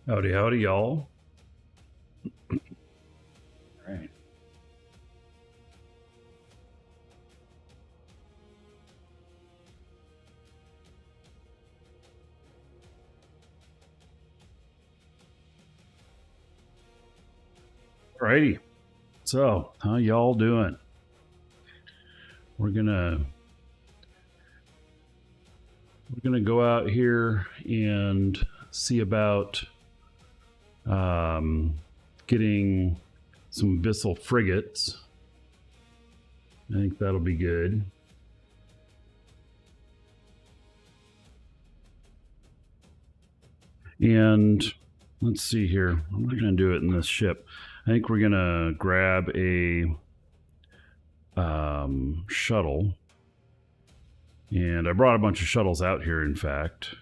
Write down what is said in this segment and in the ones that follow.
Howdy, howdy, y'all. All right. Alrighty. So, how y'all doing? We're gonna go out here and see about getting some abyssal frigates. I think that'll be good. And let's see here. I'm not going to do it in this ship. I think we're going to grab a shuttle. And I brought a bunch of shuttles out here, in fact,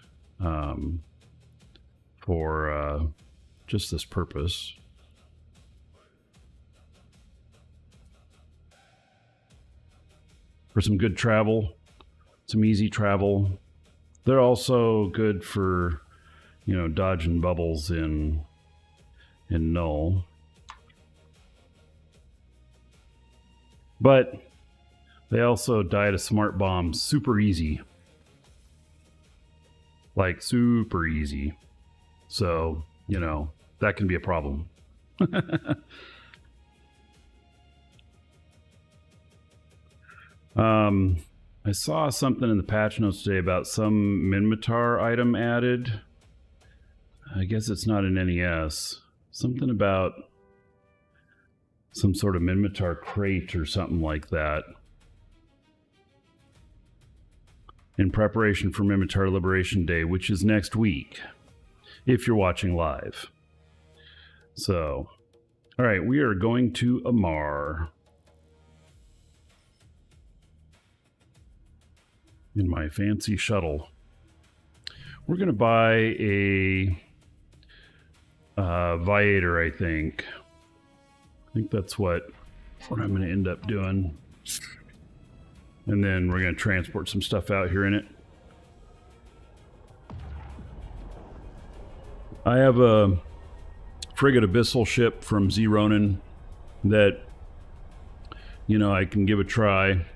for just this purpose. For some good travel, some easy travel. They're also good for, you know, dodging bubbles in Null. But they also die to smart bombs super easy. Like super easy. So, you know, that can be a problem. I saw something in the patch notes today about some Minmatar item added. I guess it's not in NES. Something about some sort of Minmatar crate or something like that. In preparation for Minmatar Liberation Day, which is next week, if you're watching live. So, all right, we are going to Amar. In my fancy shuttle. We're going to buy a Viator, I think. I think that's what I'm going to end up doing. And then we're going to transport some stuff out here in it. I have a frigate abyssal ship from Z Ronin that, you know, I can give a try.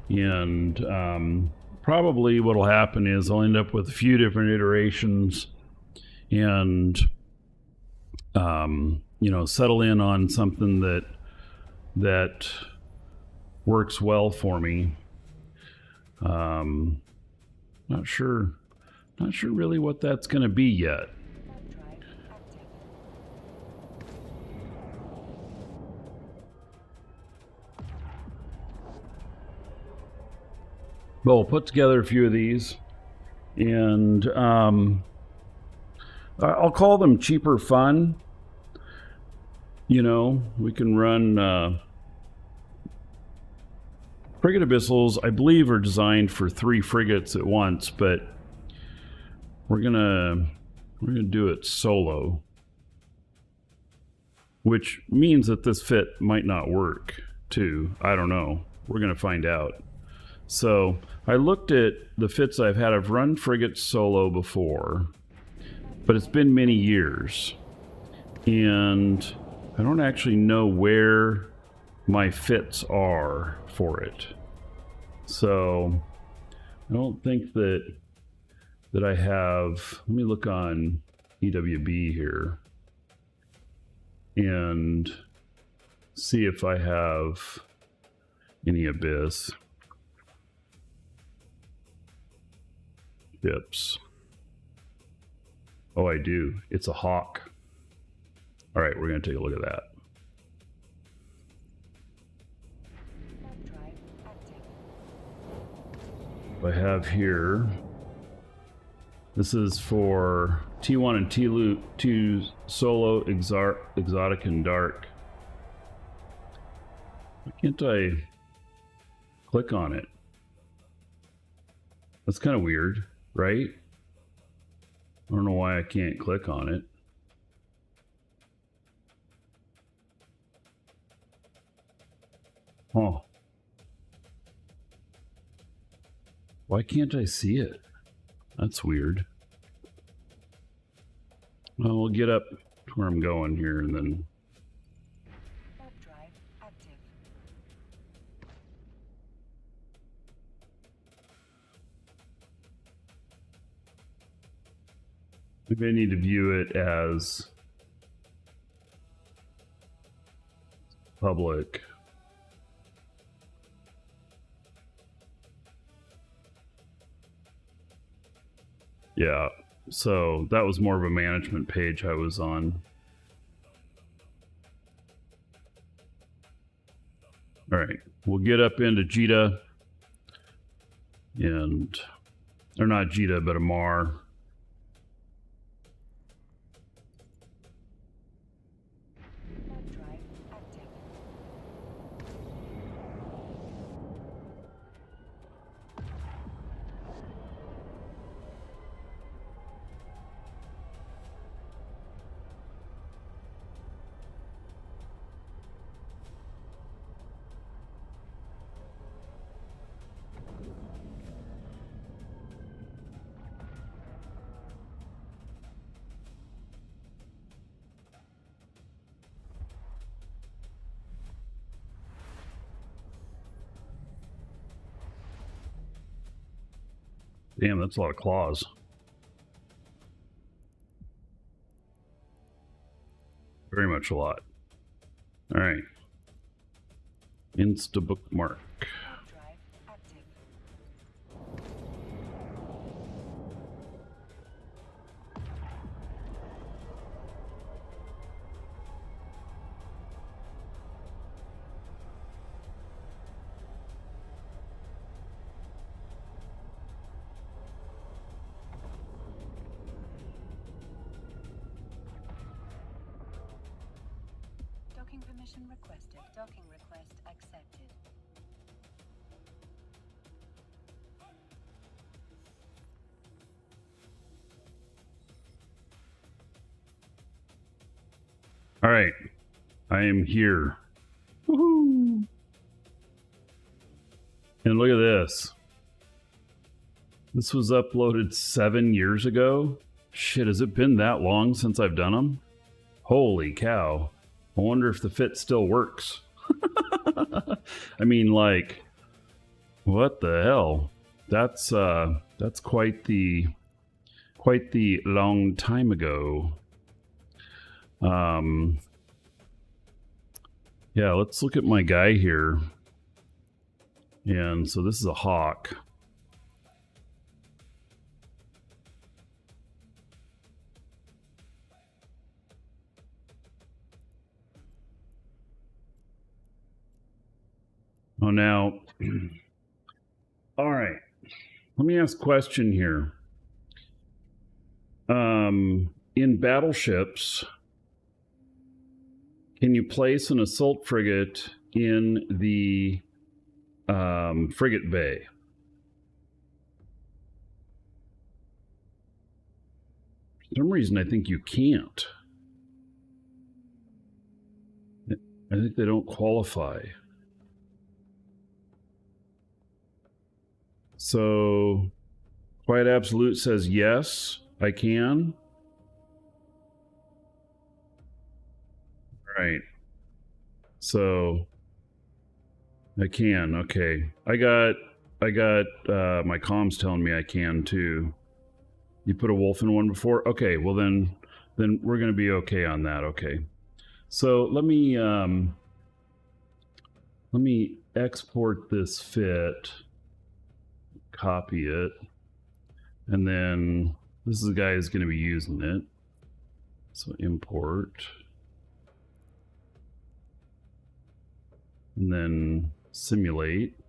And probably what'll happen is I'll end up with a few different iterations and, you know, settle in on something that works well for me. Not sure really what that's going to be yet. But we'll put together a few of these, and I'll call them cheaper fun. You know, we can run frigate abyssals. I believe are designed for 3 frigates at once, but we're gonna do it solo, which means that this fit might not work too. I don't know. We're gonna find out. So I looked at the fits I've had. I've run frigates solo before, but it's been many years. And I don't actually know where my fits are for it. So I don't think that I have. Let me look on EWB here and see if I have any Abyss ships. Oh, I do. It's a Hawk. All right, we're going to take a look at that. I have here, this is for T1 and T2 solo, exotic and dark. Why can't I click on it? That's kind of weird, right? I don't know why I can't click on it. Huh. Why can't I see it? That's weird. Well, we'll get up to where I'm going here and then. Drive active. Maybe I need to view it as public. Yeah, so that was more of a management page I was on. All right, we'll get up into Jita and, or not Jita, but Amar. Drive active. Damn, that's a lot of claws. Very much a lot. All right. Insta bookmark. Drive active. Docking permission requested. Docking request accepted. All right. I am here. Woohoo! And look at this. This was uploaded 7 years ago. Shit, has it been that long since I've done them? Holy cow. I wonder if the fit still works. I mean, like, what the hell? That's quite the long time ago. Yeah, let's look at my guy here. And so this is a hawk. Oh, now, all right. Let me ask a question here. In battleships, can you place an assault frigate in the frigate bay? For some reason, I think you can't. I think they don't qualify. So, Quiet Absolute says yes, I can. All right. So, I can. Okay. I got my comms telling me I can too. You put a wolf in one before? Okay, well then we're going to be okay on that. Okay. So, let me export this fit. Copy it, and then this is the guy who's going to be using it. So import, and then simulate.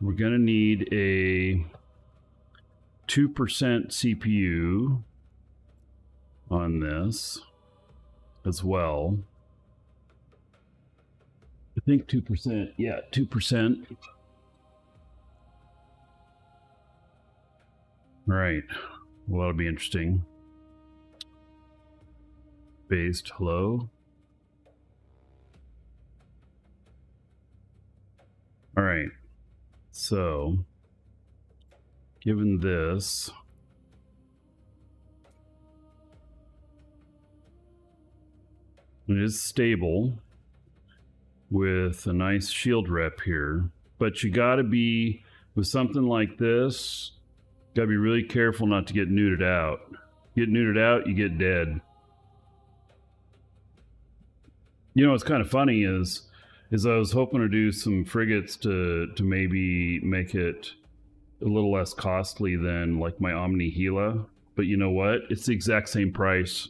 We're going to need a 2% CPU on this as well. I think 2%. Yeah, 2%. Right. Well, that'll be interesting. Based hello. All right. So, given this, It is stable with a nice shield rep here, but you got to be with something like this. Got to be really careful not to get neutered out. Get neutered out, you get dead. You know what's kind of funny is I was hoping to do some frigates to maybe make it a little less costly than like my Omni Gila, but you know what? It's the exact same price.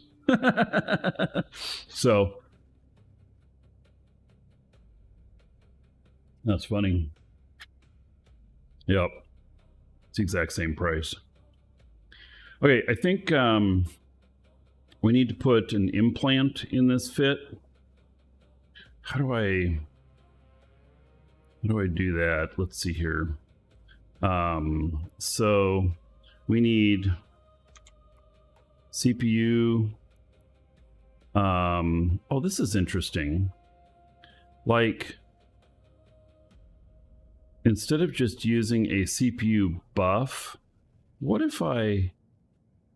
So that's funny. Yep, it's the exact same price. Okay, I think we need to put an implant in this fit. How do I do that? Let's see here. So we need CPU. Oh, this is interesting. Like, instead of just using a CPU buff, what if I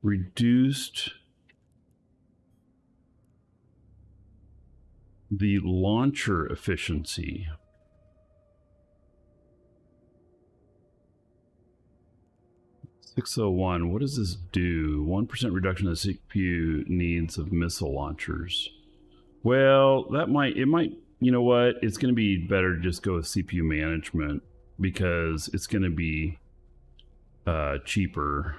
reduced the launcher efficiency? .601, what does this do? 1% reduction of the CPU needs of missile launchers. Well, it might, you know what? It's going to be better to just go with CPU management because it's going to be cheaper.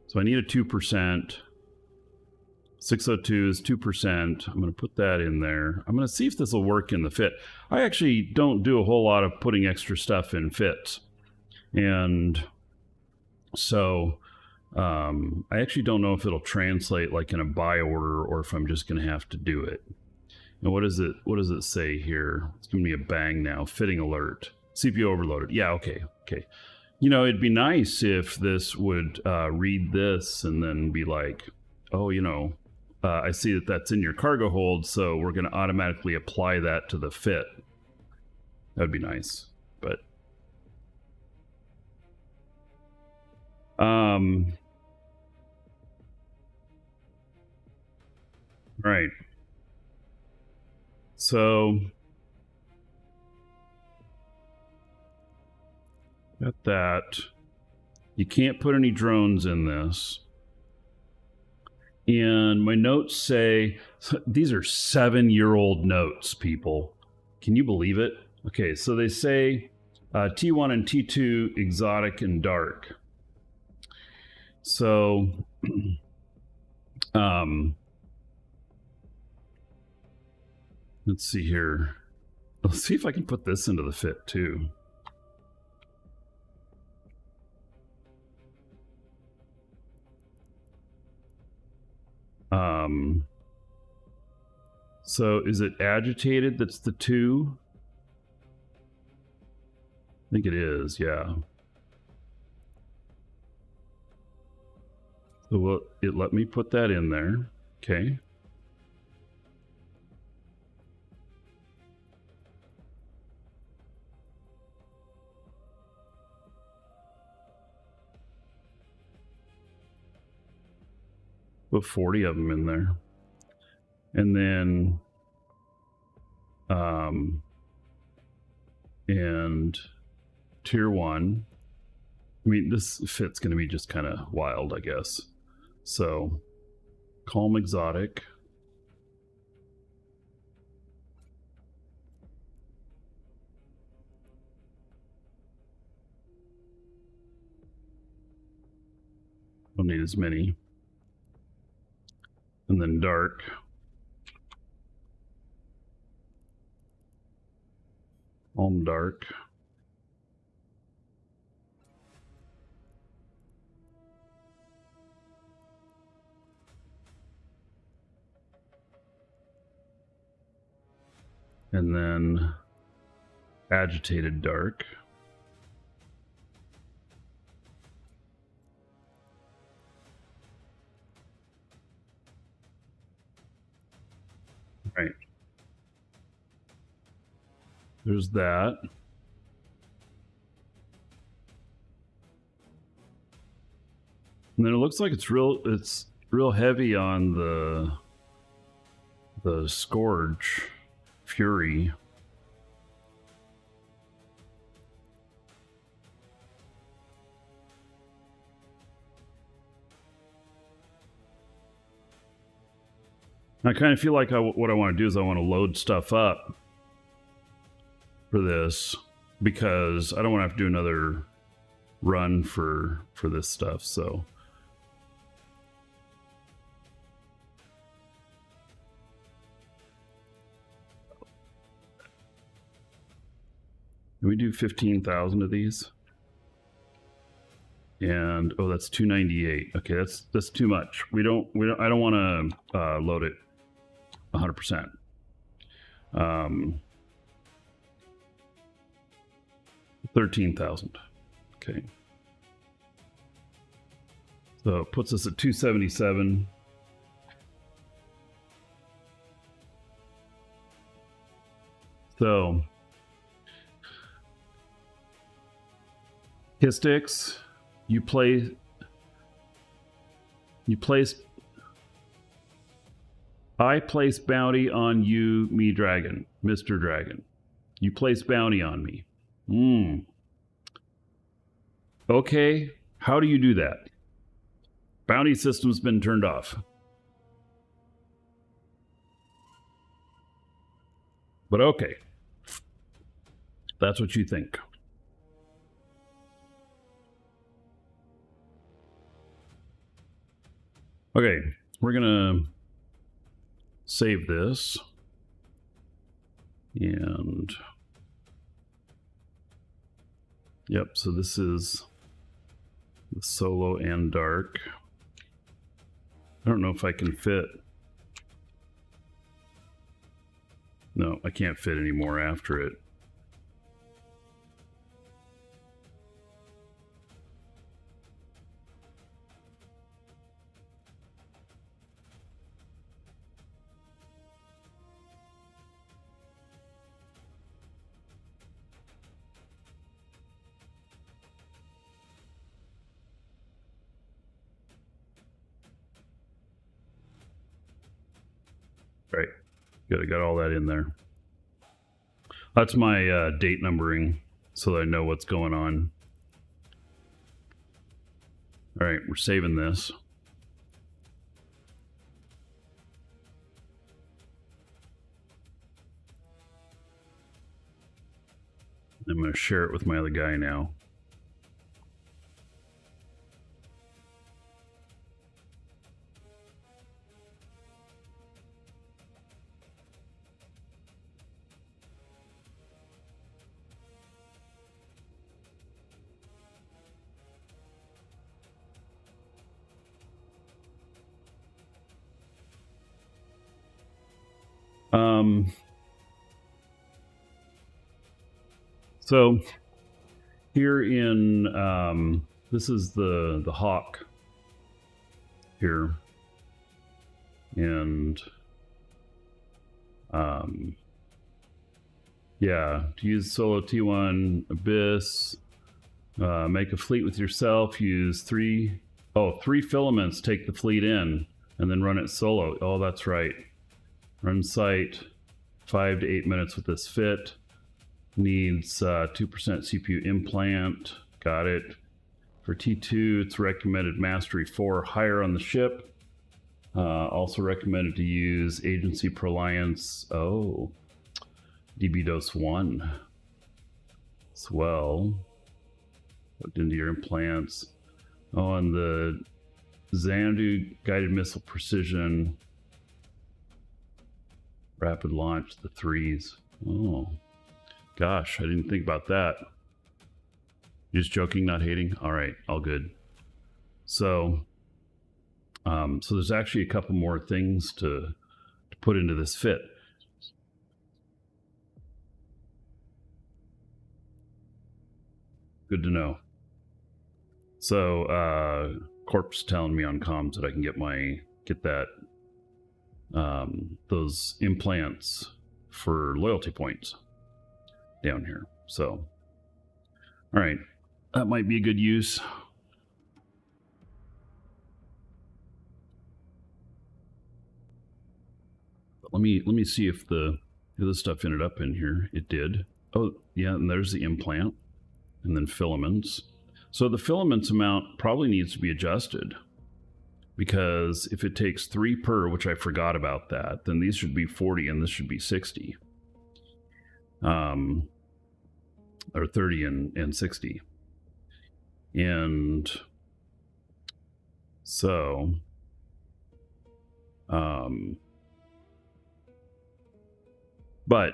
So I need a 2%. 602 is 2%. I'm going to put that in there. I'm going to see if this will work in the fit. I actually don't do a whole lot of putting extra stuff in fits. And so I actually don't know if it'll translate like in a buy order or if I'm just going to have to do it. And what does it say here? It's giving me a bang now. Fitting alert. CPU overloaded. Yeah, okay. You know, it'd be nice if this would read this and then be like, oh, you know, I see that that's in your cargo hold, so we're going to automatically apply that to the fit. That'd be nice, but right. So got that. You can't put any drones in this. And my notes say, these are 7-year-old notes, people. Can you believe it? Okay, so they say T1 and T2 exotic and dark. So let's see here. Let's see if I can put this into the fit too. So is it agitated? That's the 2. I think it is, yeah. So it let me put that in there. Okay. Put 40 of them in there. And then and tier 1. I mean, this fit's going to be just kind of wild, I guess. So calm exotic. Don't need as many. And then dark. Calm dark. And then agitated dark. Right. There's that. And then it looks like it's real heavy on the the Scourge Fury. I kind of feel like what I want to do is I want to load stuff up for this, because I don't want to have to do another run for this stuff. So can we do 15,000 of these? And oh, that's 298. Okay, that's too much. I don't want to load it 100%. 13,000. Okay. So it puts us at 277. So Histix, you place I place bounty on you, me dragon, Mr. Dragon. You place bounty on me. Okay, how do you do that? Bounty system's been turned off. But okay, that's what you think. Okay, we're gonna save this, and yep, so this is the solo and dark. I don't know if I can fit. No, I can't fit any more after it. Right, good. I got all that in there. That's my date numbering, so that I know what's going on. All right, we're saving this. I'm going to share it with my other guy now. So here in this is the hawk here, and yeah, to use solo T1 Abyss, make a fleet with yourself, use three filaments, take the fleet in, and then run it solo. Oh, that's right. Run site 5 to 8 minutes with this fit. Needs 2% CPU implant. Got it. For T2, it's recommended Mastery 4 higher on the ship. Also recommended to use Agency Proliance. Oh, DB dose 1. Swell. Looked into your implants. Oh, and the Xanadu Guided Missile Precision. Rapid launch, the 3s. Oh. Gosh, I didn't think about that. You're just joking, not hating? All right, all good. So, so there's actually a couple more things to put into this fit. Good to know. So, Corp's telling me on comms that I can get that those implants for loyalty points down here. So, all right, that might be a good use. But let me see if this stuff ended up in here. It did. Oh, yeah, and there's the implant. And then filaments. So the filaments amount probably needs to be adjusted, because if it takes 3 per, which I forgot about that, then these should be 40 and this should be 60. Or 30 and 60. And so but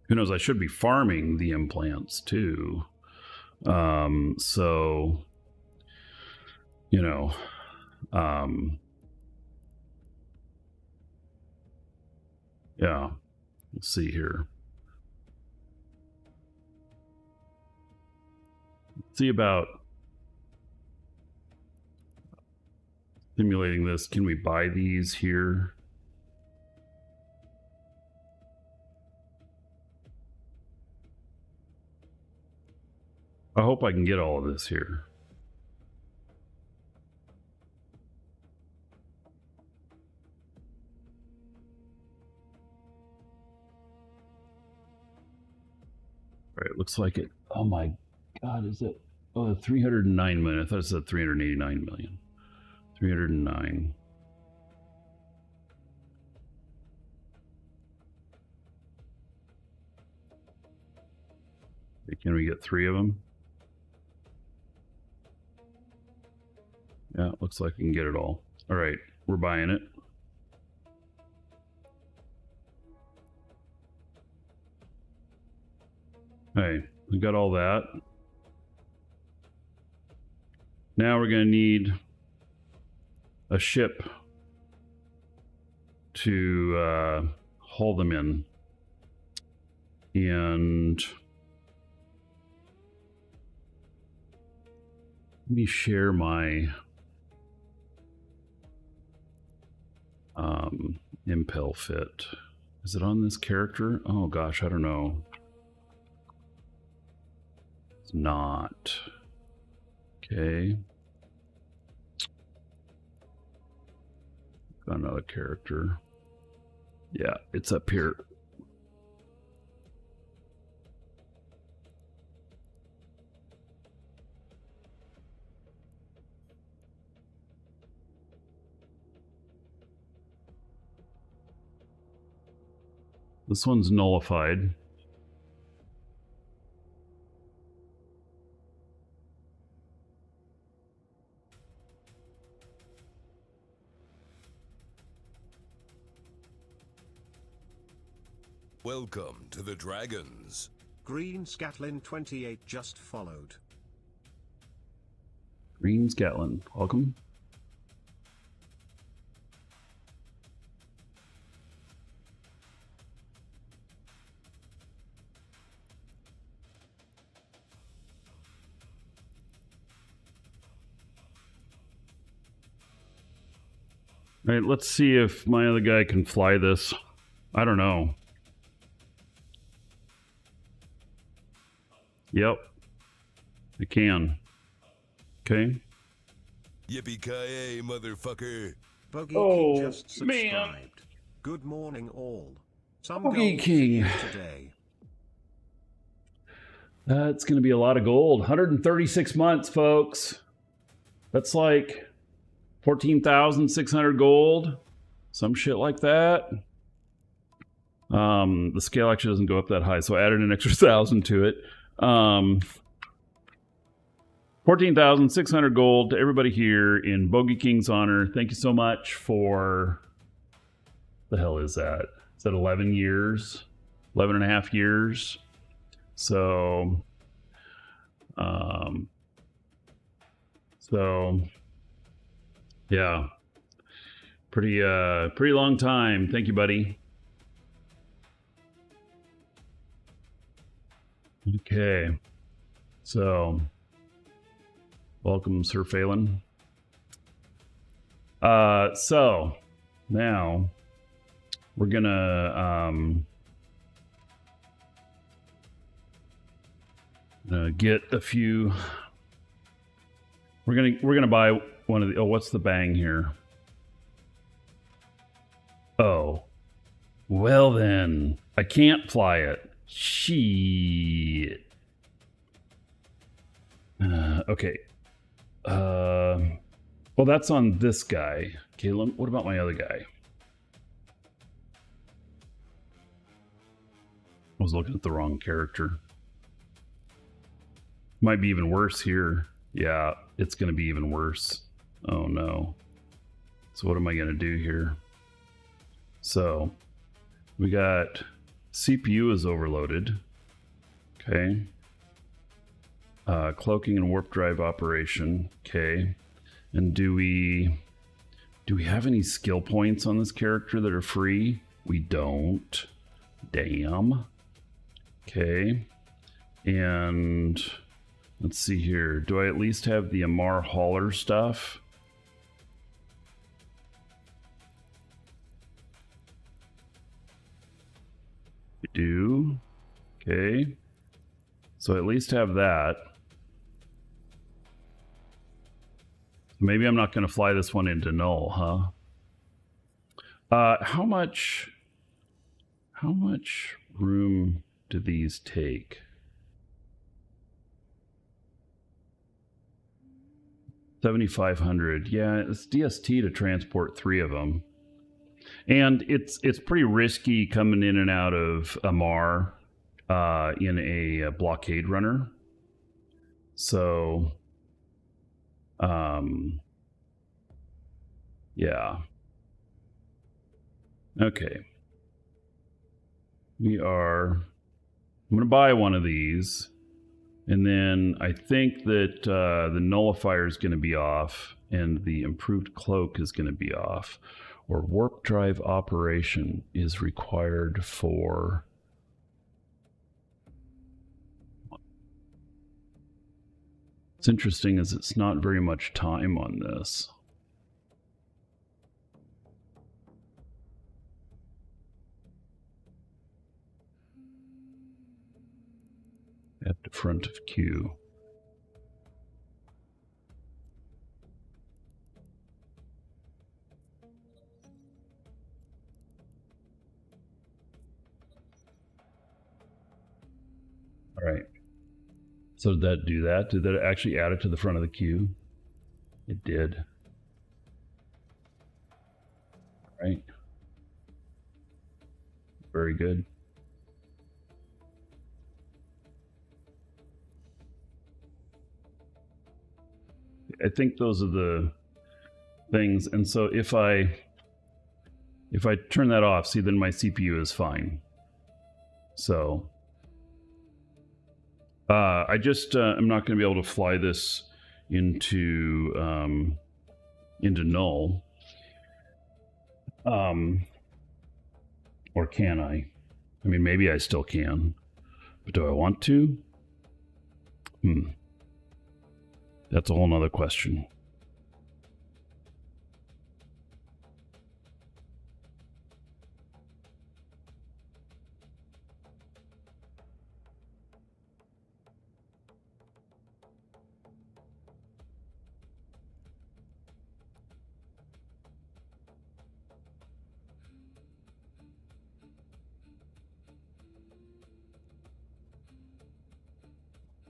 who knows, I should be farming the implants too. So, you know, yeah, let's see here. Let's see about simulating this. Can we buy these here? I hope I can get all of this here. All right, looks like it. Oh my God, is it? Oh, 309 million. I thought it said 389 million. 309. Can we get 3 of them? Yeah, looks like we can get it all. All right, we're buying it. Hey, we got all that. Now we're going to need a ship to haul them in. And let me share my impel fit. Is it on this character? Oh gosh, I don't know. It's not. Okay. Got another character. Yeah, it's up here. This one's nullified. Welcome to the Dragons. Green Scatlin 28 just followed. Green Scatlin, welcome. All right, let's see if my other guy can fly this. I don't know. Yep, I can. Okay. Yippee-ki-yay, motherfucker. Buggy Oh, King just subscribed. man. Good morning, all. Some Buggy gold for King. you today. That's going to be a lot of gold. 136 months, folks. That's like 14,600 gold. Some shit like that. The scale actually doesn't go up that high, so I added an extra 1,000 to it. 14,600 gold to everybody here in Bogey King's honor. Thank you so much for... The hell is that? Is that 11 years? 11 and a half years? So... yeah, pretty long time. Thank you, buddy. Okay, so welcome, Sir Phelan. So now we're gonna get a few. We're gonna buy one of the. Oh, what's the bang here? Oh, Well then, I can't fly it. Shit. Okay. Well, that's on this guy. Okay, what about my other guy? I was looking at the wrong character. Might be even worse here. Yeah, it's going to be even worse. Oh no. So what am I going to do here? So we got CPU is overloaded. Okay. Cloaking and warp drive operation. Okay. And do we have any skill points on this character that are free? We don't. Damn. Okay. And let's see here. Do I at least have the Amar Hauler stuff? We do. Okay. So I at least have that. Maybe I'm not going to fly this one into Null, huh? How much room do these take? 7,500. Yeah, it's DST to transport 3 of them. And it's pretty risky coming in and out of Amar in a blockade runner. So yeah. Okay. I'm going to buy one of these. And then I think that the nullifier is going to be off and the improved cloak is going to be off. Or warp drive operation is required for... What's interesting is it's not very much time on this. At the front of queue. All right. So did that do that? Did that actually add it to the front of the queue? It did. All right. Very good. I think those are the things. And so if I turn that off, see, then my CPU is fine. So I just I'm not going to be able to fly this into Null. Or can I? I mean, maybe I still can, but do I want to? That's a whole nother question.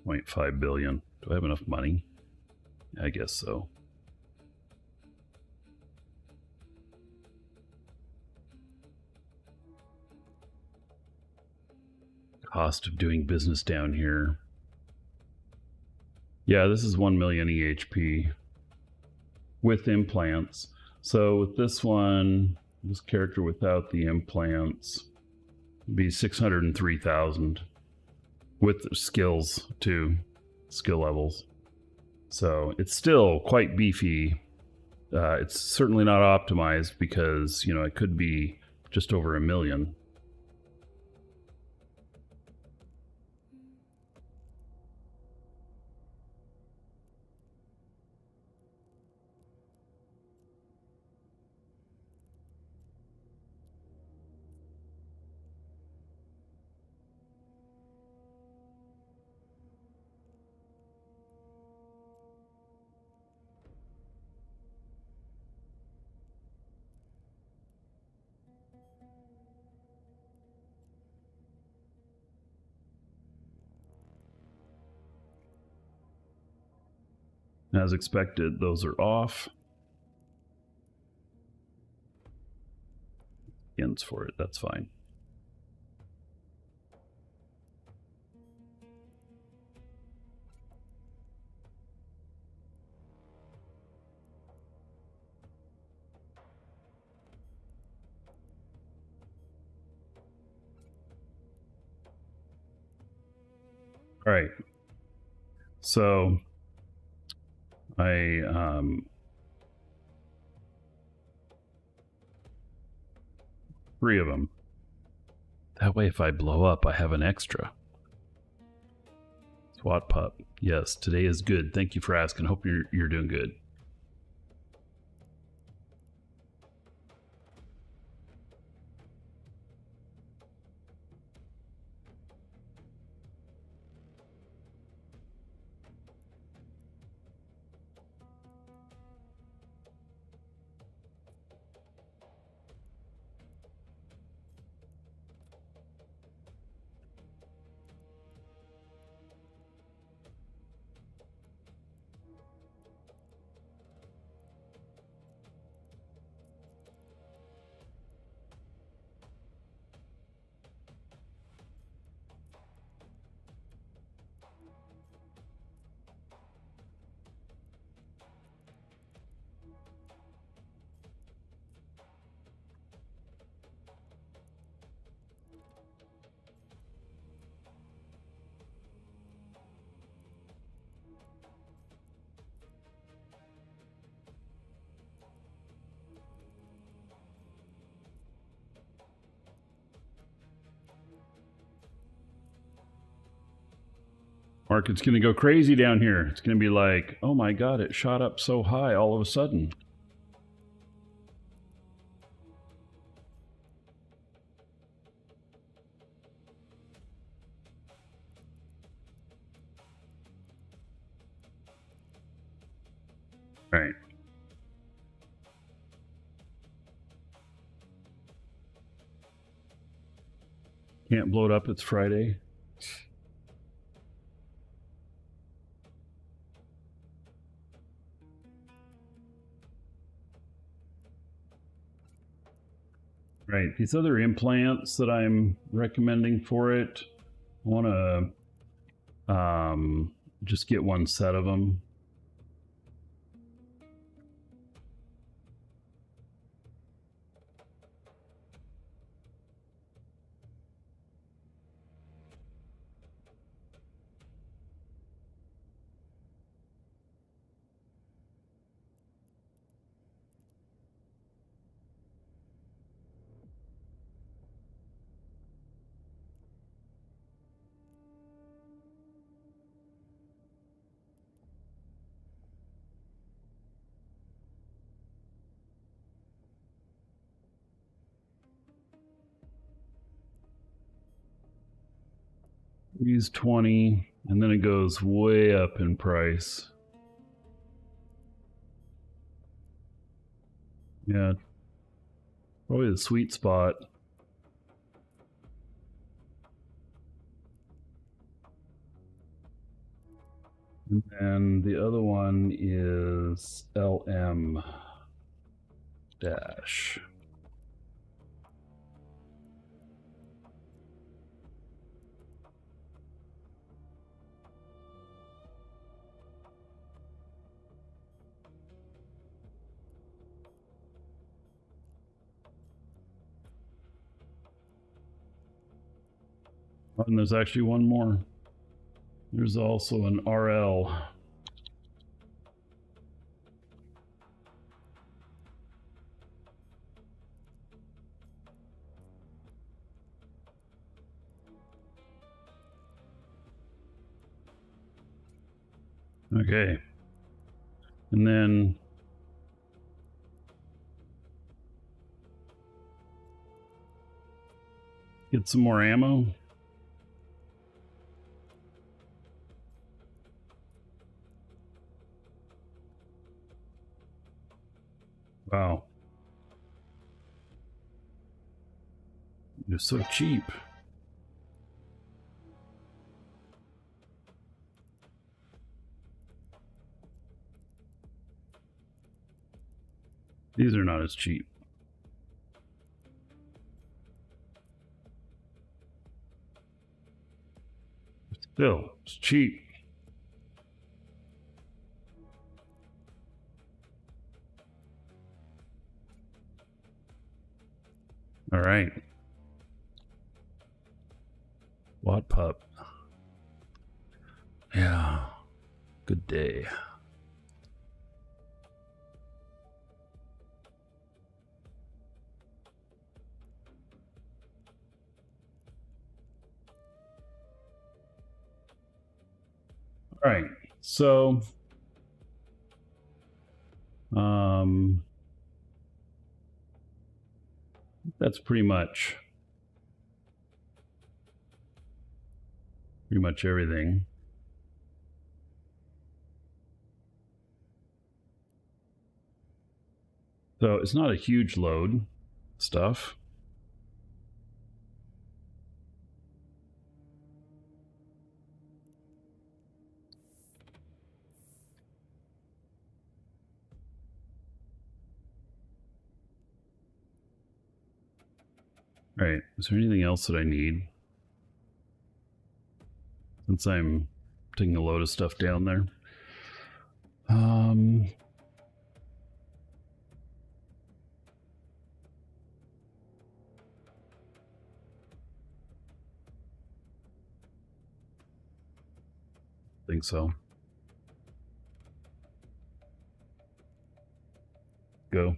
$0.5 billion. Do I have enough money? I guess so. Cost of doing business down here. Yeah, this is 1 million EHP with implants. So with this one, this character without the implants would be 603,000 with skills too, skill levels. So it's still quite beefy. It's certainly not optimized because, you know, it could be just over 1 million. As expected, those are off. Ends for it, that's fine. All right. So I three of them. That way, if I blow up, I have an extra. SWAT pup. Yes, today is good. Thank you for asking. Hope you're doing good. Market's going to go crazy down here. It's going to be like, oh my God, it shot up so high all of a sudden. All right. Can't blow it up, it's Friday. Right, these other implants that I'm recommending for it, I want to just get one set of them. These 20, and then it goes way up in price. Yeah, probably the sweet spot. And then the other one is LM dash. Oh, and there's actually one more. There's also an RL. Okay. And then get some more ammo. Wow. They're so cheap. These are not as cheap. Still, it's cheap. All right. What pup? Yeah. Good day. All right. So, that's pretty much everything. So it's not a huge load stuff. All right, is there anything else that I need? Since I'm taking a load of stuff down there. Think so. Go.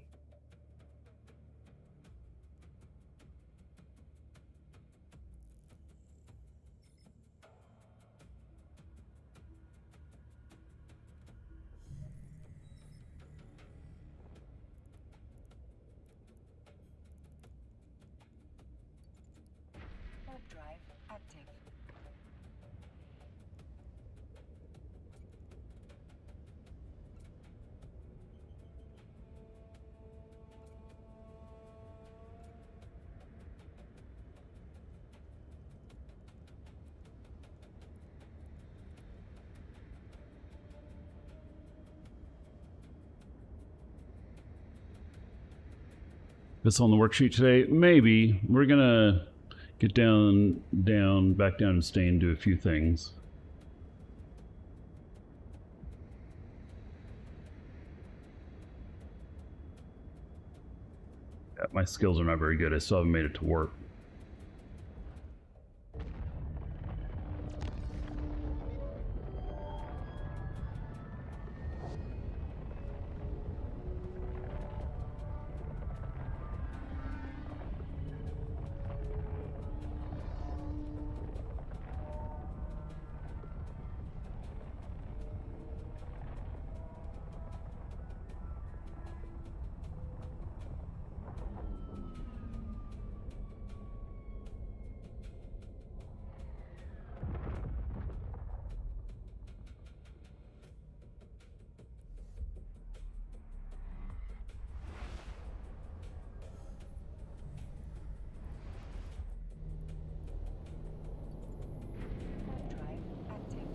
Warp drive active. This on the worksheet today? Maybe. We're gonna get back down and stay and do a few things. Yeah, my skills are not very good. I still haven't made it to work. Warp drive active.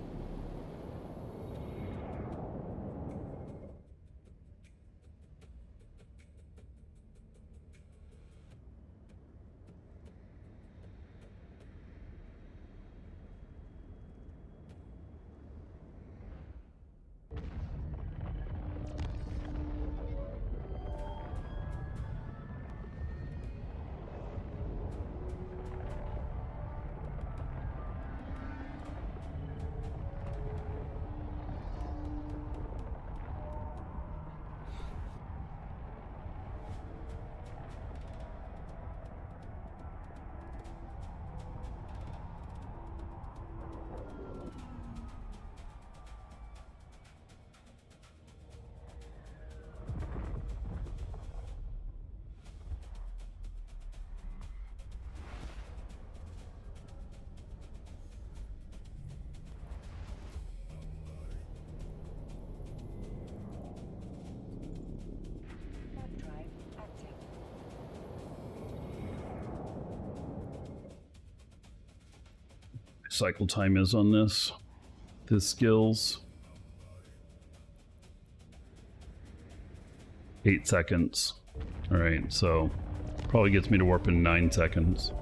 Warp drive active. Cycle time is on this. The skills. 8 seconds. All right, so probably gets me to warp in 9 seconds.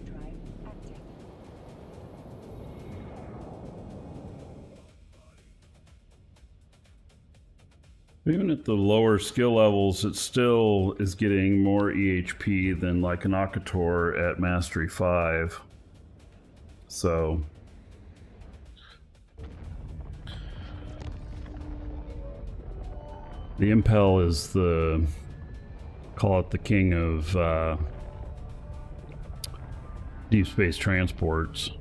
Drive active. Even at the lower skill levels, it still is getting more EHP than like an Akator at Mastery 5. So the Impel is the, call it the king of deep space transports.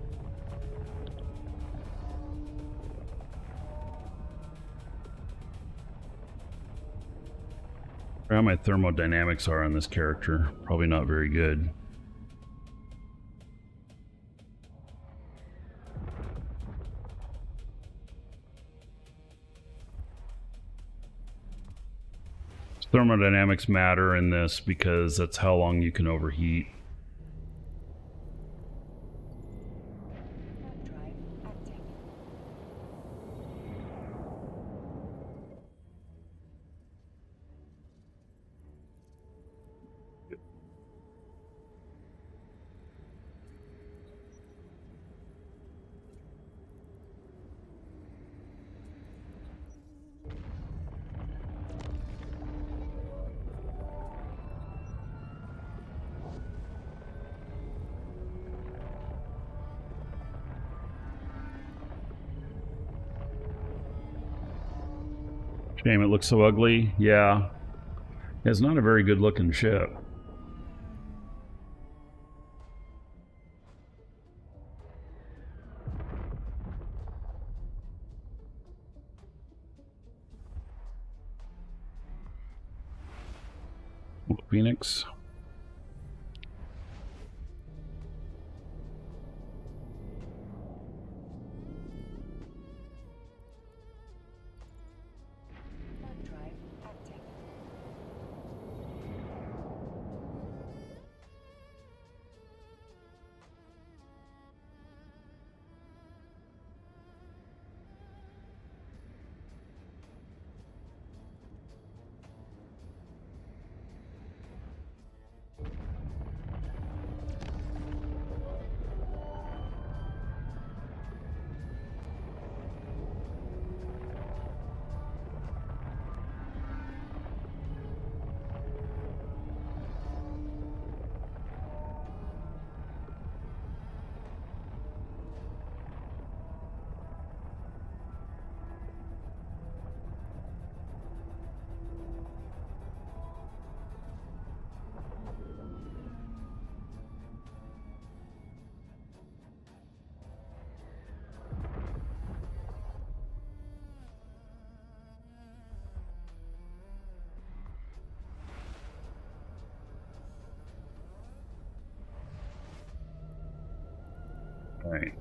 How my thermodynamics are on this character, probably not very good. Thermodynamics matter in this because that's how long you can overheat. Drive active. Shame it looks so ugly. Yeah. It's not a very good looking ship. Phoenix. Drive active. All right.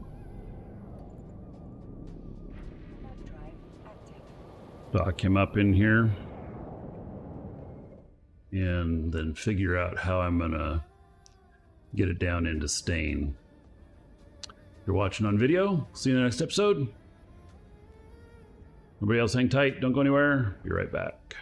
Drive active. Dock him up in here. And then figure out how I'm gonna get it down into stain. You're watching on video. See you in the next episode. Everybody else hang tight. Don't go anywhere. Be right back.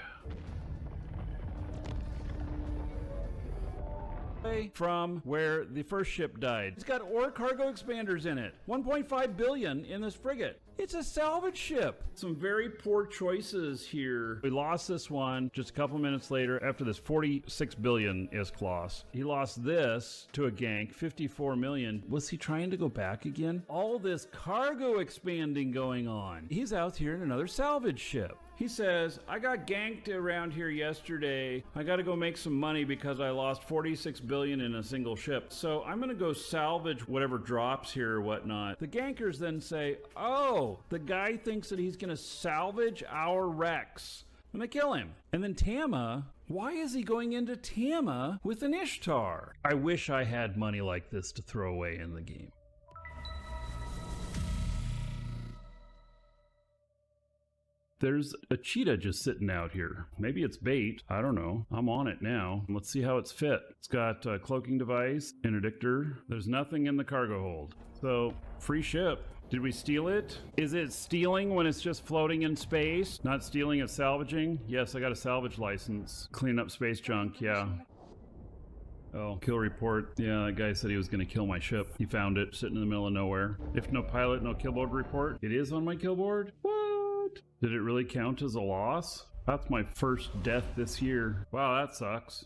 From where the first ship died. It's got ore cargo expanders in it. 1.5 billion in this frigate. It's a salvage ship. Some very poor choices here. We lost this one just a couple minutes later after this 46 billion is-class. He lost this to a gank, 54 million. Was he trying to go back again? All this cargo expanding going on. He's out here in another salvage ship. He says, I got ganked around here yesterday. I got to go make some money because I lost 46 billion in a single ship. So I'm going to go salvage whatever drops here or whatnot. The gankers then say, oh, the guy thinks that he's going to salvage our wrecks. And they kill him. And then Tama, why is he going into Tama with an Ishtar? I wish I had money like this to throw away in the game. There's a cheetah just sitting out here. Maybe it's bait. I don't know. I'm on it now. Let's see how it's fit. It's got a cloaking device, interdictor. There's nothing in the cargo hold. So, free ship. Did we steal it? Is it stealing when it's just floating in space? Not stealing, it's salvaging? Yes, I got a salvage license. Clean up space junk, yeah. Oh, kill report. Yeah, that guy said he was going to kill my ship. He found it sitting in the middle of nowhere. If no pilot, no killboard report. It is on my killboard? What? Did it really count as a loss? That's my first death this year. Wow, that sucks.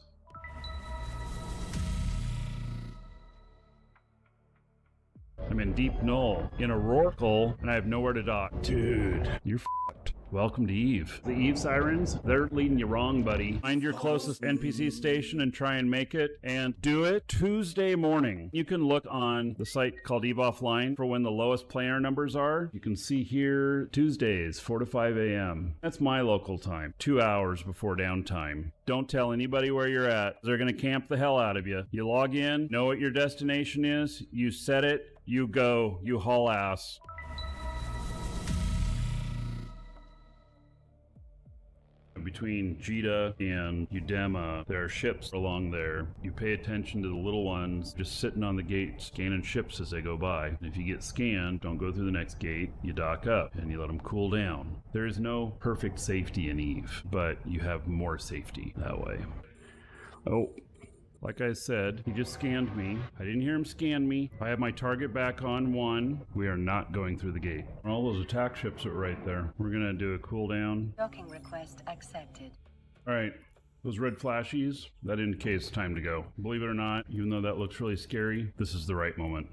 I'm in deep null, in a rorqual, and I have nowhere to dock. Dude, you're f***ed. Welcome to Eve. The Eve sirens, they're leading you wrong, buddy. Find your closest NPC station and try and make it, and do it Tuesday morning. You can look on the site called Eve Offline for when the lowest player numbers are. You can see here Tuesdays, 4 to 5 a.m. That's my local time, 2 hours before downtime. Don't tell anybody where you're at. They're going to camp the hell out of you. You log in, know what your destination is, you set it, you go, you haul ass. Between Jita and Udema, there are ships along there. You pay attention to the little ones just sitting on the gate scanning ships as they go by. And if you get scanned, don't go through the next gate. You dock up and you let them cool down. There is no perfect safety in Eve, but you have more safety that way. Oh. Like I said, he just scanned me. I didn't hear him scan me. I have my target back on 1. We are not going through the gate. All those attack ships are right there. We're going to do a cooldown. Docking request accepted. All right. Those red flashies, that indicates time to go. Believe it or not, even though that looks really scary, this is the right moment.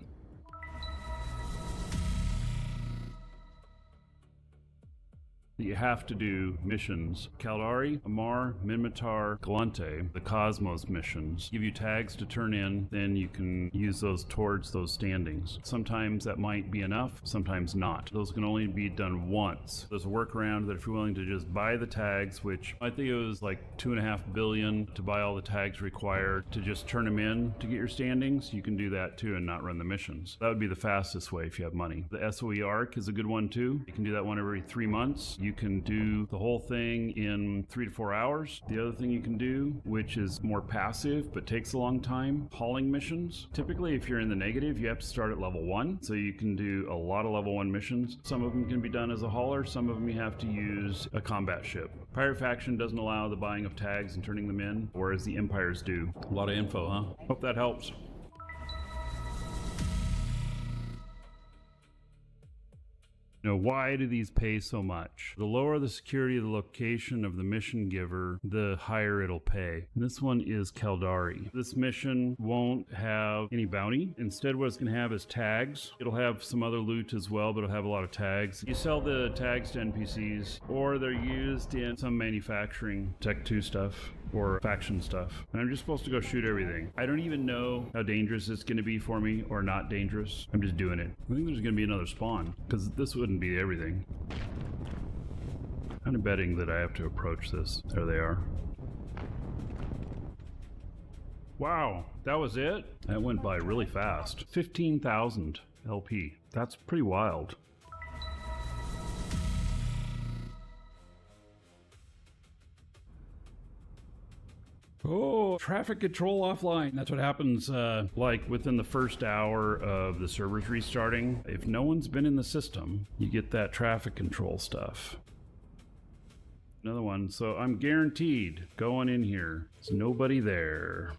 You have to do missions. Caldari, Amar, Minmatar, Galante, the Cosmos missions, give you tags to turn in, then you can use those towards those standings. Sometimes that might be enough, sometimes not. Those can only be done once. There's a workaround that if you're willing to just buy the tags, which I think it was like 2.5 billion to buy all the tags required to just turn them in to get your standings, you can do that too and not run the missions. That would be the fastest way if you have money. The SOE ARC is a good one too. You can do that one every 3 months. You can do the whole thing in 3 to 4 hours. The other thing you can do, which is more passive but takes a long time, hauling missions. Typically, if you're in the negative, you have to start at level 1. So you can do a lot of level 1 missions. Some of them can be done as a hauler. Some of them you have to use a combat ship. Pirate Faction doesn't allow the buying of tags and turning them in, whereas the Empires do. A lot of info, huh? Hope that helps. Now, why do these pay so much? The lower the security of the location of the mission giver, the higher it'll pay. And this one is Caldari. This mission won't have any bounty. Instead, what it's going to have is tags. It'll have some other loot as well, but it'll have a lot of tags. You sell the tags to NPCs, or they're used in some manufacturing Tech 2 stuff or faction stuff. And I'm just supposed to go shoot everything. I don't even know how dangerous it's going to be for me or not dangerous. I'm just doing it. I think there's going to be another spawn because this wouldn't be everything. I'm betting that I have to approach this. There they are. Wow, that was it? That went by really fast. 15,000 LP. That's pretty wild. Oh, traffic control offline. That's what happens like within the first hour of the servers restarting. If no one's been in the system, you get that traffic control stuff. Another one. So I'm guaranteed going in here. There's nobody there.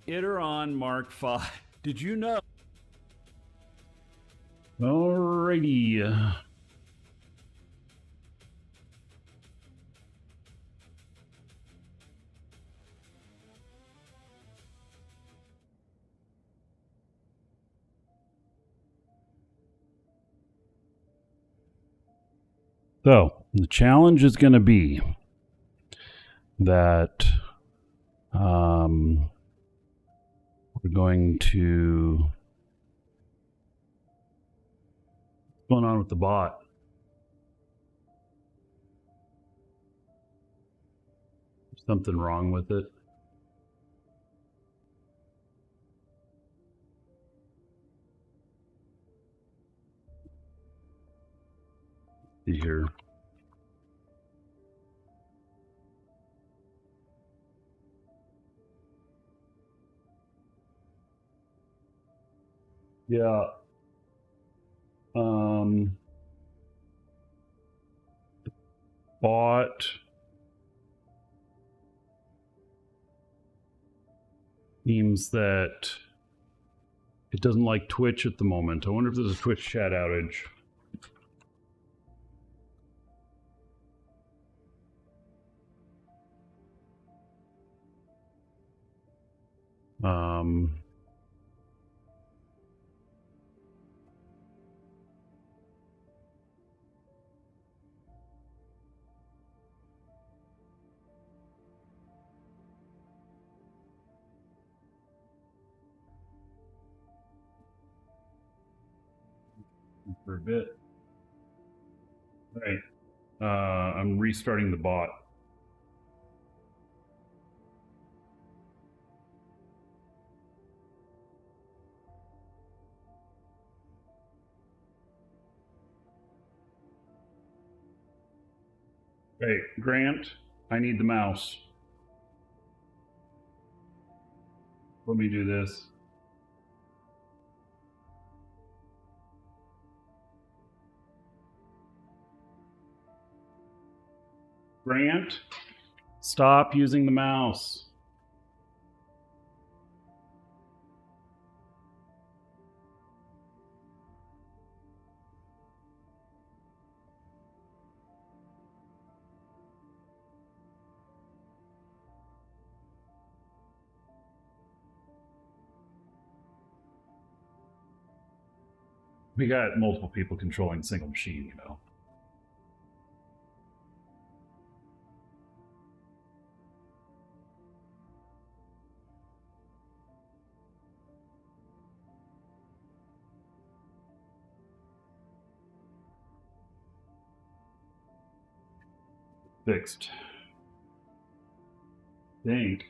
Iteron Mark 5. Did you know? Alrighty. So the challenge is going to be that we're going to... What's going on with the bot? Something wrong with it? See here. Yeah. Bot seems that it doesn't like Twitch at the moment. I wonder if there's a Twitch chat outage. For a bit. All right. I'm restarting the bot. Hey, Grant, I need the mouse. Let me do this. Grant, stop using the mouse. We got multiple people controlling a single machine, you know. Fixed. Think.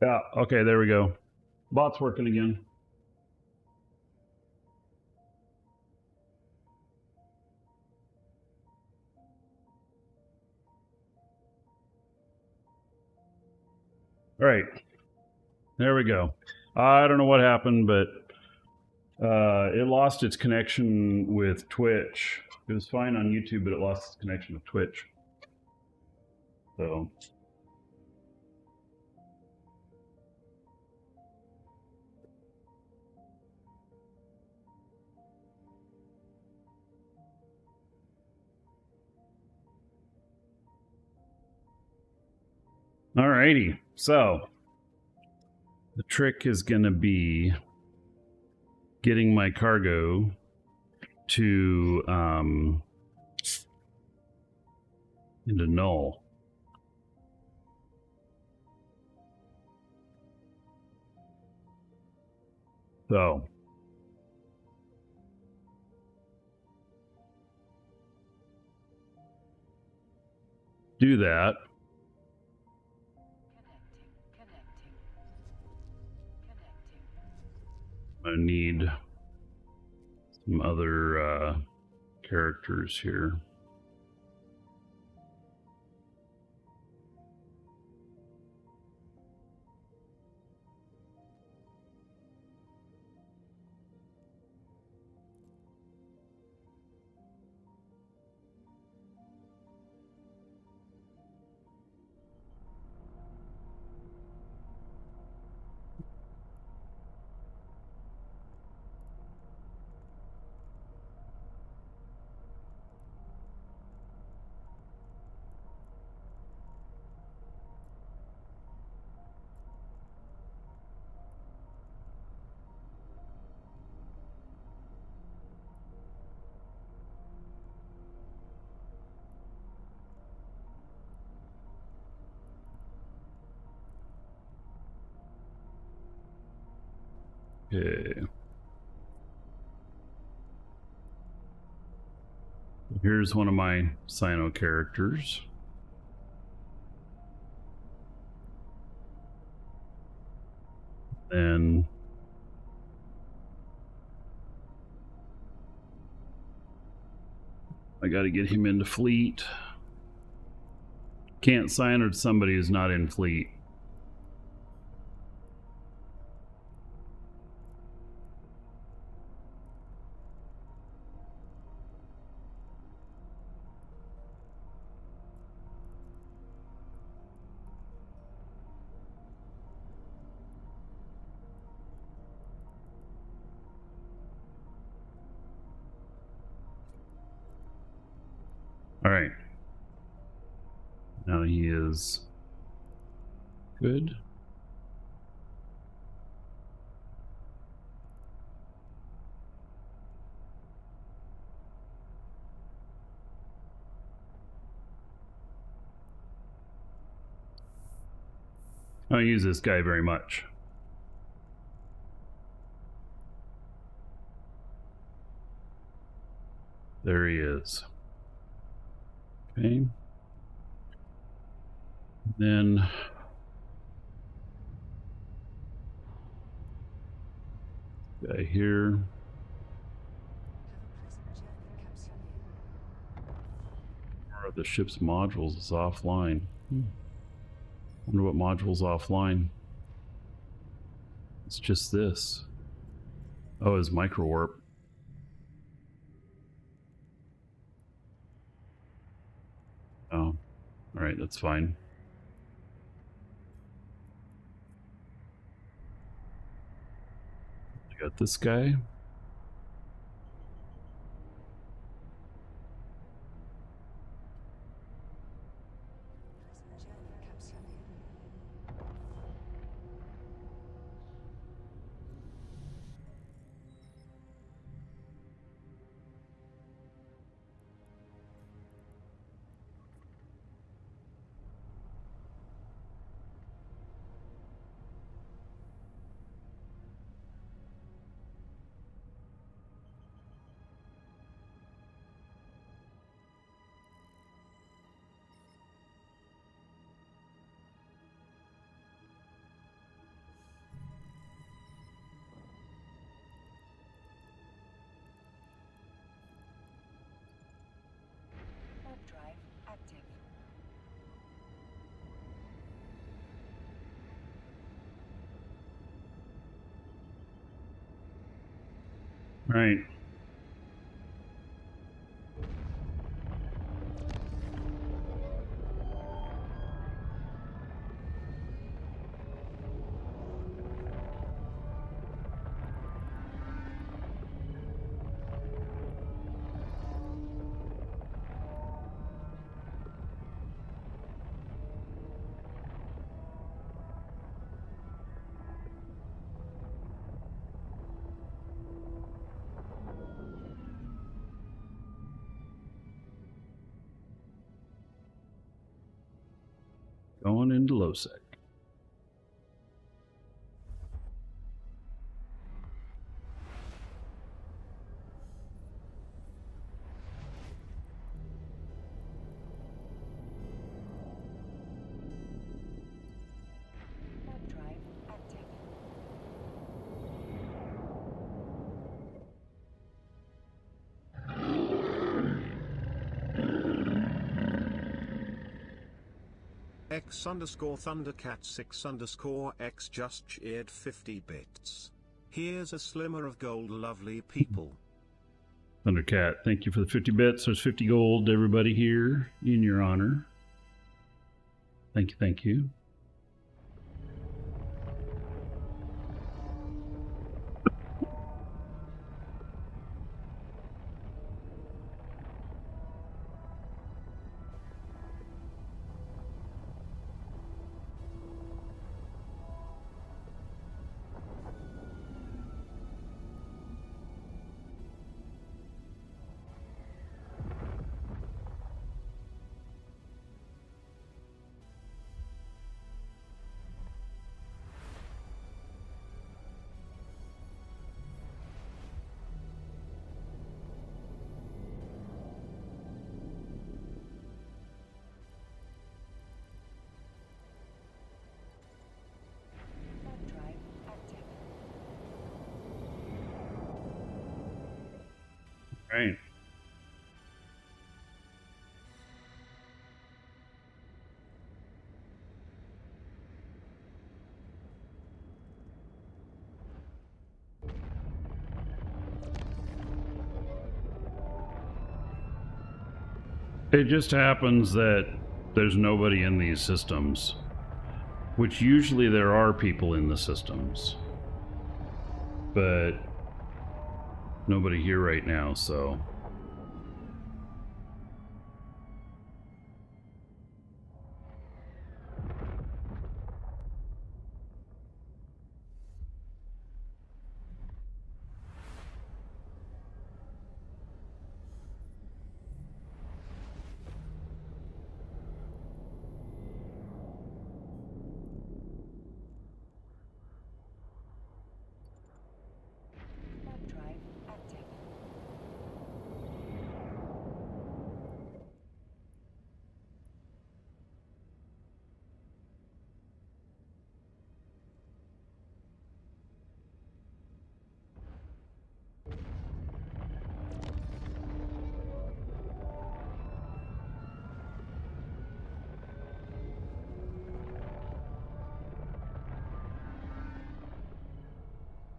Yeah, okay, there we go. Bot's working again. All right, there we go. I don't know what happened, but it lost its connection with Twitch. It was fine on YouTube, but it lost its connection with Twitch. So... Alrighty, so the trick is going to be getting my cargo to into Null. So do that. I need some other characters here. Okay. Here's one of my Sino characters. And I got to get him into fleet. Can't sign it to somebody who's not in fleet. All right. Now he is good. I don't use this guy very much. There he is. Okay. Then guy here. One of the ship's modules is offline. Wonder what module's offline. It's just this. Oh, it's micro warp. Oh, all right, that's fine. I got this guy. Warp drive active. All right. Going into low sec. Warp drive active. X_Thundercat6_X just cheered 50 bits. Here's a slimmer of gold, lovely people. Thundercat, thank you for the 50 bits. There's 50 gold to everybody here in your honor. Thank you, thank you. Right. It just happens that there's nobody in these systems, which usually there are people in the systems, but nobody here right now, so. Warp drive active.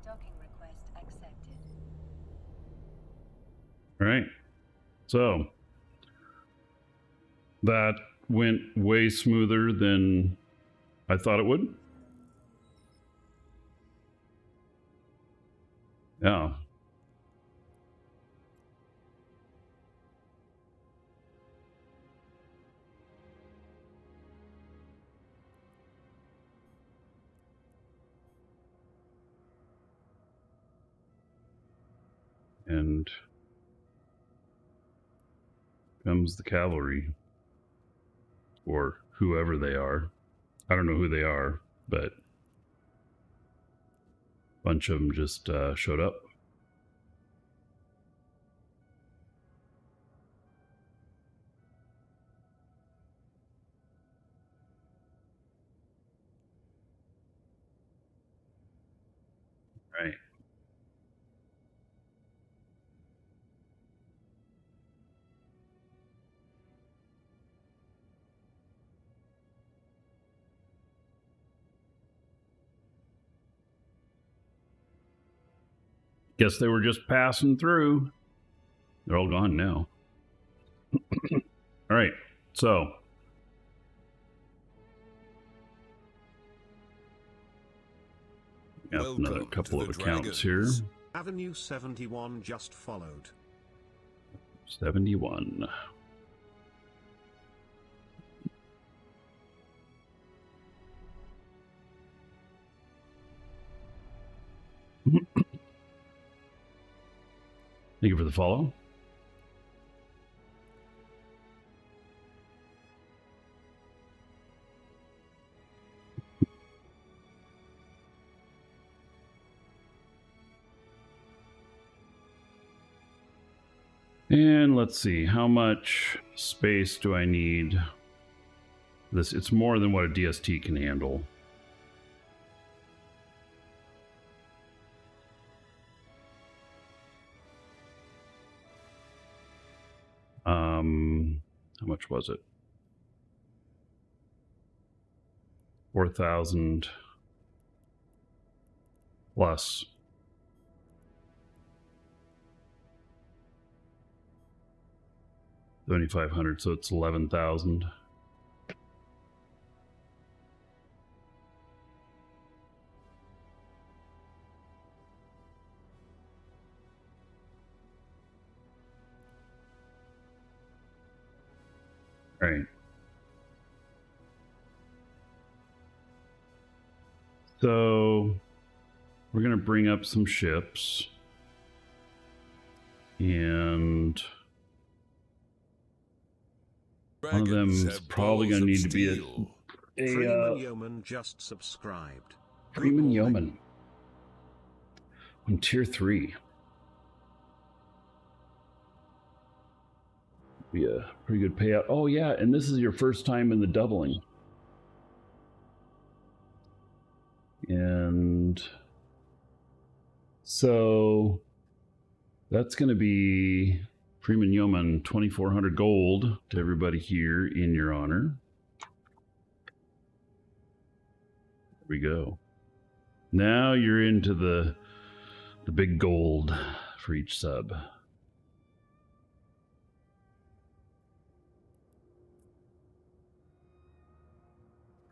Docking request accepted. All right. So that went way smoother than I thought it would. Yeah. And comes the cavalry, or whoever they are. I don't know who they are, but a bunch of them just showed up. Right. Guess they were just passing through. They're all gone now. All right. So got another Welcome couple to of the accounts Dragons. here. Avenue 71 just followed. 71. Thank you for the follow. And let's see, how much space do I need? This, it's more than what a DST can handle. How much was it? 4,000 plus. $7,500, so it's 11,000. Right. So we're going to bring up some ships. And one of them Dragons is have probably balls going to of need to be steel. Freeman Yeoman just subscribed. Freeman Good morning. Yeoman on tier 3. Be a pretty good payout. Oh yeah, and this is your first time in the doubling. And so That's going to be Freeman Yeoman 2,400 gold to everybody here in your honor. There we go. Now you're into the big gold for each sub.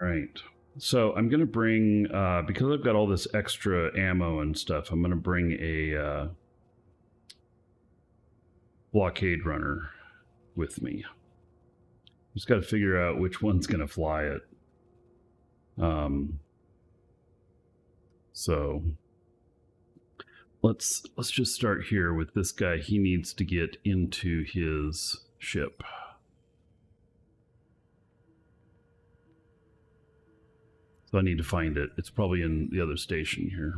All right. So I'm going to bring, because I've got all this extra ammo and stuff, I'm going to bring a blockade runner with me. Just got to figure out which one's going to fly it. So let's just start here with this guy. He needs to get into his ship. So I need to find it. It's probably in the other station here.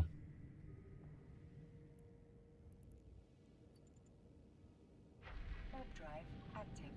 Warp drive active.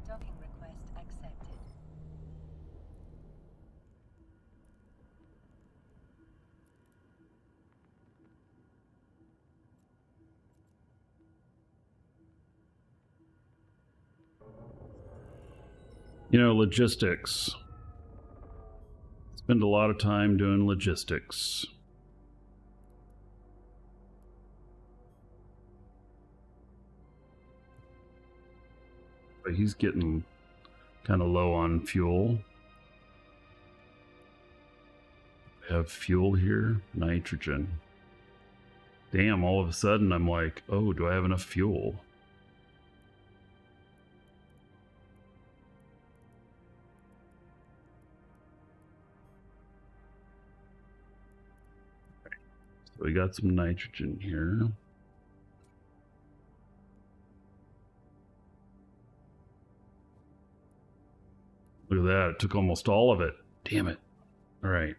Docking request accepted. You know, logistics. Spend a lot of time doing logistics. But he's getting kind of low on fuel. We have fuel here, nitrogen. Damn, all of a sudden I'm like, oh, do I have enough fuel? So we got some nitrogen here. Look at that, it took almost all of it. Damn it. All right.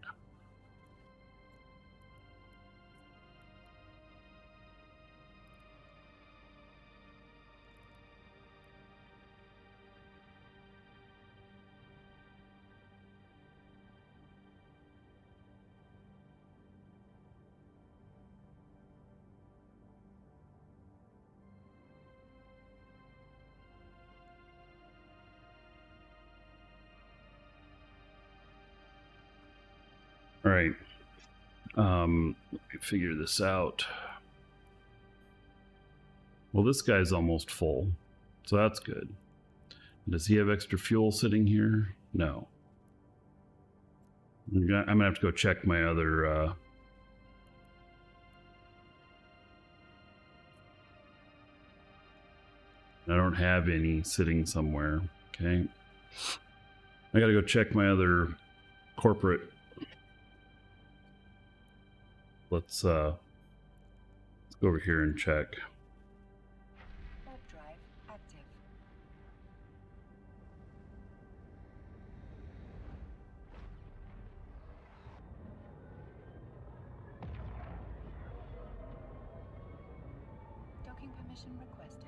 All right. Let me figure this out. Well, this guy's almost full, so that's good. Does he have extra fuel sitting here? No. I'm gonna have to go check my other I don't have any sitting somewhere. Okay. I gotta go check my other corporate. Let's go over here and check. Warp drive active. Docking permission requested.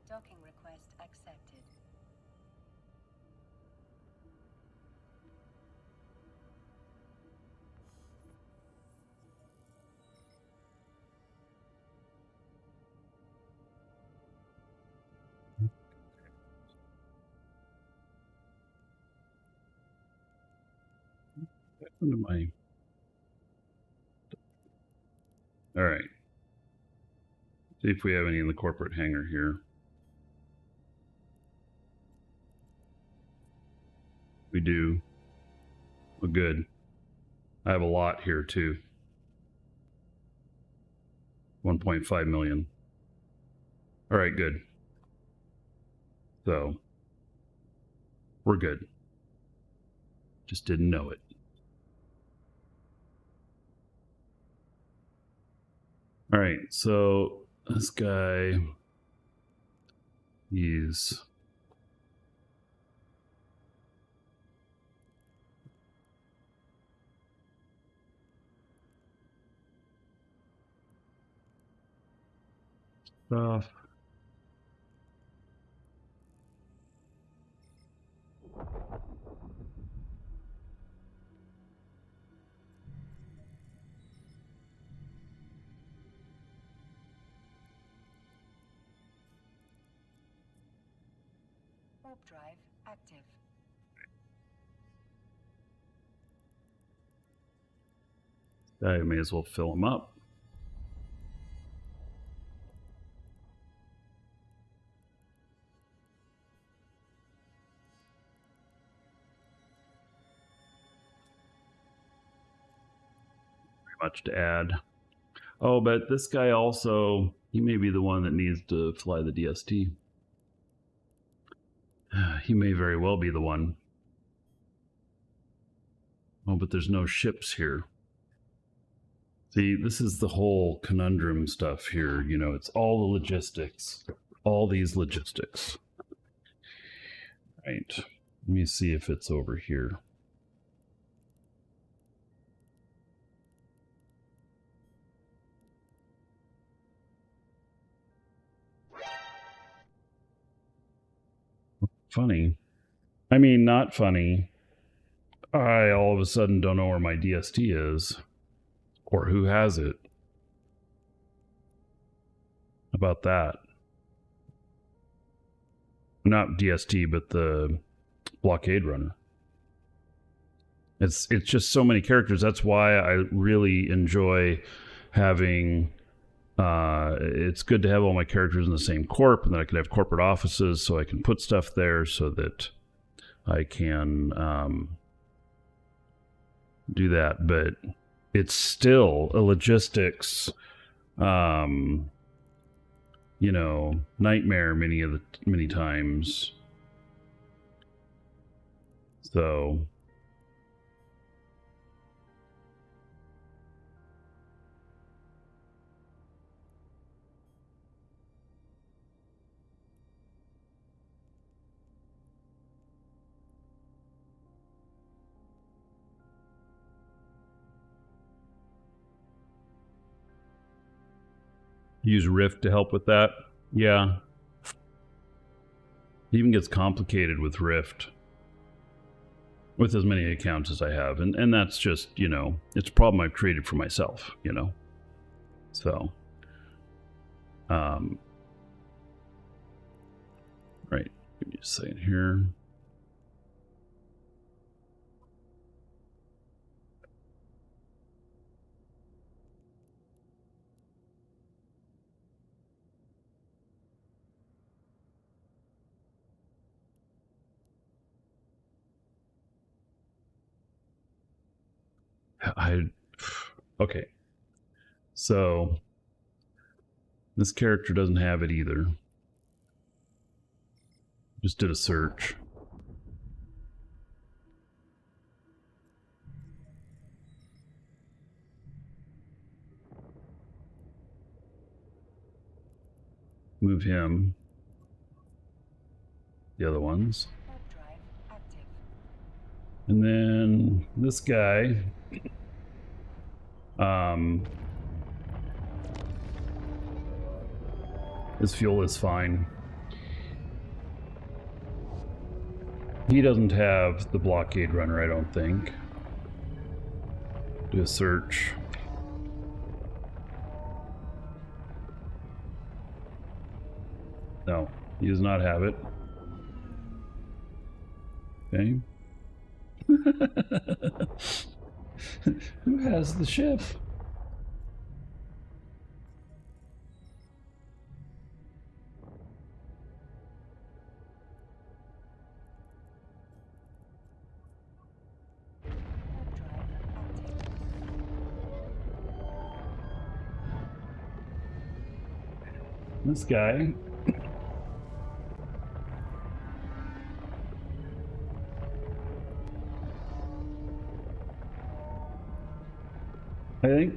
Docking request accepted. All right. See if we have any in the corporate hangar here. We do. Well, good. I have a lot here too. 1.5 million. All right, good. So we're good. Just didn't know it. All right, so this guy, he's stuff. Warp drive active. I may as well fill him up. Much to add. Oh, but this guy also, he may be the one that needs to fly the DST. He may very well be the one. Oh, but there's no ships here. See, this is the whole conundrum stuff here. You know, it's all the logistics. All these logistics. Right. Let me see if it's over here. Funny. I mean, not funny. I all of a sudden don't know where my DST is or who has it. About that. Not DST, but the blockade runner. It's just so many characters. That's why I really enjoy having it's good to have all my characters in the same corp, and then I can have corporate offices so I can put stuff there so that I can do that. But it's still a logistics you know, nightmare many times. So use Rift to help with that. Yeah. It even gets complicated with Rift. With as many accounts as I have. And that's just, you know, it's a problem I've created for myself, you know. So. Right. Give me a second here. Okay. So this character doesn't have it either. Just did a search. Move him. The other ones. And then this guy. His fuel is fine. He doesn't have the blockade runner, I don't think. Do a search. No, he does not have it. Okay. Who has the ship? This guy.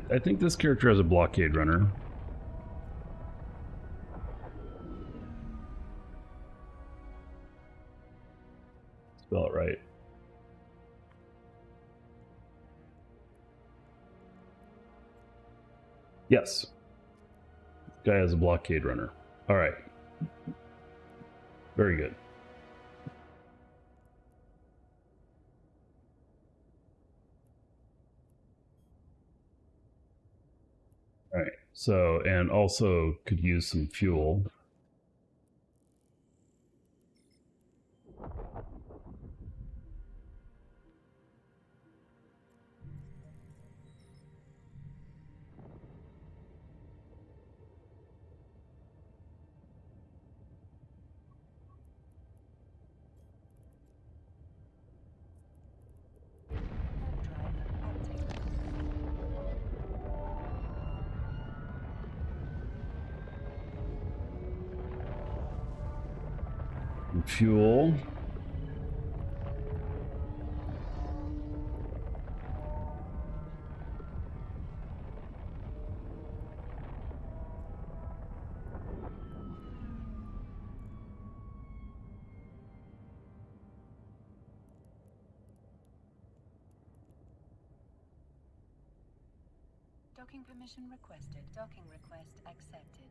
I think this character has a blockade runner. Spell it right. Yes. This guy has a blockade runner. All right. Very good. All right. So, and also could use some fuel. Fuel. Docking permission requested. Docking request accepted.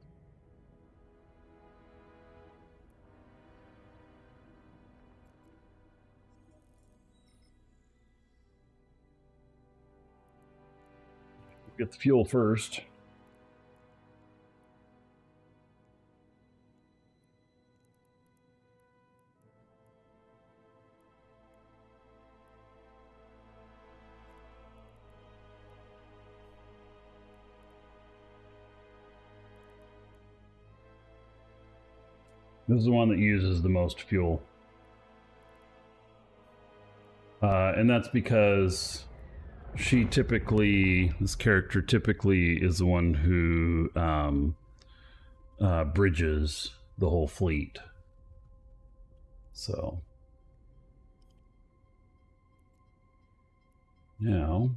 Get the fuel first. This is the one that uses the most fuel. And that's because this character typically is the one who bridges the whole fleet. So now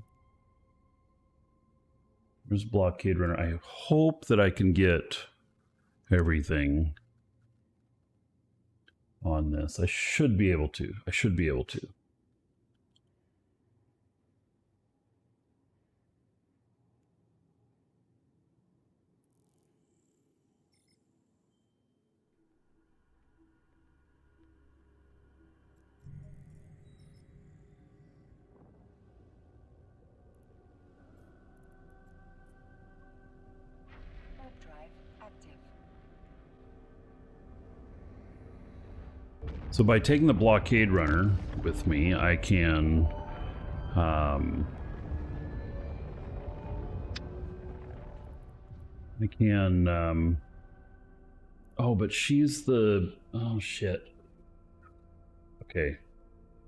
there's blockade runner. I hope that I can get everything on this. I should be able to. Warp drive active. So by taking the blockade runner with me, I can oh, but she's the, oh shit. Okay.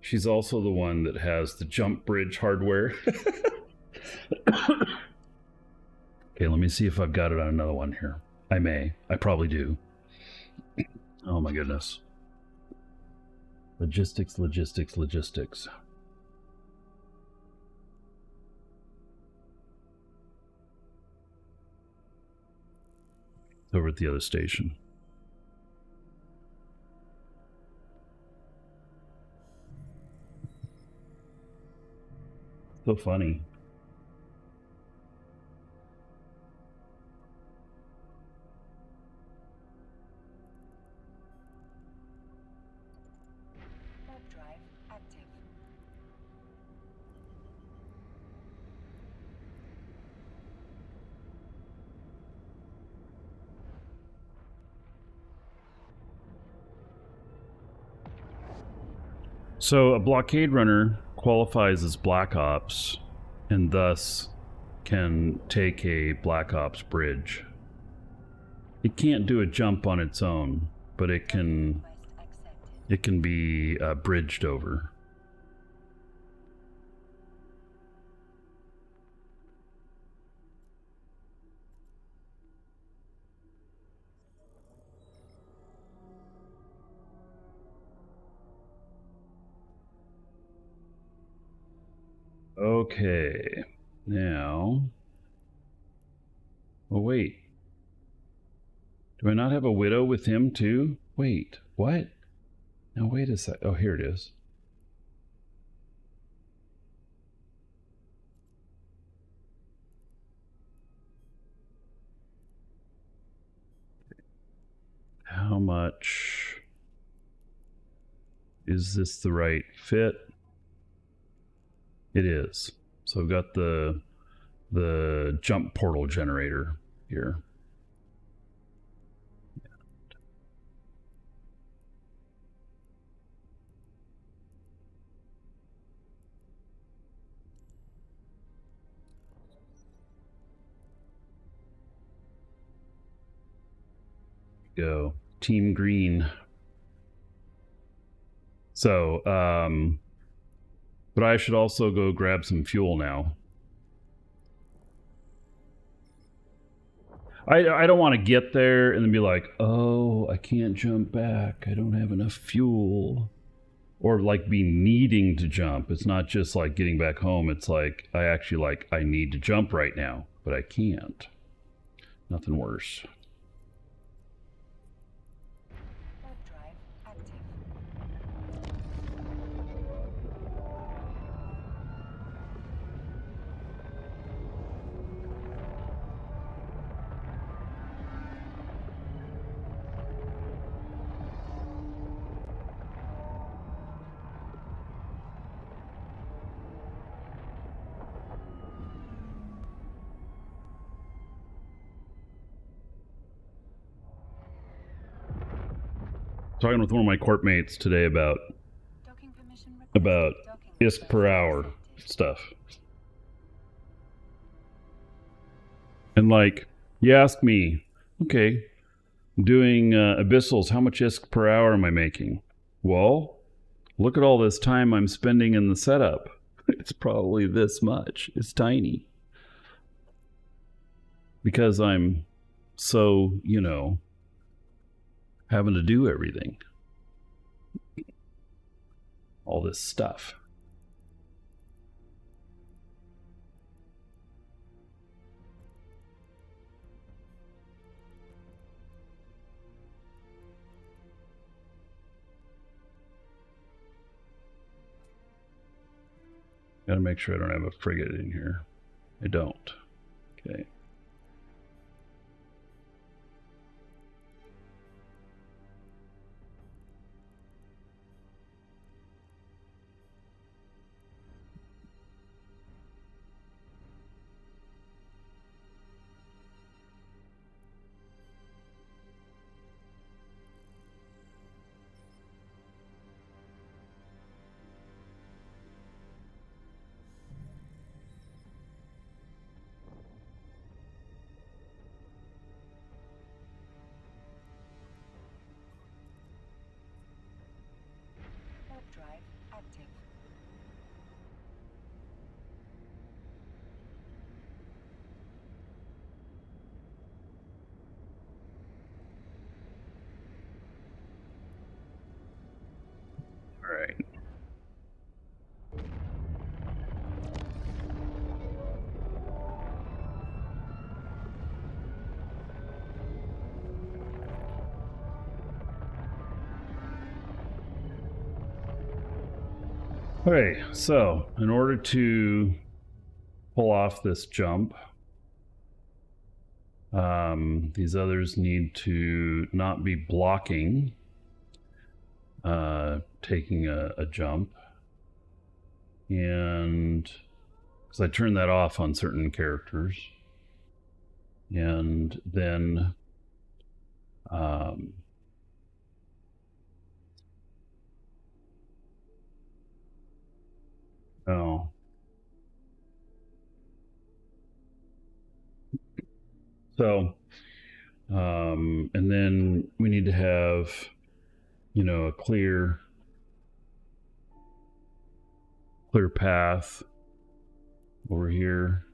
She's also the one that has the jump bridge hardware. Okay, let me see if I've got it on another one here. I probably do. Oh my goodness. Logistics. Over at the other station. So funny. Warp drive active. So a blockade runner qualifies as Black Ops and thus can take a Black Ops bridge. It can't do a jump on its own, but it can be bridged over. Okay, now, oh wait, do I not have a widow with him too? Wait, what? Now wait a sec. Oh, here it is. much is this the right fit? It is. So I've got the jump portal generator here. Go Team Green. So, but I should also go grab some fuel now. I don't want to get there and then be like, oh, I can't jump back. I don't have enough fuel. Or like be needing to jump. It's not just like getting back home. It's like I actually I need to jump right now, but I can't. Nothing worse. Warp drive active. Talking with one of my corp mates today about Docking permission requested. about Docking ISK per request hour accepted. stuff. And like, you ask me, okay, I'm doing abyssals, how much ISK per hour am I making? Well, look at all this time I'm spending in the setup. It's probably this much. It's tiny. Because I'm so, you know, having to do everything. All this stuff. Gotta make sure I don't have a frigate in here. I don't. Okay. Warp drive active. All right. Okay, so in order to pull off this jump, these others need to not be blocking taking a jump. And because I turn that off on certain characters. And then oh. So, and then we need to have, you know, a clear path over here.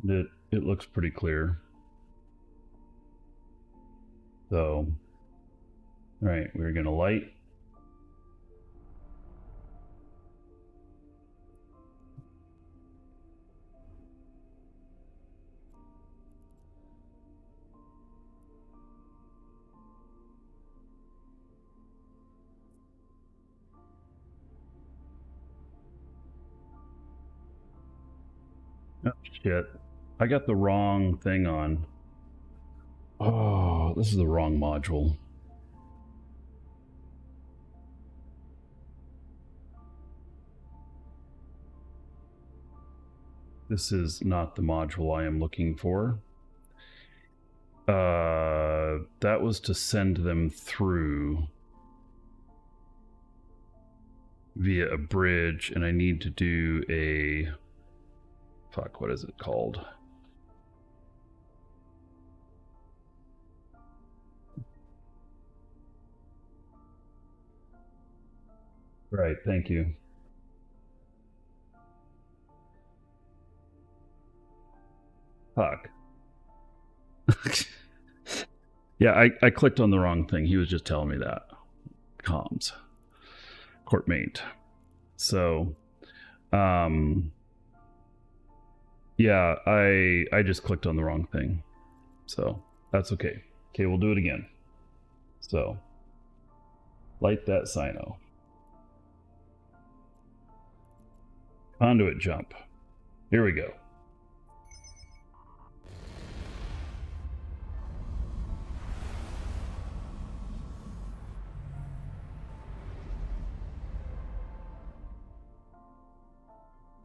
It looks pretty clear. So, all right, we're gonna light. Oh shit, I got the wrong thing on. this is the wrong module. This is not the module I am looking for. That was to send them through via a bridge, and I need to do a... Fuck, what is it called? Right, thank you. Fuck. Yeah, I clicked on the wrong thing. He was just telling me that. Comms. Courtmate. So, yeah, I just clicked on the wrong thing. So, that's okay. Okay, we'll do it again. So, light that sino. Conduit jump. Here we go.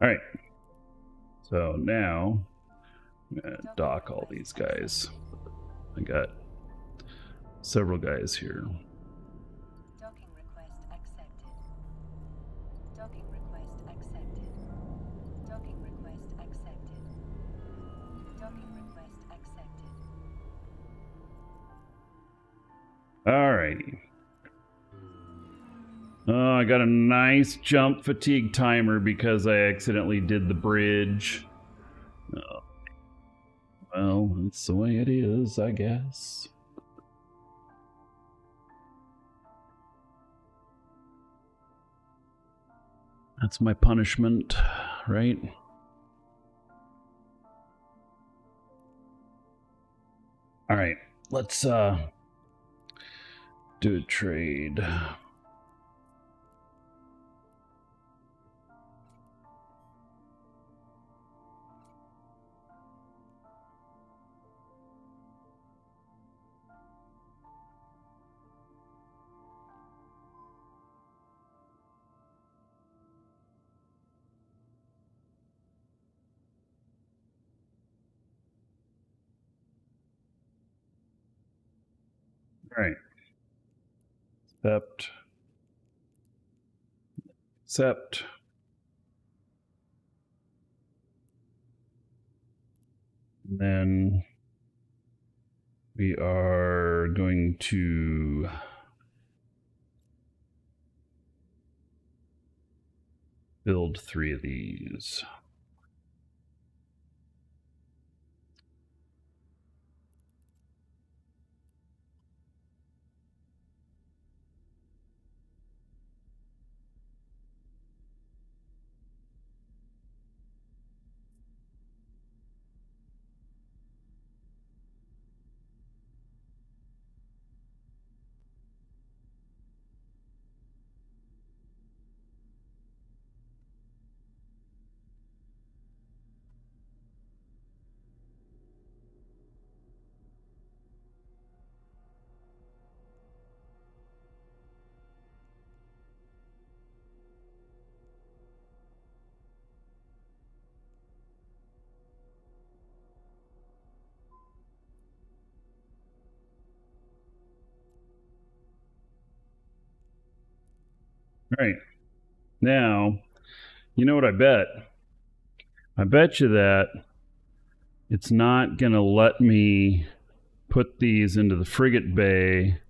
All right. So now I'm gonna dock all these guys. I got several guys here. Docking request accepted. Docking request accepted. Docking request accepted. Docking request accepted. Alrighty. Oh, I got a nice jump fatigue timer because I accidentally did the bridge. Oh. Well, that's the way it is, I guess. That's my punishment, right? All right, let's do a trade. All right. Accept. And then we are going to build 3 of these. All right. Now, you know what I bet? I bet you that it's not going to let me put these into the frigate bay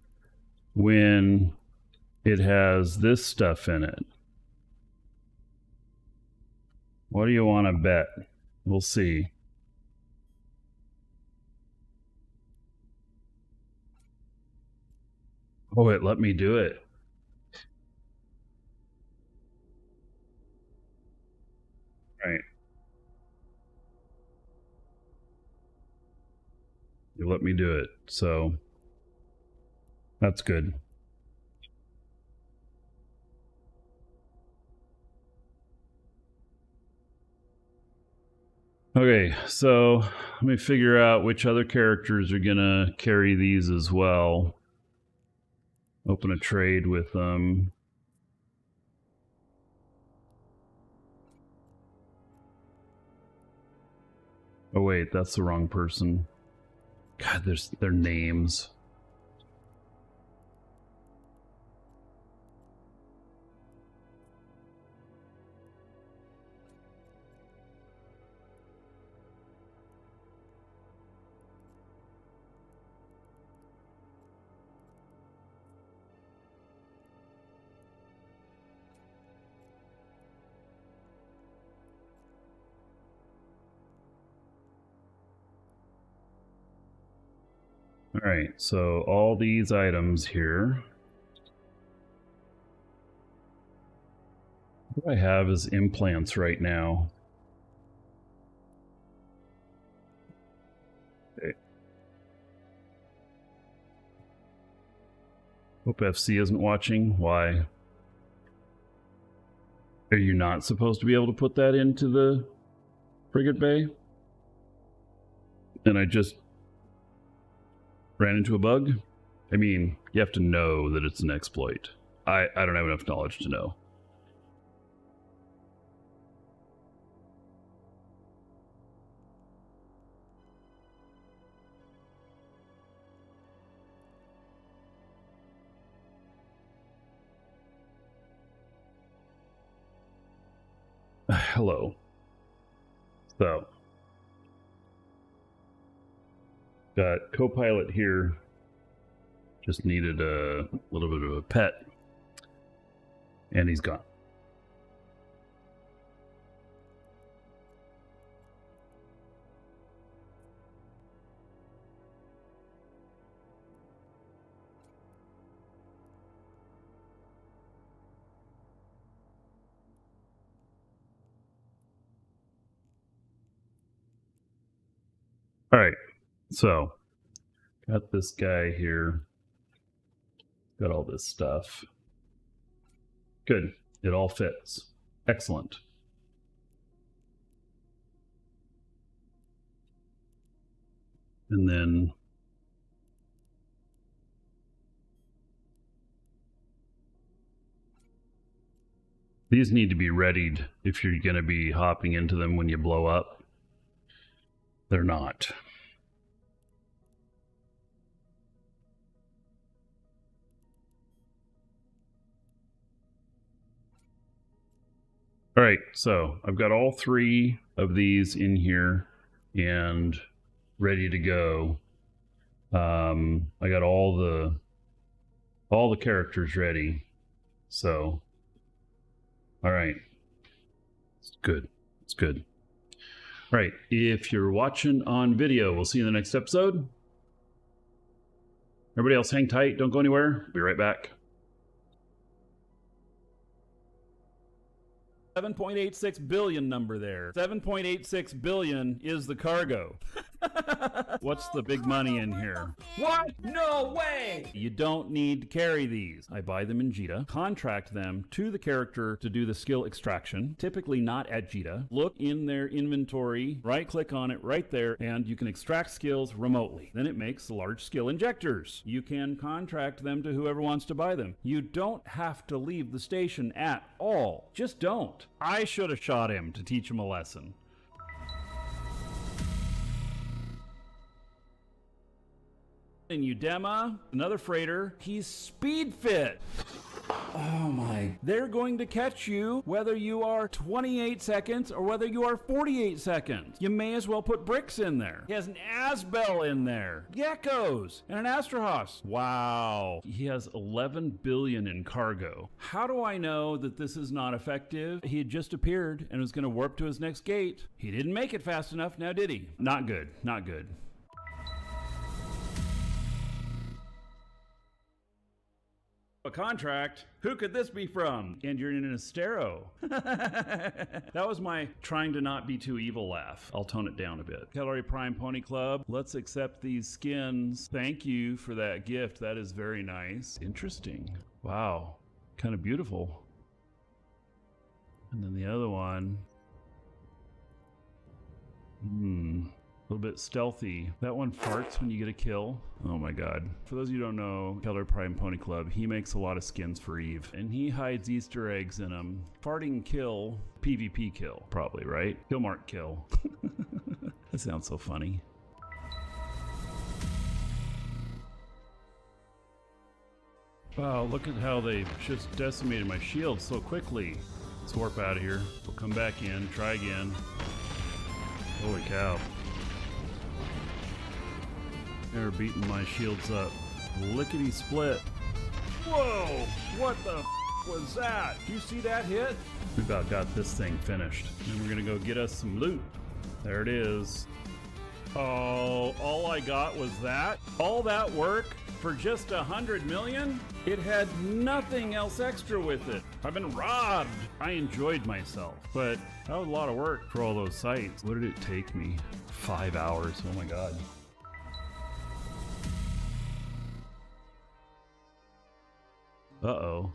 when it has this stuff in it. What do you want to bet? We'll see. Oh, it let me do it. Right. You let me do it. So that's good. Okay, so let me figure out which other characters are gonna carry these as well. Open a trade with them. Oh wait, that's the wrong person. God, there's their names. All right, so all these items here. What do I have as implants right now? Okay. Hope FC isn't watching. Why? Are you not supposed to be able to put that into the frigate bay? And I just ran into a bug? I mean, you have to know that it's an exploit. I don't have enough knowledge to know. Hello. So, got Copilot here. Just needed a little bit of a pet. And he's gone. All right, so got this guy here. Got all this stuff. Good. It all fits. Excellent. And then these need to be readied if you're going to be hopping into them when you blow up. They're not. All right, so I've got all three of these in here and ready to go. I got all the characters ready. So, all right, it's good. It's good. All right, if you're watching on video, we'll see you in the next episode. Everybody else, hang tight. Don't go anywhere. Be right back. 7.86 billion number there. 7.86 billion is the cargo. What's the big money in here? What? No way! You don't need to carry these. I buy them in Jita, contract them to the character to do the skill extraction, typically not at Jita. Look in their inventory, right click on it right there, and you can extract skills remotely. Then it makes large skill injectors. You can contract them to whoever wants to buy them. You don't have to leave the station at all. Just don't. I should have shot him to teach him a lesson. In Udema, another freighter, he's speed fit. Oh my. They're going to catch you whether you are 28 seconds or whether you are 48 seconds. You may as well put bricks in there. He has an Asbel in there, geckos, and an Astrahos. Wow. He has 11 billion in cargo. How do I know that this is not effective? He had just appeared and was going to warp to his next gate. He didn't make it fast enough, now did he? Not good. Not good. A contract? Who could this be from? And you're in an Astero. That was my trying to not be too evil laugh. I'll tone it down a bit. Calorie Prime Pony Club. Let's accept these skins. Thank you for that gift. That is very nice. Interesting. Wow. Kind of beautiful. And then the other one. A little bit stealthy. That one farts when you get a kill. Oh my god. For those of you who don't know, Keller Prime Pony Club, he makes a lot of skins for Eve. And he hides Easter eggs in them. Farting kill, PvP kill, probably, right? Kill mark kill. That sounds so funny. Wow, look at how they just decimated my shield so quickly. Let's warp out of here. We'll come back in, try again. Holy cow. They're beating my shields up. Lickety split. Whoa! What the was that? Did you see that hit? We about got this thing finished. And we're gonna go get us some loot. There it is. Oh, all I got was that? All that work for just 100 million? It had nothing else extra with it. I've been robbed. I enjoyed myself, but that was a lot of work for all those sites. What did it take me? 5 hours. Oh my god. Uh-oh.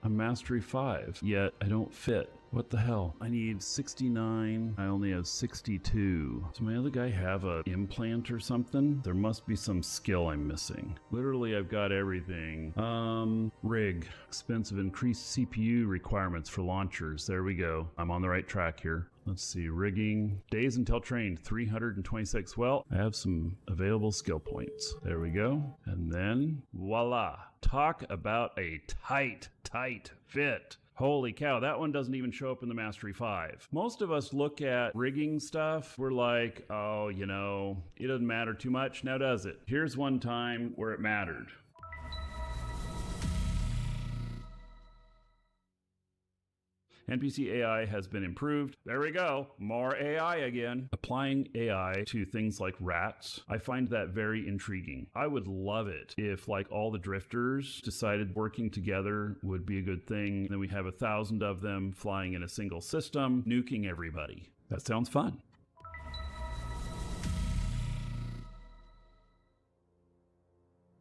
I'm Mastery 5, yet I don't fit. What the hell? I need 69. I only have 62. Does my other guy have an implant or something? There must be some skill I'm missing. Literally, I've got everything. Rig. Expensive increased CPU requirements for launchers. There we go. I'm on the right track here. Let's see, rigging. Days until trained, 326. Well, I have some available skill points. There we go. And then, voila. Talk about a tight fit. Holy cow, that one doesn't even show up in the Mastery 5. Most of us look at rigging stuff, we're like, oh, you know, it doesn't matter too much. Now does it? Here's one time where it mattered. NPC AI has been improved. There we go. More AI again. Applying AI to things like rats, I find that very intriguing. I would love it if like all the drifters decided working together would be a good thing. Then we have 1,000 of them flying in a single system, nuking everybody. That sounds fun.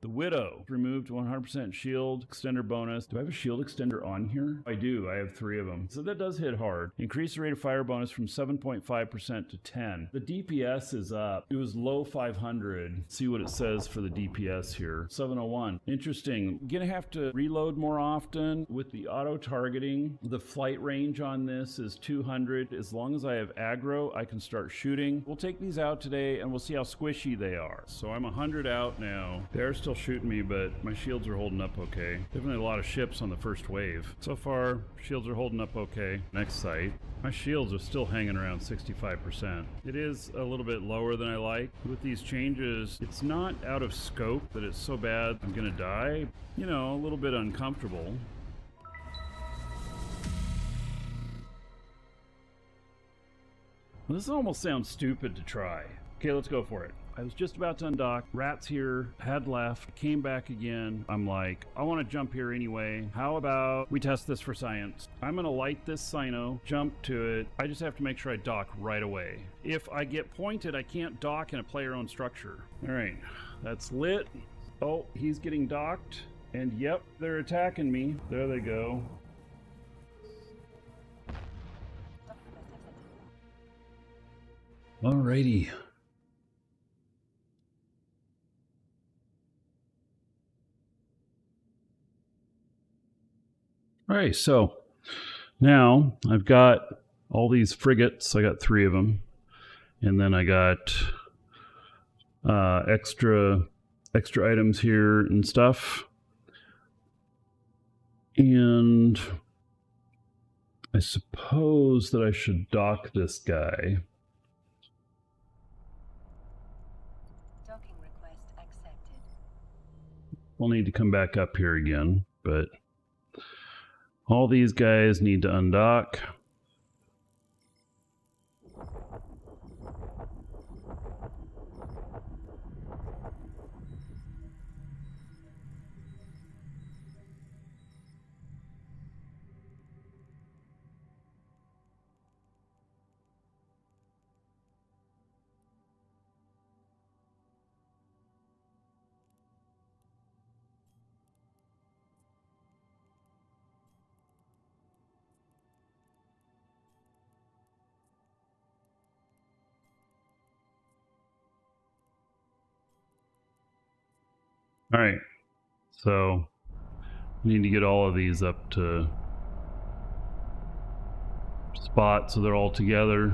The Widow removed 100% shield extender bonus. Do I have a shield extender on here? I do. I have 3 of them. So that does hit hard. Increase the rate of fire bonus from 7.5% to 10. The DPS is up. It was low 500. See what it says for the DPS here. 701. Interesting. I'm gonna have to reload more often with the auto targeting. The flight range on this is 200. As long as I have aggro, I can start shooting. We'll take these out today and we'll see how squishy they are. So I'm 100 out now. They're still shooting me, but my shields are holding up okay. Definitely a lot of ships on the first wave. So far, shields are holding up okay. Next site. My shields are still hanging around 65%. It is a little bit lower than I like. With these changes, it's not out of scope that it's so bad I'm gonna die. You know, a little bit uncomfortable. Well, this almost sounds stupid to try. Okay, let's go for it. I was just about to undock. Rats here, had left, came back again. I'm like, I want to jump here anyway. How about we test this for science? I'm going to light this Sino, jump to it. I just have to make sure I dock right away. If I get pointed, I can't dock in a player-owned structure. All right, that's lit. Oh, he's getting docked. And yep, they're attacking me. There they go. Alrighty. All right, so now I've got all these frigates. I got 3 of them. And then I got extra items here and stuff. And I suppose that I should dock this guy. Docking request accepted. We'll need to come back up here again, but all these guys need to undock. All right, so need to get all of these up to spot so they're all together.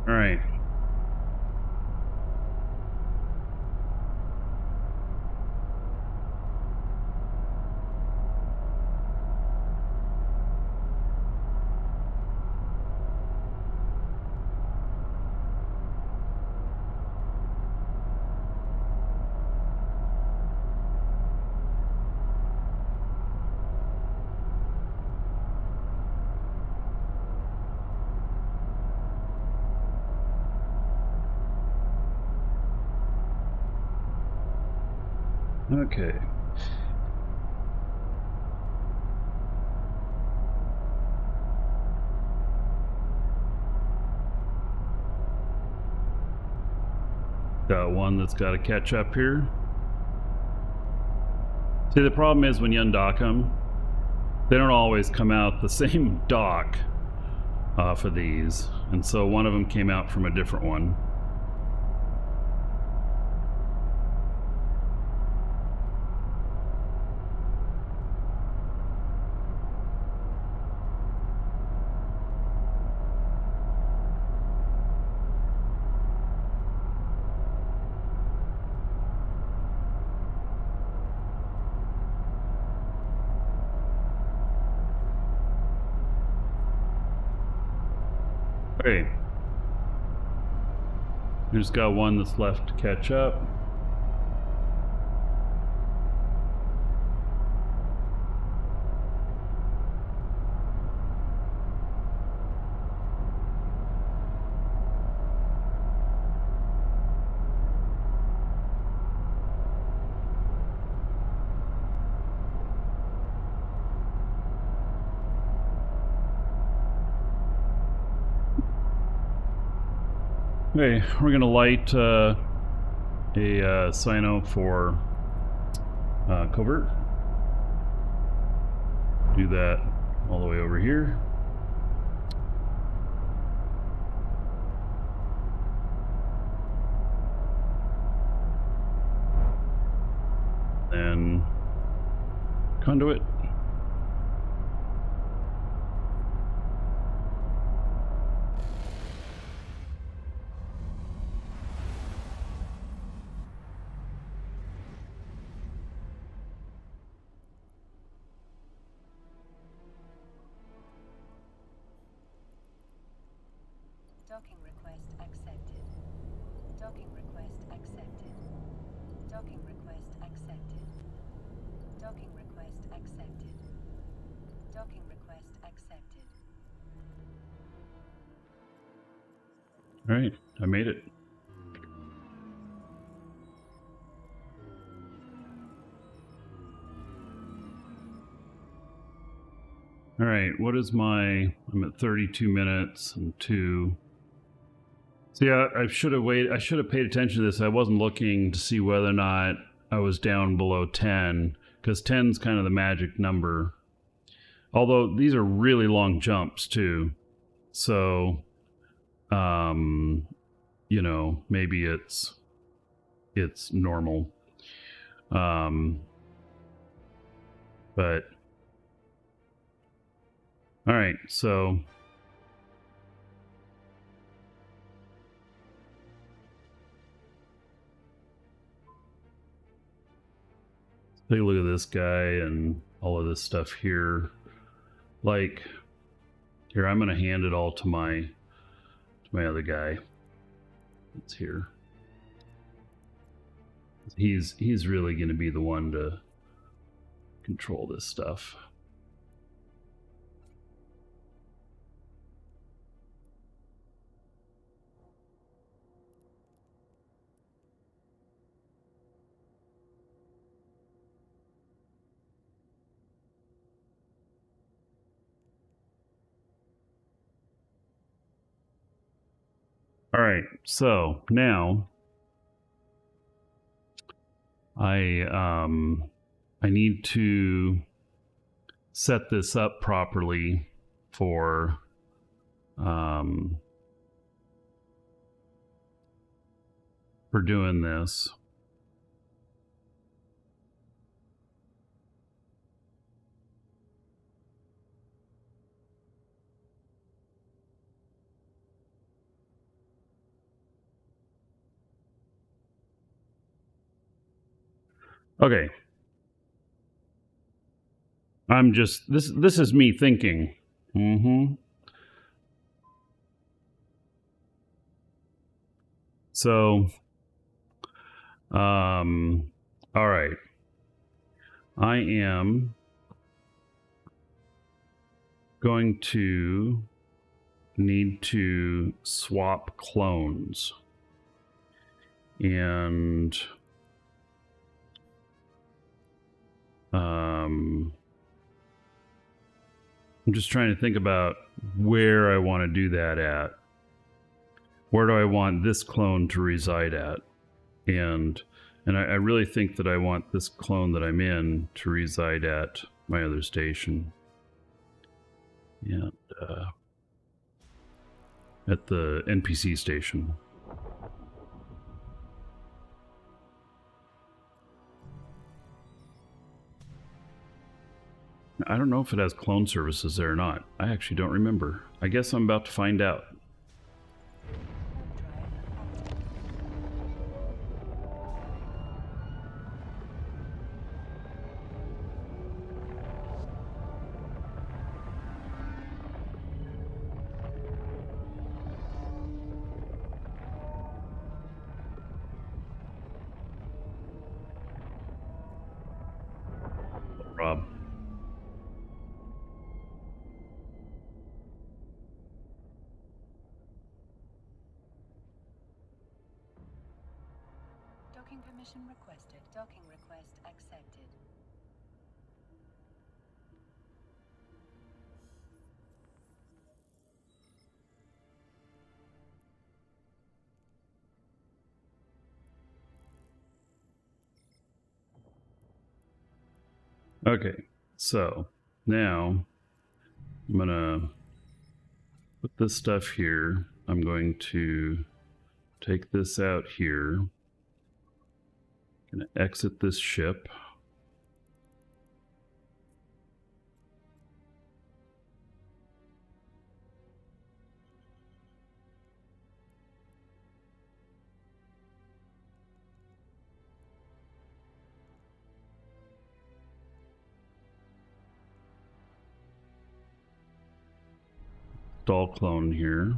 All right. Okay. Got one that's got to catch up here. See, the problem is when you undock them, they don't always come out the same dock off of these. And so one of them came out from a different one. Okay. We just got one that's left to catch up. Okay, we're gonna light a Sino for covert. Do that all the way over here. Then conduit. Docking request accepted. Docking request accepted. Docking request accepted. Docking request accepted. Docking request accepted. All right, I made it. All right, what is my... I'm at 32 minutes and 2. See, I should have waited. I should have paid attention to this. I wasn't looking to see whether or not I was down below 10, because 10 is kind of the magic number. Although these are really long jumps too, so you know, maybe it's normal. But all right, so. Take a look at this guy and all of this stuff here. Like, here, I'm going to hand it all to my my other guy that's here. He's really going to be the one to control this stuff. All right, so now I need to set this up properly for doing this. Okay. I'm just this is me thinking. So all right. I am going to need to swap clones. And I'm just trying to think about where I want to do that at. Where do I want this clone to reside at? And I really think that I want this clone that I'm in to reside at my other station. And at the NPC station. I don't know if it has clone services there or not. I actually don't remember. I guess I'm about to find out. Rob. Docking permission requested. Docking request accepted. Okay, so now I'm gonna put this stuff here. I'm going to take this out here. Gonna exit this ship. Install clone here.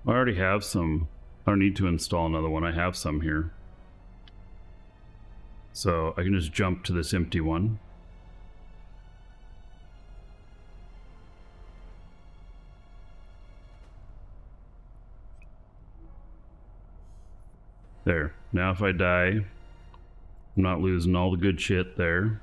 I already have some. I don't need to install another one. I have some here. So I can just jump to this empty one. There. Now if I die, I'm not losing all the good shit there.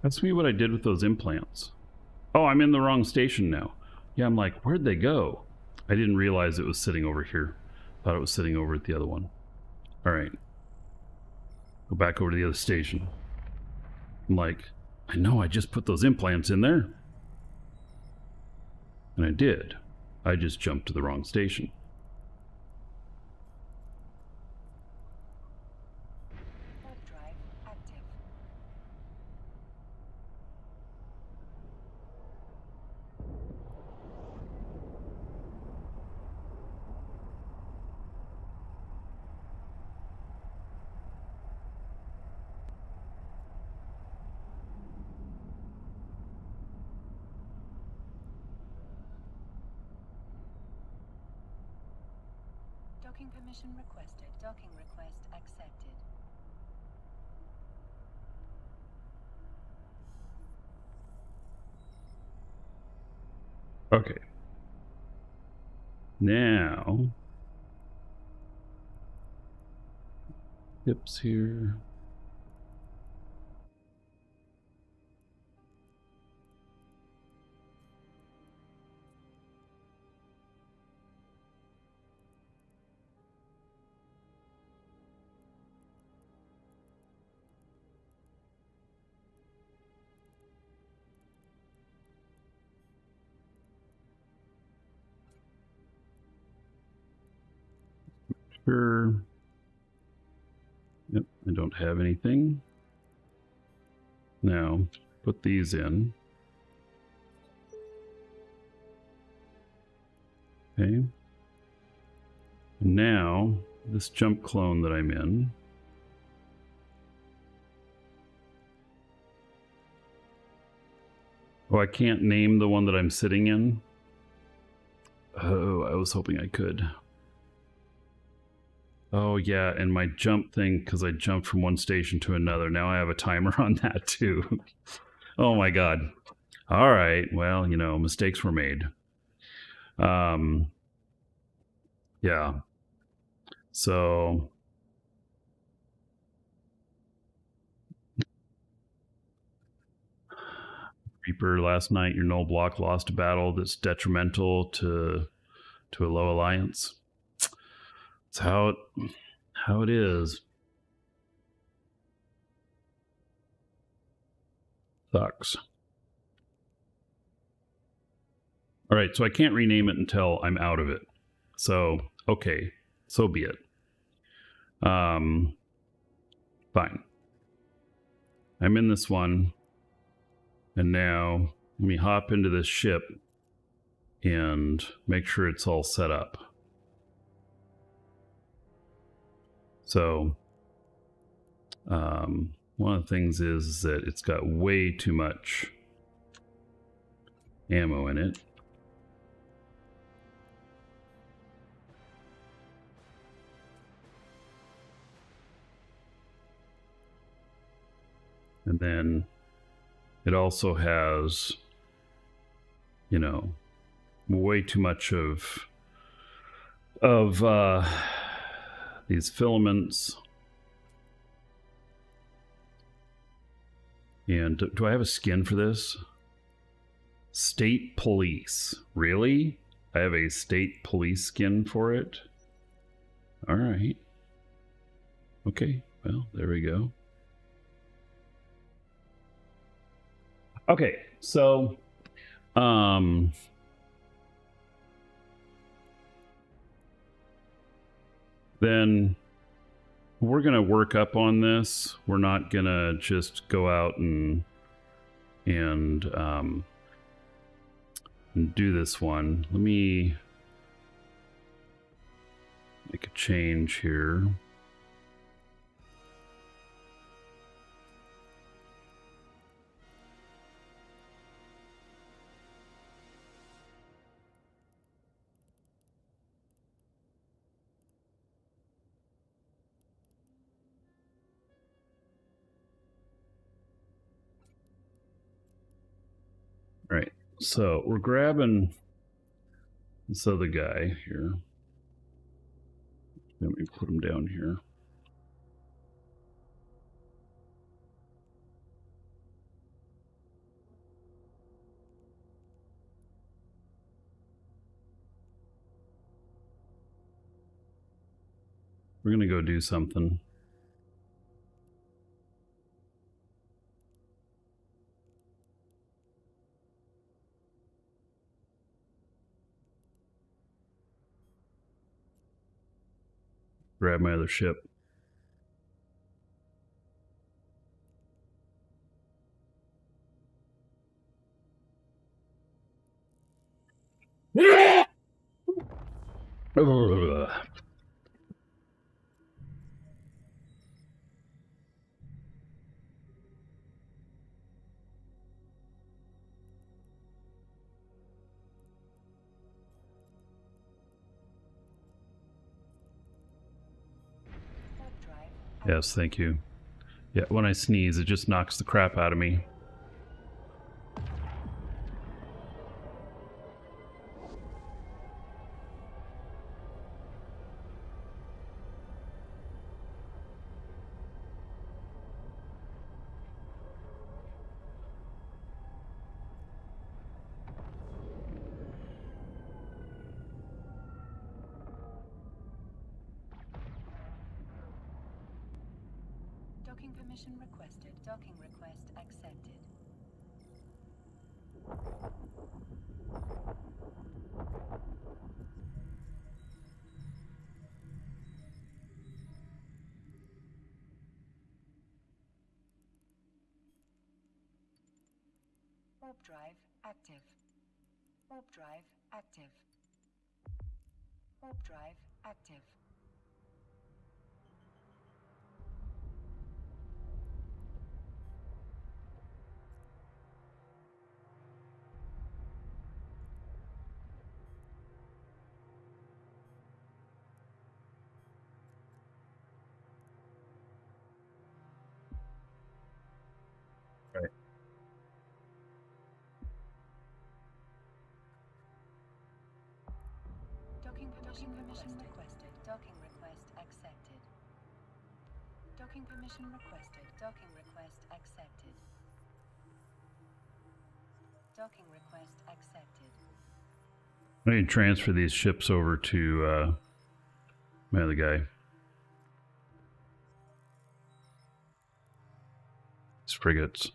That's me what I did with those implants. Oh, I'm in the wrong station now. Yeah, I'm like, where'd they go? I didn't realize it was sitting over here. Thought it was sitting over at the other one. All right. Go back over to the other station. I'm like, I know I just put those implants in there. And I did. I just jumped to the wrong station. Warp drive active. Docking permission requested. Docking request accepted. Okay. Now, hips here. Sure. Yep, I don't have anything. Now, put these in. Okay. Now, this jump clone that I'm in. Oh, I can't name the one that I'm sitting in? Oh, I was hoping I could. Oh, yeah, and my jump thing, because I jumped from one station to another. Now I have a timer on that, too. Oh, my God. All right, well, you know, mistakes were made. Yeah. So... Reaper, last night your null block lost a battle that's detrimental to a low alliance. It's how it is. Sucks. All right, so I can't rename it until I'm out of it. So, okay, so be it. Fine. I'm in this one. And now let me hop into this ship and make sure it's all set up. So, one of the things is that it's got way too much ammo in it. And then it also has, you know, way too much of these filaments. And do I have a skin for this? State Police. Really? I have a State Police skin for it? All right. Okay, well, there we go. Okay, so then we're gonna work up on this. We're not gonna just go out and do this one. Let me make a change here. Right, so we're grabbing this other guy here. Let me put him down here. We're gonna go do something. Grab my other ship. Yes, thank you. Yeah, when I sneeze, it just knocks the crap out of me. Docking permission requested. Docking request accepted. Warp drive active. Warp drive active. Warp drive active. Right. Docking permission requested. Docking request accepted. Docking permission requested. Docking request accepted. Docking request accepted. I need to transfer these ships over to my other guy. These frigates.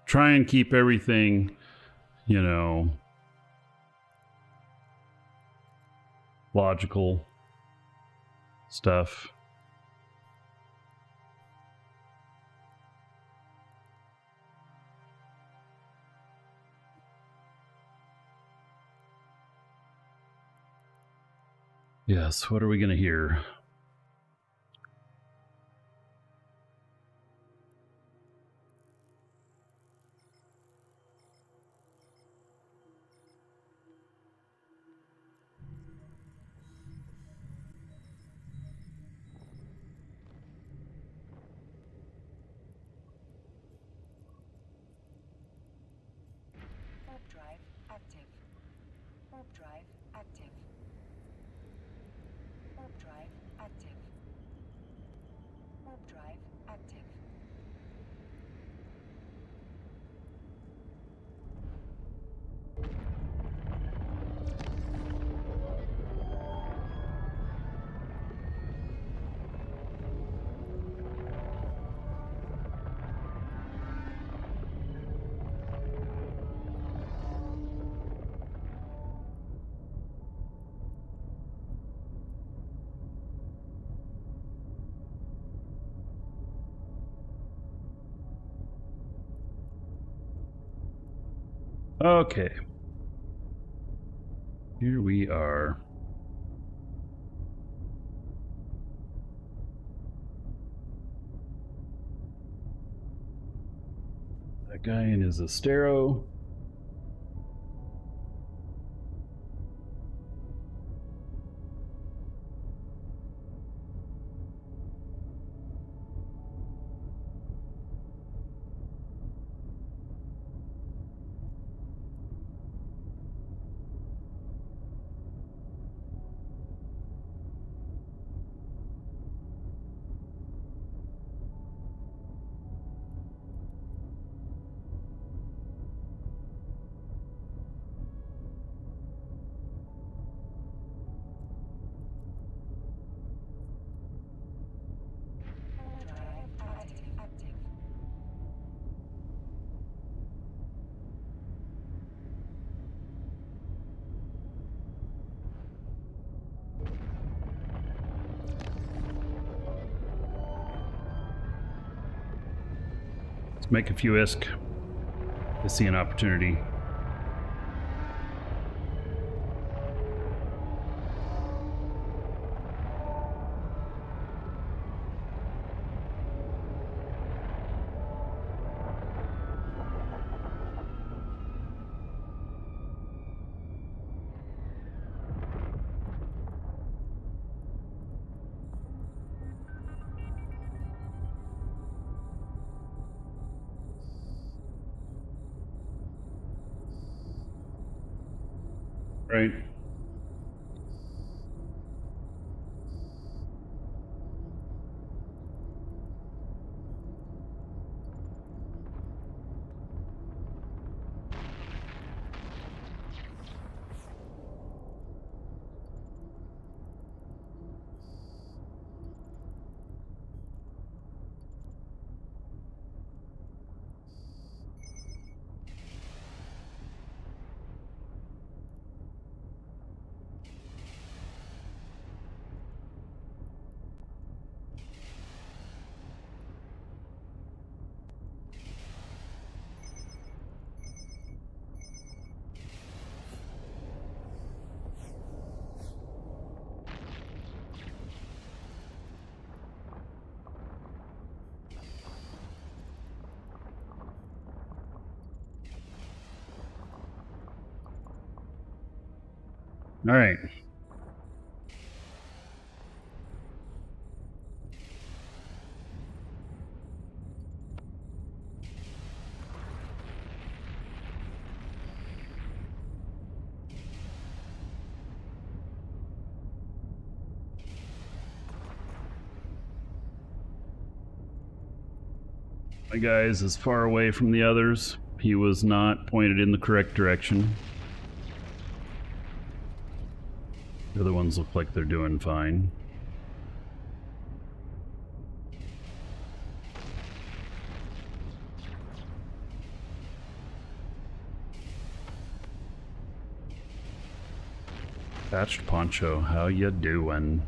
Try and keep everything, you know, logical stuff. Yes, what are we going to hear? Warp drive active. Warp drive active. Warp drive active. Warp drive active. Okay. Here we are. That guy in his Astero. make a few ISK. I see an opportunity. Right. All right. My guy's as far away from the others. He was not pointed in the correct direction. The other ones look like they're doing fine. Patched Poncho, how you doing?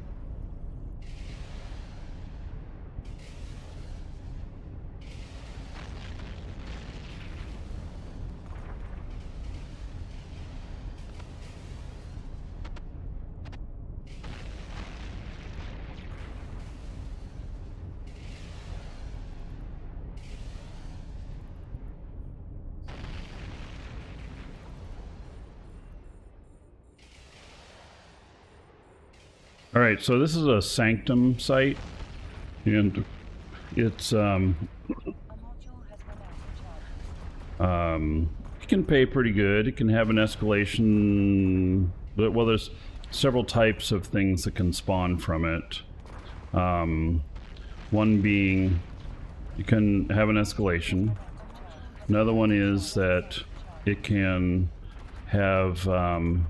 All right, so this is a Sanctum site, and it's A module has been added. it can pay pretty good. It can have an escalation, but well, there's several types of things that can spawn from it. One being you can have an escalation. Another one is that it can have a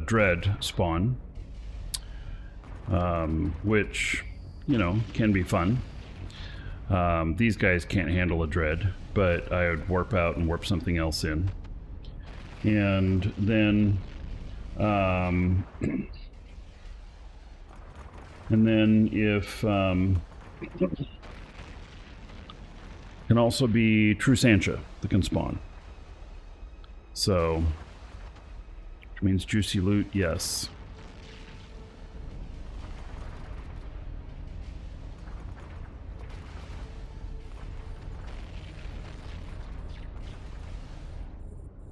dread spawn, which, you know, can be fun. These guys can't handle a dread, but I would warp out and warp something else in. And then if can also be True Sancha that can spawn. So, which means juicy loot, yes.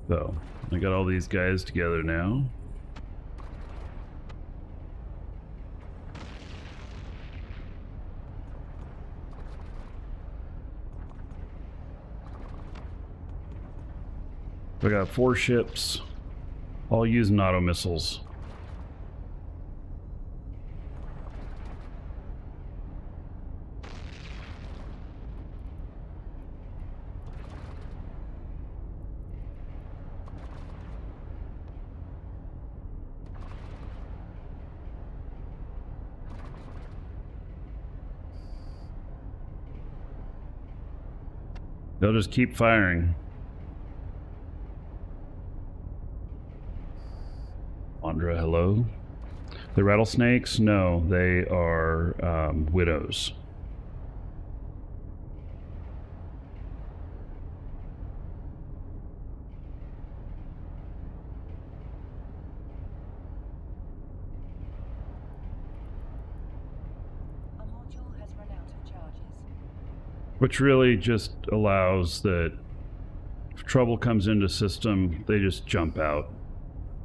So, I got all these guys together now. I got 4 ships, all using auto missiles. They'll just keep firing. Andra, hello. The rattlesnakes? No, they are widows. which really just allows that if trouble comes into system, they just jump out,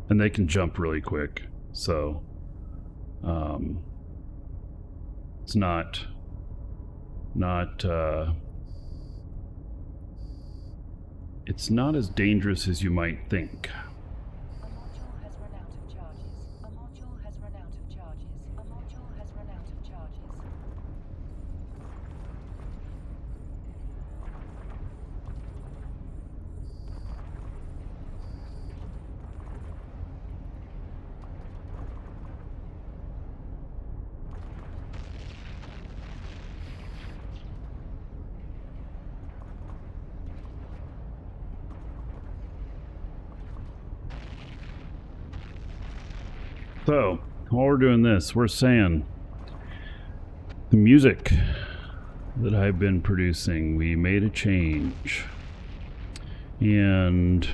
and they can jump really quick. So it's not it's not as dangerous as you might think. A module has run out of charges. A module has run out of charges. A module has run out of charges. So, while we're doing this, we're saying the music that I've been producing, we made a change. And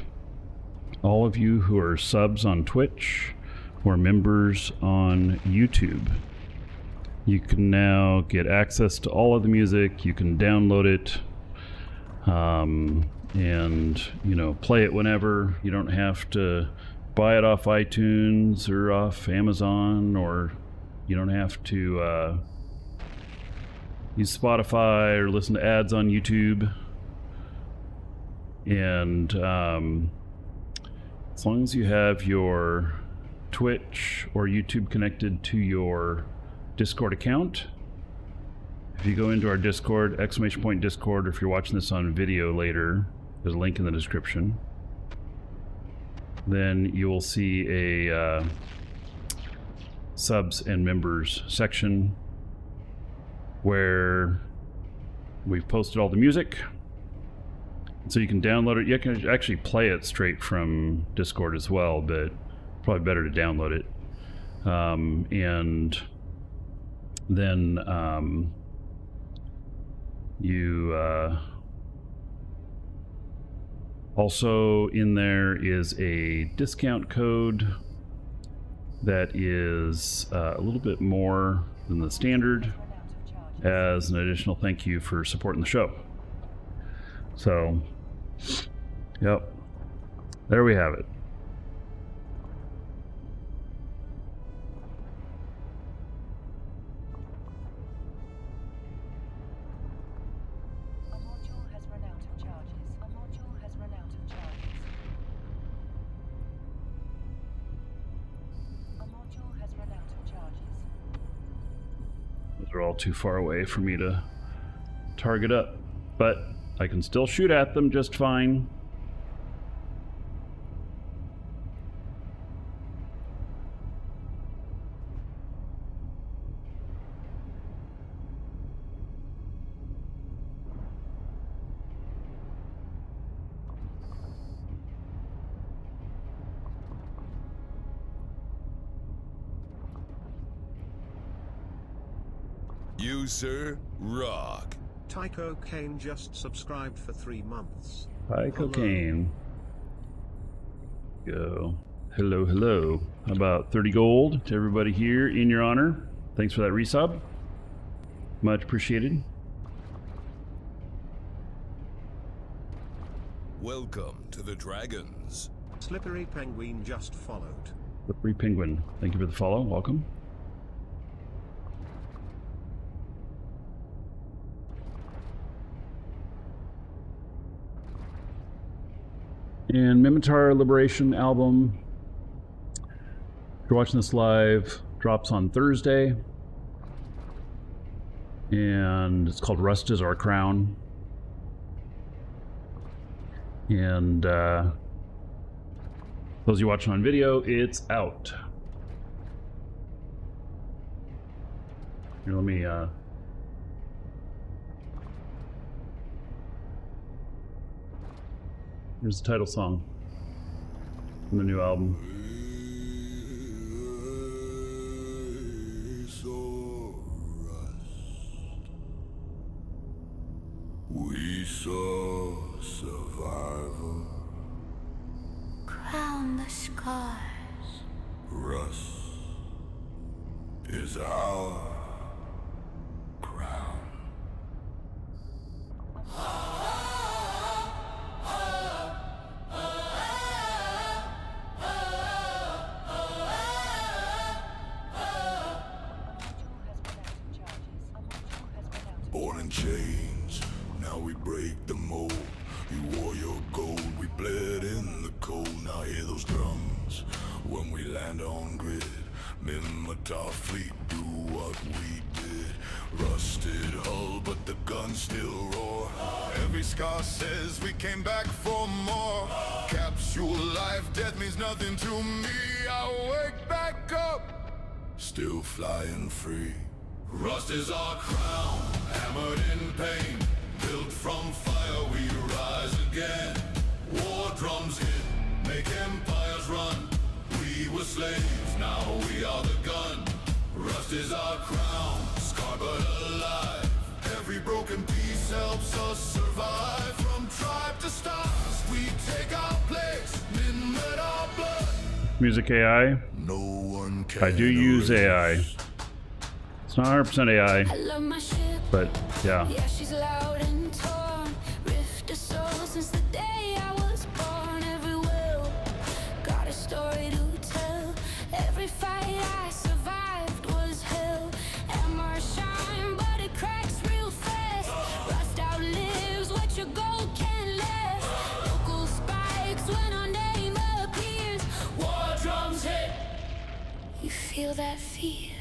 all of you who are subs on Twitch or members on YouTube, you can now get access to all of the music. You can download it and, you know, play it whenever. You don't have to buy it off iTunes or off Amazon, or you don't have to use Spotify or listen to ads on YouTube. And as long as you have your Twitch or YouTube connected to your Discord account, if you go into our Discord, !Discord, or if you're watching this on video later, there's a link in the description. Then you will see a subs and members section where we've posted all the music. So you can download it. You can actually play it straight from Discord as well, but probably better to download it. And then you also in there is a discount code that is a little bit more than the standard as an additional thank you for supporting the show. So, yep, there we have it. A module has run out of charges. A module has run out of charges. A module has run out of charges. Those are all too far away for me to target up, but I can still shoot at them just fine. You, sir, rock. Tycho Kane just subscribed for 3 months. Hi, Cocaine. Go. Hello, hello. How about 30 gold to everybody here in your honor? Thanks for that resub. Much appreciated. Welcome to the Dragons. Slippery Penguin just followed. Slippery Penguin, thank you for the follow. Welcome. And Mimitar Liberation album, if you're watching this live, drops on Thursday. And it's called Rust is Our Crown. And those of you watching on video, it's out. Here, let me here's the title song from the new album. We saw survivor. Crown the skies. Rust is our crown. born in chains, now we break the mold. You wore your gold, we bled in the cold. Now hear those drums when we land on grid. Mimitar fleet, do what we did. Rusted hull, but the guns still roar. Every scar says we came back for more. Capsule life, death means nothing to me. I wake back up, still flying free. Rust is our crown, hammered in pain. Built from fire, we rise again. War drums hit, make empires run. We were slaves, now we are the gun. Rust is our crown, scarred but alive. Every broken piece helps us survive. From tribe to stars, we take our place. Men with our blood. Music AI. No one can I do use AI. erase. It's not 100% AI, I love my ship. but yeah. Yeah, she's loud and torn. Rift a soul since the day I was born. Every will got a story to tell. Every fight I survived was hell. Hammer shine, but it cracks real fast. Rust outlives what your gold can last. Local spikes when our name appears. War drums hit. You feel that fear.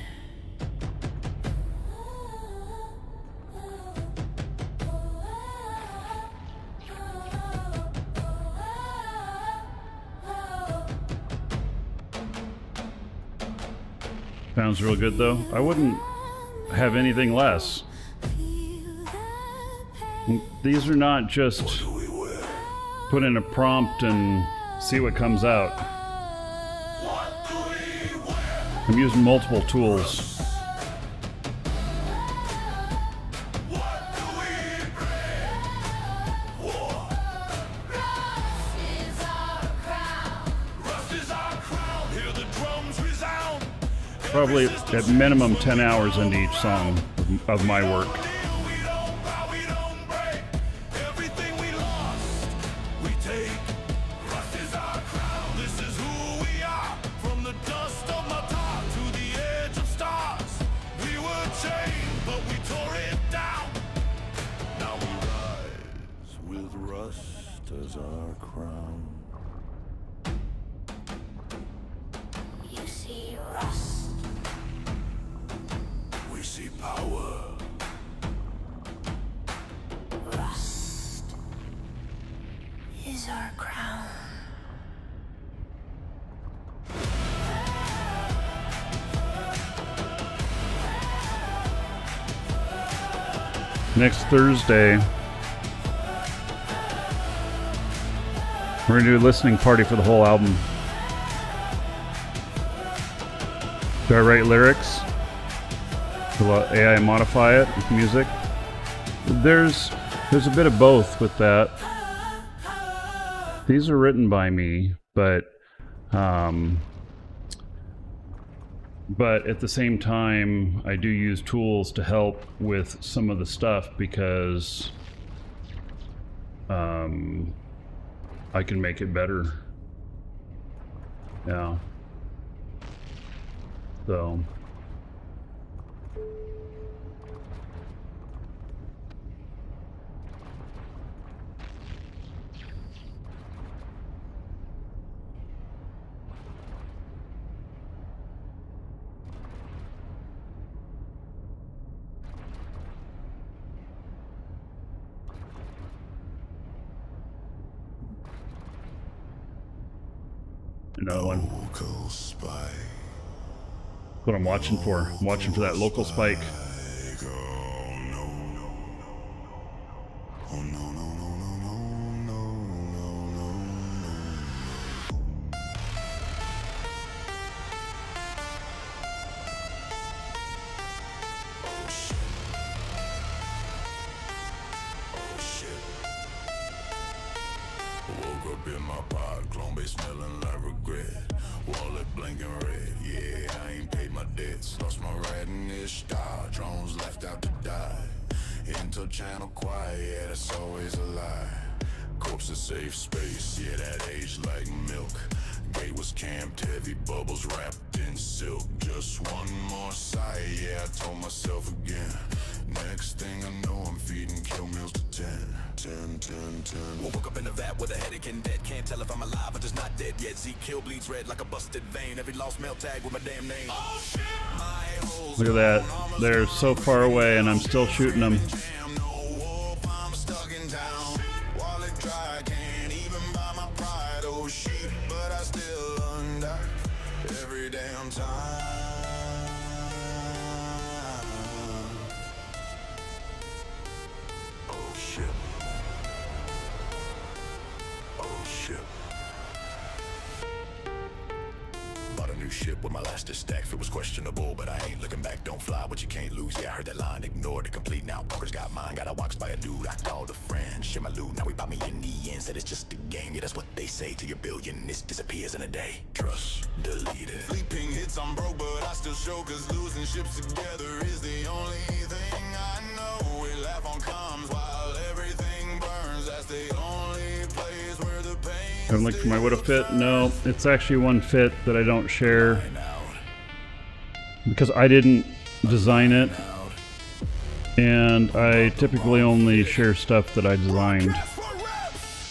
Sounds real good though. I wouldn't have anything less. These are not just put in a prompt and see what comes out. I'm using multiple tools. Probably at minimum 10 hours into each song of my work. As our crown. You see rust. We see power. Rust is our crown. Next Thursday, we're gonna do a listening party for the whole album. Do I write lyrics? Will AI modify it with music? There's a bit of both with that. These are written by me, but at the same time, I do use tools to help with some of the stuff because I can make it better. Yeah. So. Another one. Local spike. That's what I'm watching for. I'm watching for that local spike. Oh no. Oh no, no, no, no, no, no, no, no. Oh shit. Oh shit. Woke up in my pod, clone base smelling like regret. Wallet blinking red, yeah, I ain't paid my debts. Lost my riding-ish style, drones left out to die. Intel channel quiet, yeah, that's always a lie. Corpse a safe space, yeah, that aged like milk. Gate was camped, heavy bubbles wrapped in silk. Just one more sight, yeah, I told myself again. Next thing I know, I'm feeding kill meals to 10. Woke up in a vat with a headache and dead. Can't tell if I'm alive but just not dead yet. Z kill bleeds red like a busted vein. Every lost mail tag with my damn name. Oh shit! My holes Look at that. They're so far away and I'm still shooting them. jam, no wolf, I'm stuck in town. Wallet dry, can't even buy my pride. Oh shit, but I still undive every damn time. Oh shit. Oh shit. Bought a new ship with my last stack. It was questionable, but I ain't looking back. Don't fly what you can't lose. Yeah, I heard that line. Ignored it complete. Now Parker's got mine. Got outboxed by a dude. I called a friend. Share my loot. Now he bought me in the end. Said it's just a game. Yeah, that's what they say to your billion. This disappears in a day. Trust deleted. Sleeping hits, I'm broke, but I still show. Cause losing ships together is the only thing I know. We laugh on comms while everything burns. That's the only place where the pain. Haven't looked for my would have fit. No, it's actually one fit that I don't share because I didn't design it, and I typically only share stuff that I designed.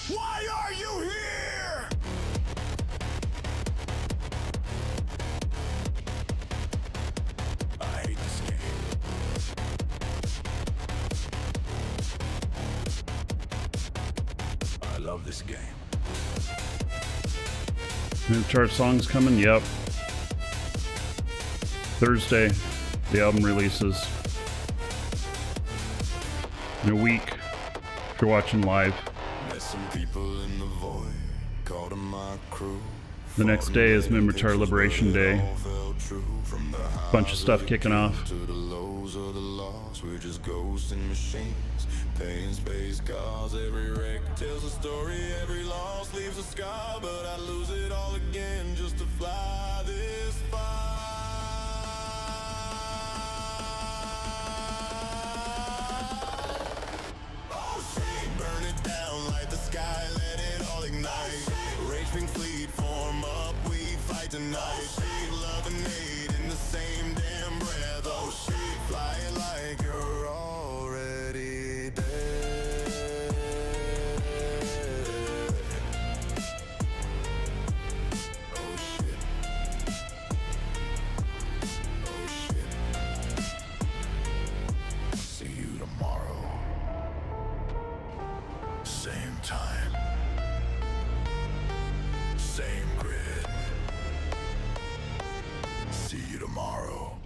Why are you here? I hate this game. I love this game. New chart songs coming? Yep. Thursday, the album releases. In a week, if you're watching live. Met some people in the void, called them my crew. The next day is Mimitar Liberation Day. All fell true from the Bunch of stuff kicking off. to the lows of the lost. We're just ghosts and machines, paying space cars. Every wreck tells a story, every loss leaves a scar. But I'd lose it all again just to fly this far. Burn it down, light the sky, let it all ignite. Rage Pink Fleet, form up, we fight tonight. Love and hate in the same damn breath. Oh shit, fly it like you're already dead. Oh shit. Oh shit. See you tomorrow. Same time, same grid. See you tomorrow.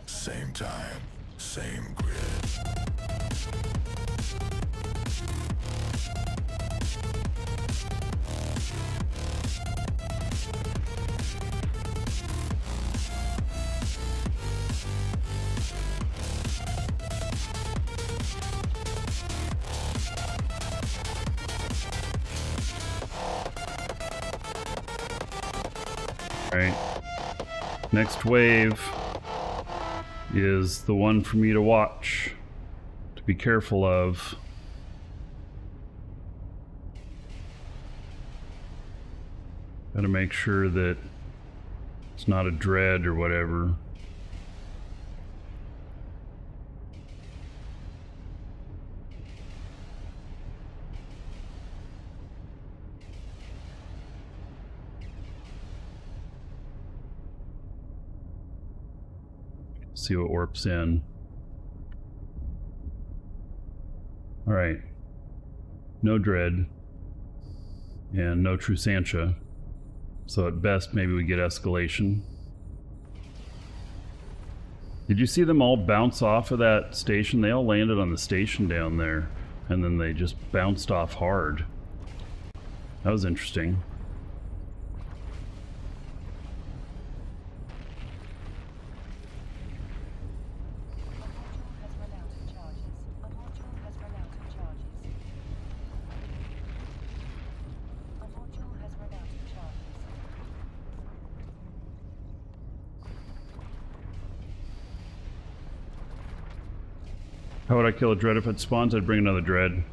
Same time, same grid. Right. Next wave is the one for me to watch, to be careful of. Gotta make sure that it's not a dread or whatever. See what warps in. All right. No dread and no true Sancha. So at best, maybe we get escalation. Did you see them all bounce off of that station? They all landed on the station down there, and then they just bounced off hard. That was interesting. How would I kill a dread if it spawns? I'd bring another dread.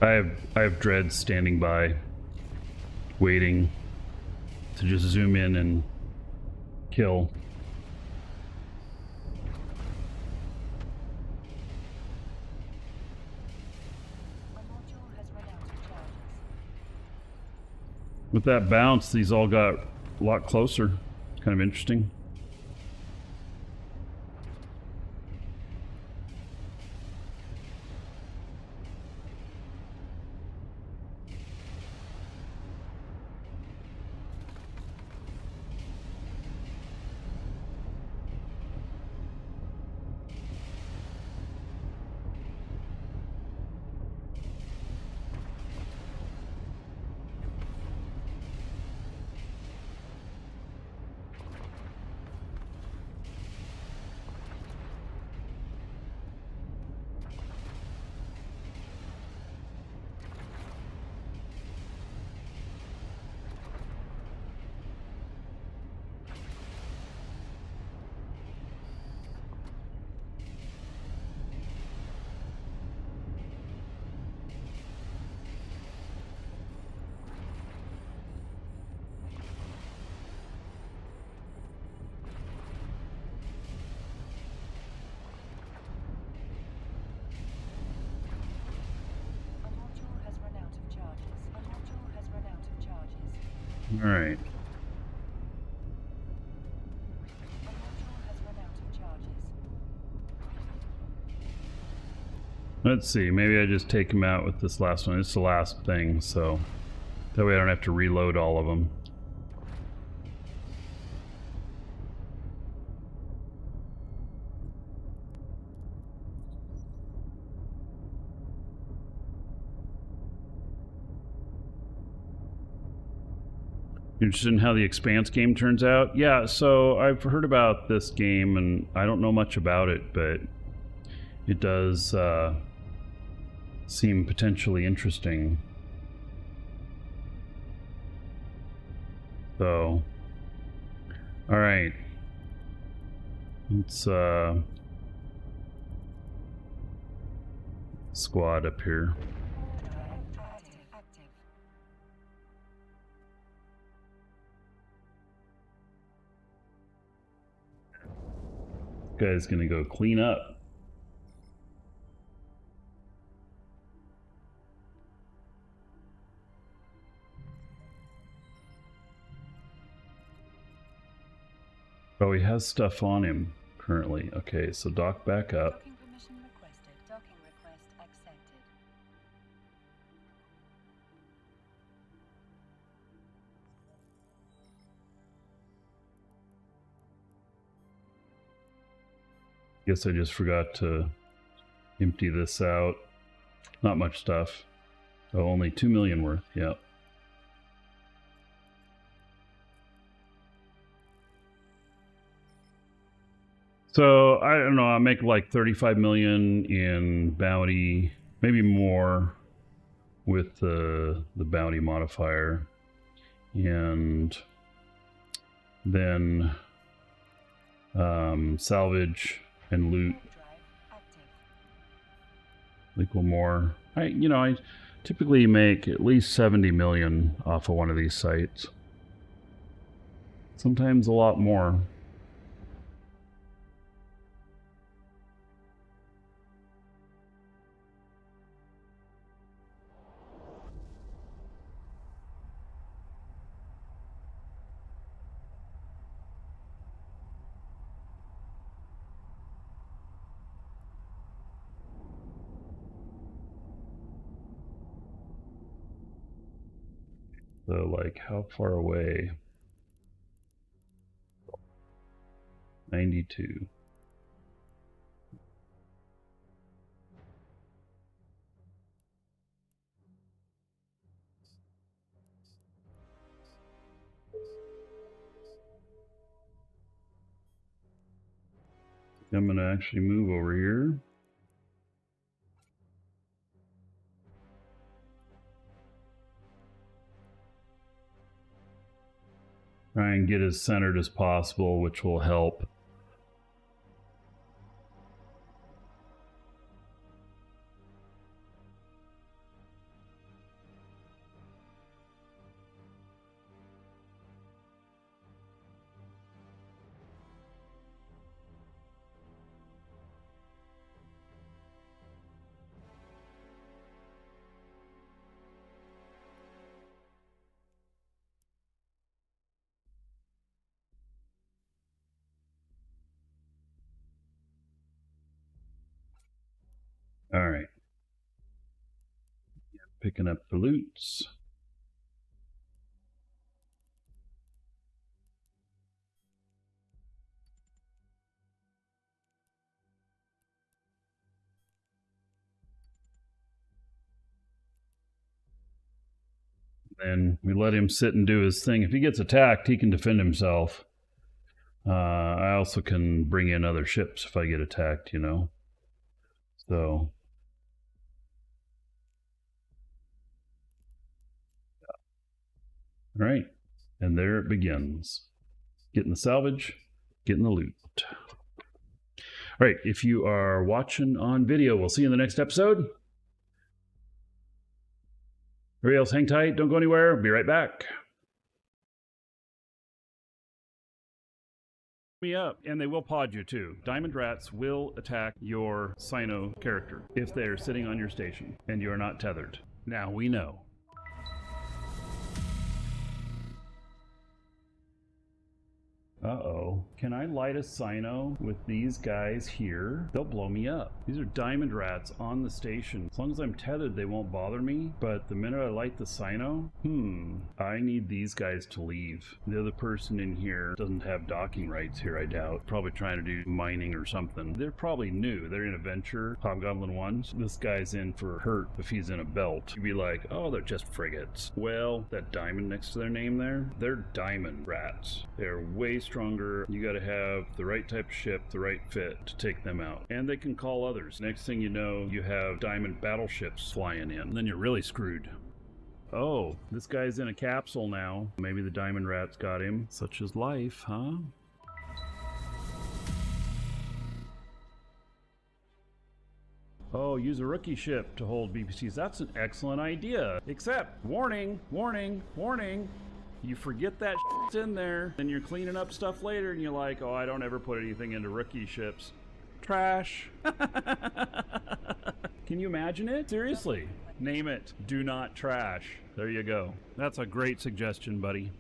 I have dreads standing by, waiting to just zoom in and kill. A module has run out of charges. With that bounce, these all got a lot closer. Kind of interesting. A module has run out of charges. A module has run out of charges. All right. A module has run out of charges. Let's see. Maybe I just take him out with this last one. It's the last thing, so that way I don't have to reload all of them. Interested in how the Expanse game turns out? Yeah, so I've heard about this game and I don't know much about it, but it does seem potentially interesting. So, all right. Let's squad up here. Active. Guy's gonna go clean up. Oh, he has stuff on him currently. Okay, so dock back up. Docking permission requested. Docking request accepted. Guess I just forgot to empty this out. Not much stuff. Oh, only 2 million worth. Yep. So I don't know. I make like 35 million in bounty, maybe more with the bounty modifier, and then salvage and loot Drive active. equal more. I typically make at least 70 million off of one of these sites. Sometimes a lot more. So, like, how far away? 92. I'm gonna actually move over here. Try and get as centered as possible, which will help. All right. Picking up the loots. And we let him sit and do his thing. If he gets attacked, he can defend himself. I also can bring in other ships if I get attacked, you know. So, all right. And there it begins. Getting the salvage, getting the loot. All right. If you are watching on video, we'll see you in the next episode. Everybody else, hang tight. Don't go anywhere. Be right back. Me up, and they will pod you too. Diamond rats will attack your Sino character if they're sitting on your station and you're not tethered. Now we know. Uh-oh. Can I light a Sino with these guys here? They'll blow me up. These are diamond rats on the station. As long as I'm tethered, they won't bother me. But the minute I light the Sino, I need these guys to leave. The other person in here doesn't have docking rights here, I doubt. Probably trying to do mining or something. They're probably new. They're in a venture, Hobgoblin ones. This guy's in for hurt if he's in a belt. You'd be like, oh, they're just frigates. Well, that diamond next to their name there, they're diamond rats. They're way stronger. You gotta have the right type of ship, the right fit to take them out. And they can call others. Next thing you know, you have diamond battleships flying in. And then you're really screwed. Oh, this guy's in a capsule now. Maybe the diamond rats got him. Such is life, huh? Oh, use a rookie ship to hold BPCs. That's an excellent idea. Except, warning, warning, warning. You forget that shit's in there, and you're cleaning up stuff later, and you're like, oh, I don't ever put anything into rookie ships. Trash. Can you imagine it? Seriously. Name it. Do not trash. There you go. That's a great suggestion, buddy.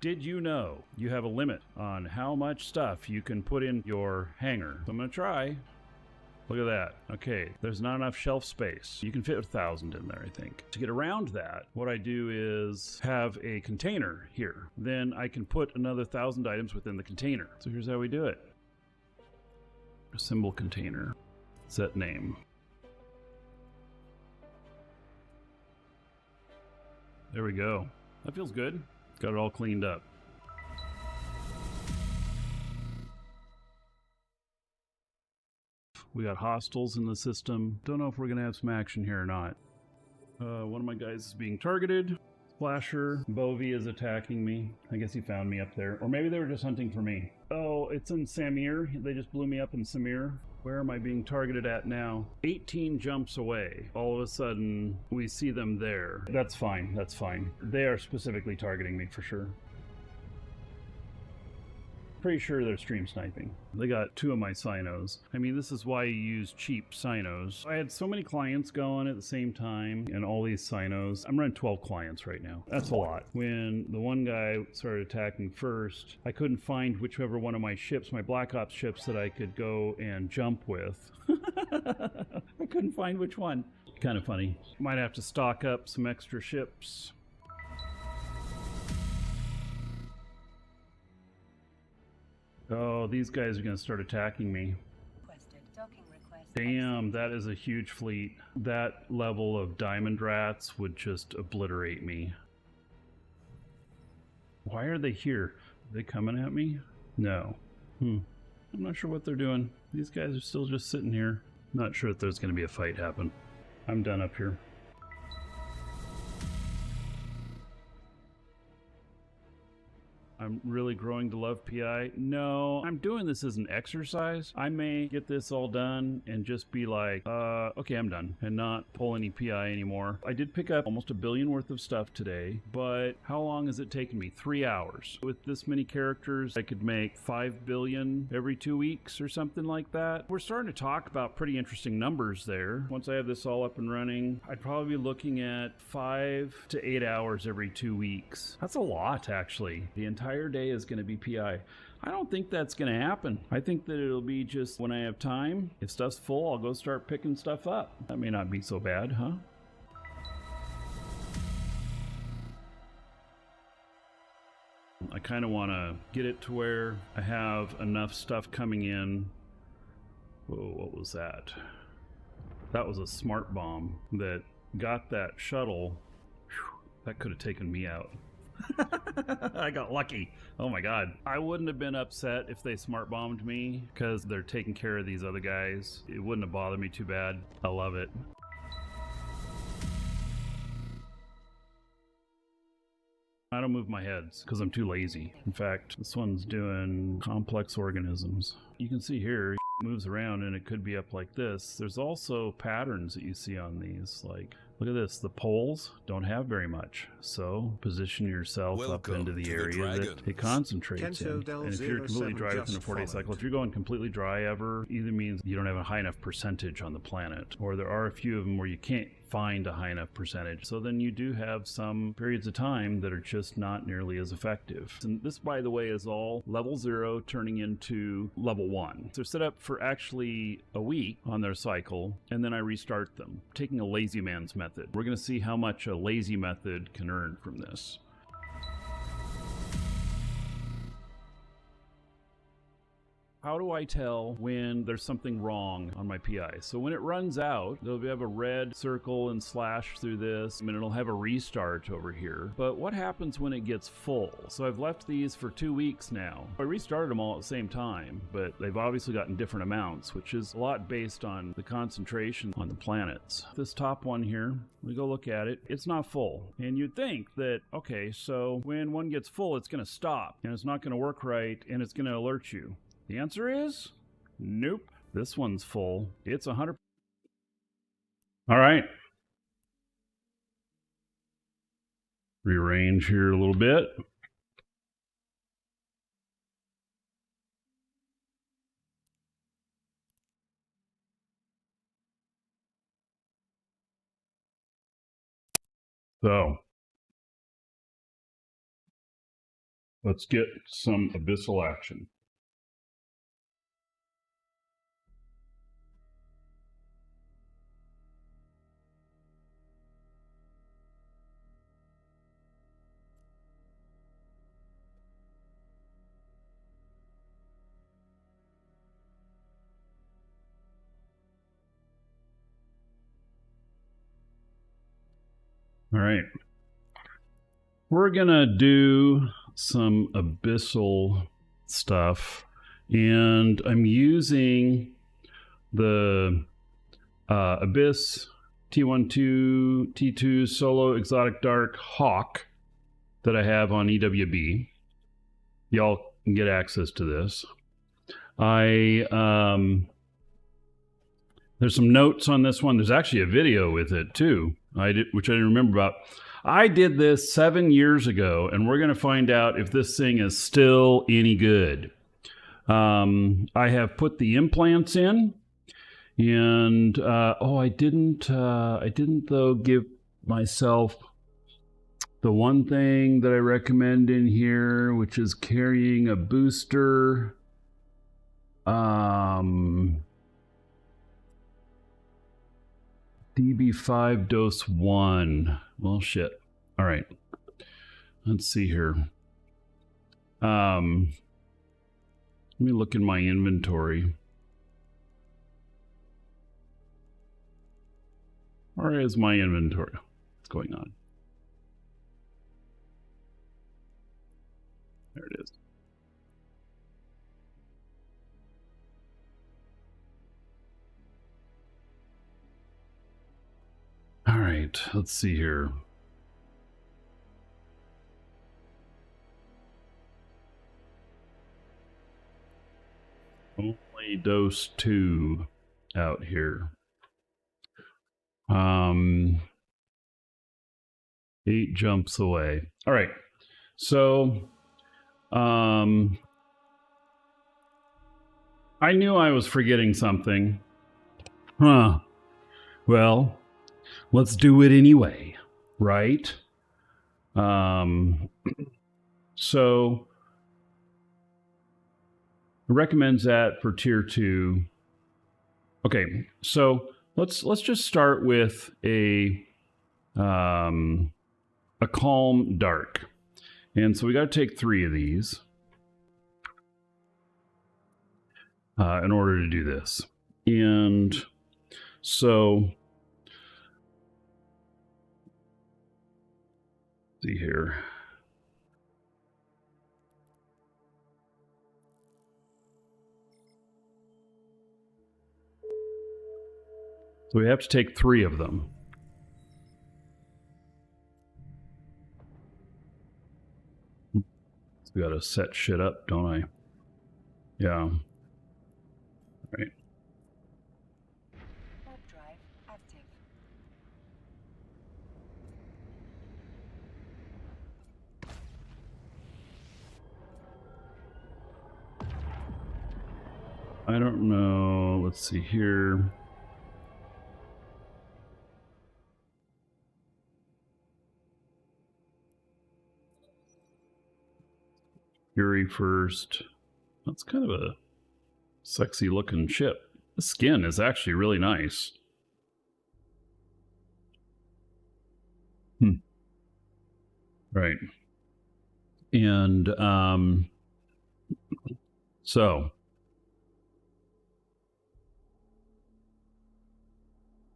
Did you know you have a limit on how much stuff you can put in your hangar? So I'm going to try. Look at that. Okay, there's not enough shelf space. You can fit 1,000 in there, I think. To get around that, what I do is have a container here. Then I can put another 1,000 items within the container. So here's how we do it. A symbol container. Set name. There we go. That feels good. Got it all cleaned up. We got hostiles in the system. Don't know if we're gonna have some action here or not. One of my guys is being targeted. Splasher, Bovie is attacking me. I guess he found me up there. Or maybe they were just hunting for me. Oh, it's in Samir. They just blew me up in Samir. Where am I being targeted at now? 18 jumps away. All of a sudden, we see them there. That's fine, that's fine. They are specifically targeting me for sure. Pretty sure they're stream sniping. They got 2 of my Sinos. I mean, this is why you use cheap Sinos. I had so many clients going at the same time and all these Sinos. I'm running 12 clients right now. That's a lot. When the one guy started attacking first, I couldn't find whichever one of my ships, my Black Ops ships, that I could go and jump with. I couldn't find which one. Kind of funny. Might have to stock up some extra ships. Oh, these guys are going to start attacking me. Damn, that is a huge fleet. That level of diamond rats would just obliterate me. Why are they here? Are they coming at me? No. I'm not sure what they're doing. These guys are still just sitting here. Not sure if there's going to be a fight happen. I'm done up here. I'm really growing to love PI. No, I'm doing this as an exercise. I may get this all done and just be like, okay, I'm done, and not pull any PI anymore. I did pick up almost 1 billion worth of stuff today, but how long has it taken me? 3 hours. With this many characters, I could make 5 billion every 2 weeks or something like that. We're starting to talk about pretty interesting numbers there. Once I have this all up and running, I'd probably be looking at 5 to 8 hours every 2 weeks. That's a lot, actually. The entire entire day is going to be PI. I don't think that's going to happen. I think that it'll be just when I have time. If stuff's full, I'll go start picking stuff up. That may not be so bad, huh? I kind of want to get it to where I have enough stuff coming in. Whoa, what was that? That was a smart bomb that got that shuttle. Whew, that could have taken me out. I got lucky. Oh my god. I wouldn't have been upset if they smart bombed me because they're taking care of these other guys. It wouldn't have bothered me too bad. I love it. I don't move my heads because I'm too lazy. In fact, this one's doing complex organisms. You can see here, it moves around and it could be up like this. There's also patterns that you see on these. Like, look at this. The poles don't have very much. So position yourself up into the area that it concentrates in. And if you're completely dry within a 4-day cycle, if you're going completely dry ever, either means you don't have a high enough percentage on the planet, or there are a few of them where you can't find a high enough percentage. So then you do have some periods of time that are just not nearly as effective. And this, by the way, is all level 0 turning into level 1. So they're set up for actually a week on their cycle, and then I restart them, taking a lazy man's method. We're going to see how much a lazy method can earn from this. How do I tell when there's something wrong on my PI? So when it runs out, it'll have a red circle and slash through this, and it'll have a restart over here. But what happens when it gets full? So I've left these for 2 weeks now. I restarted them all at the same time, but they've obviously gotten different amounts, which is a lot based on the concentration on the planets. This top one here, we go look at it, it's not full. And you'd think that, okay, so when one gets full, it's gonna stop, and it's not gonna work right, and it's gonna alert you. The answer is nope. This one's full. It's 100. All right. Rearrange here a little bit. So let's get some abyssal action. All right, we're gonna do some abyssal stuff, and I'm using the Abyss T12, T2 Solo Exotic Dark Hawk that I have on EWB. Y'all can get access to this. There's some notes on this one. There's actually a video with it too. Which I didn't remember about. I did this 7 years ago, and we're going to find out if this thing is still any good. I have put the implants in, and I didn't though give myself the one thing that I recommend in here, which is carrying a booster. DB5 dose 1. Well, shit. All right. Let's see here. Let me look in my inventory. Where is my inventory? What's going on? There it is. All right, let's see here. Only dose 2 out here. 8 jumps away. All right, so I knew I was forgetting something. Well, let's do it anyway, right? So recommends that for tier 2. Okay, so let's just start with a calm dark. And so we got to take 3 of these in order to do this. And so, see here. So we have to take 3 of them. So we got to set shit up, don't I? Yeah. All right. Warp drive active. I don't know. Let's see here. Fury first. That's kind of a sexy looking ship. The skin is actually really nice. Right. And so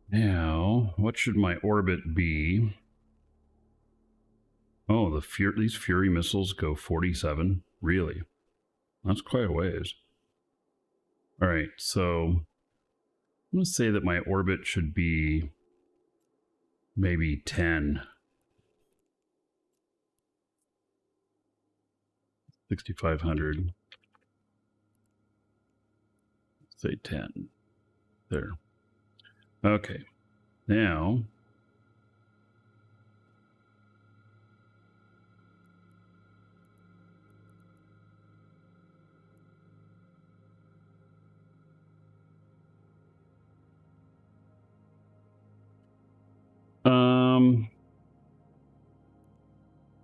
now what should my orbit be? Oh, these Fury missiles go 47. Really? That's quite a ways. All right, so I'm going to say that my orbit should be maybe 10. 6,500. Say 10. There. Okay. Now,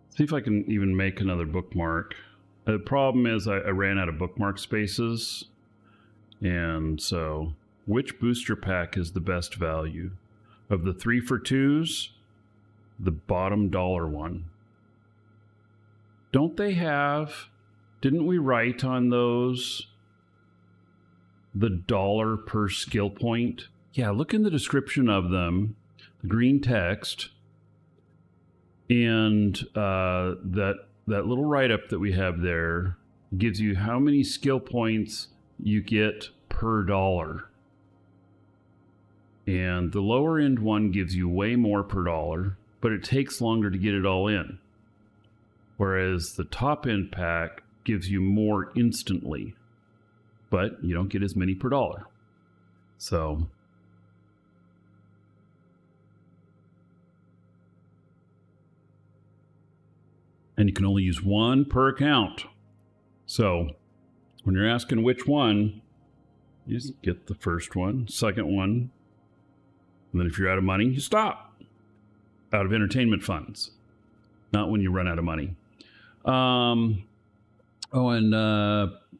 see if I can even make another bookmark. The problem is I ran out of bookmark spaces. And so, which booster pack is the best value? Of the 3 for 2s, the bottom dollar one. Don't they have, didn't we write on those the dollar per skill point? Yeah, look in the description of them, the green text, and that little write-up that we have there gives you how many skill points you get per dollar. And the lower end one gives you way more per dollar, but it takes longer to get it all in. Whereas the top end pack gives you more instantly, but you don't get as many per dollar. So, and you can only use 1 per account. So, when you're asking which one, you just get the first one, second one, and then if you're out of money, you stop. Out of entertainment funds. Not when you run out of money. Oh, and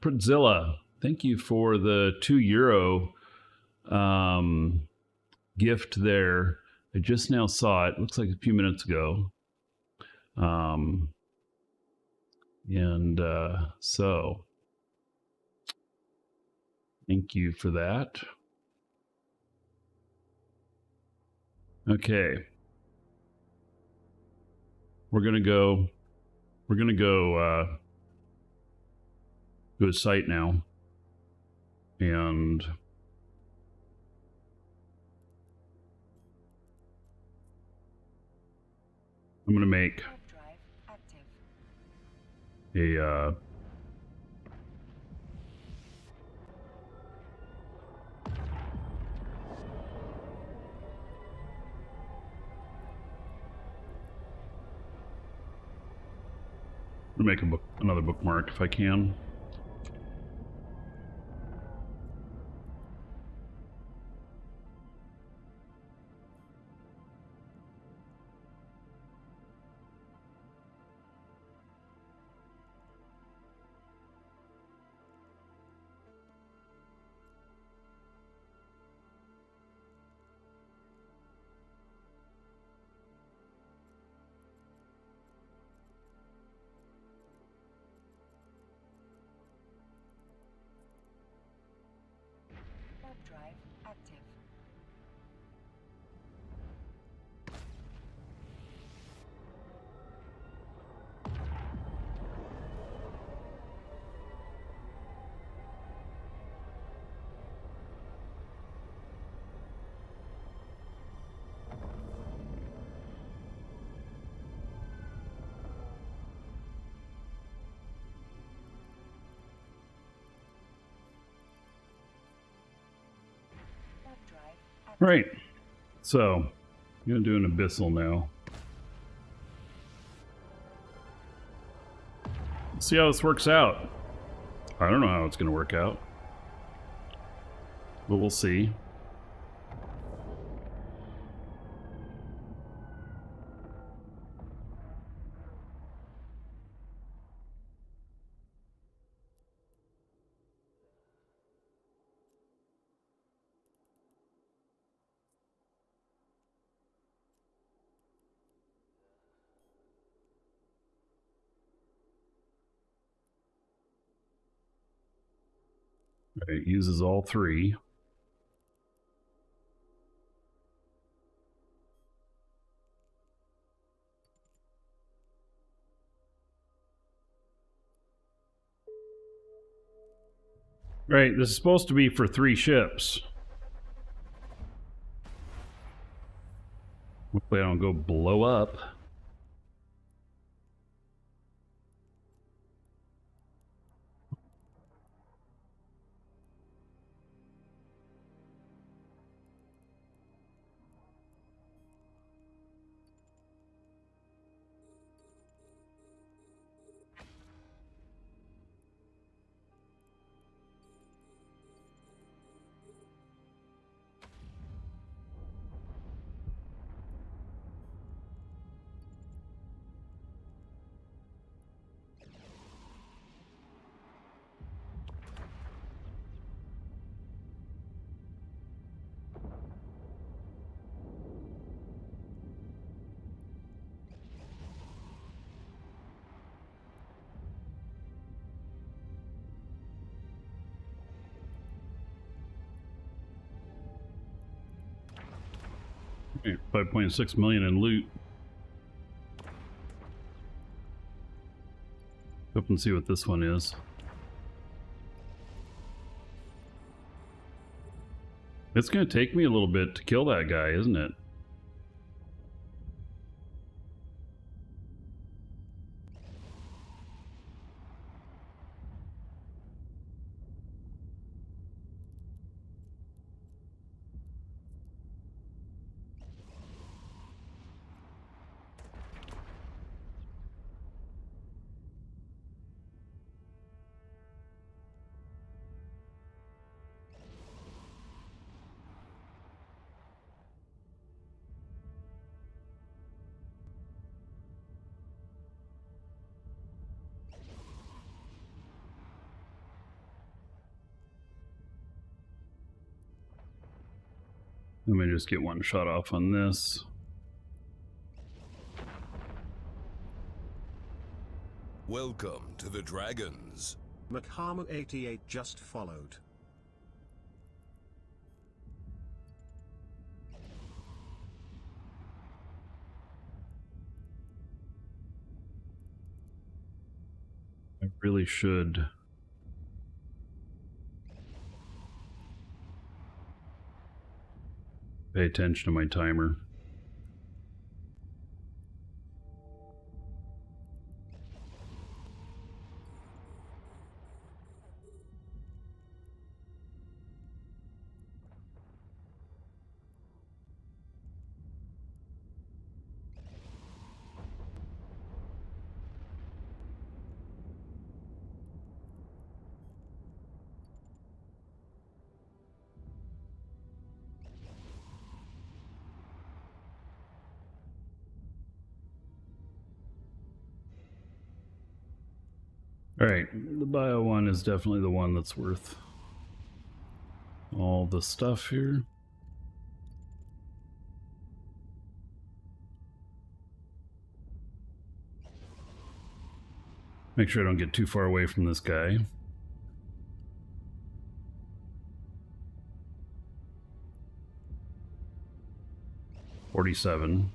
Pritzilla, thank you for the €2 gift there. I just now saw it. Looks like a few minutes ago. So thank you for that. Okay. We're gonna go to a site now, and I'm gonna make Warp drive active. a I'll make another bookmark if I can. active. Nav drive active. Right. So, I'm going to do an abyssal now. Let's see how this works out. I don't know how it's going to work out, but we'll see. It uses all three. Right, this is supposed to be for 3 ships. Hopefully I don't go blow up. Okay, 5.6 million in loot. Up and see what this one is. It's going to take me a little bit to kill that guy, isn't it? Let me just get one shot off on this. Welcome to the Dragons. Makhamu88 just followed. I really should. Pay attention to my timer. Alright, the bio one is definitely the one that's worth all the stuff here. Make sure I don't get too far away from this guy. 47.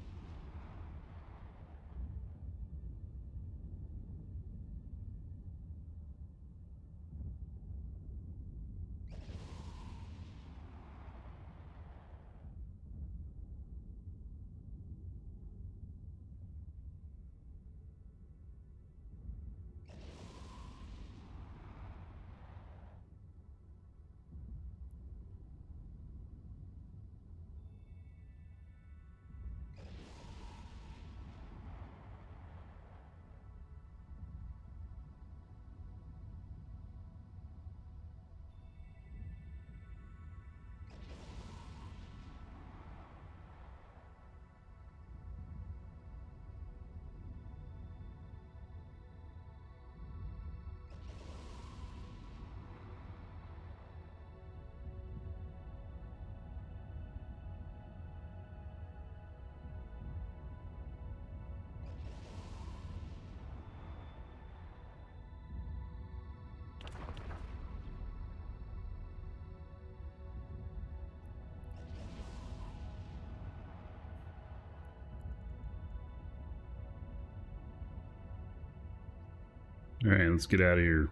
All right, let's get out of here.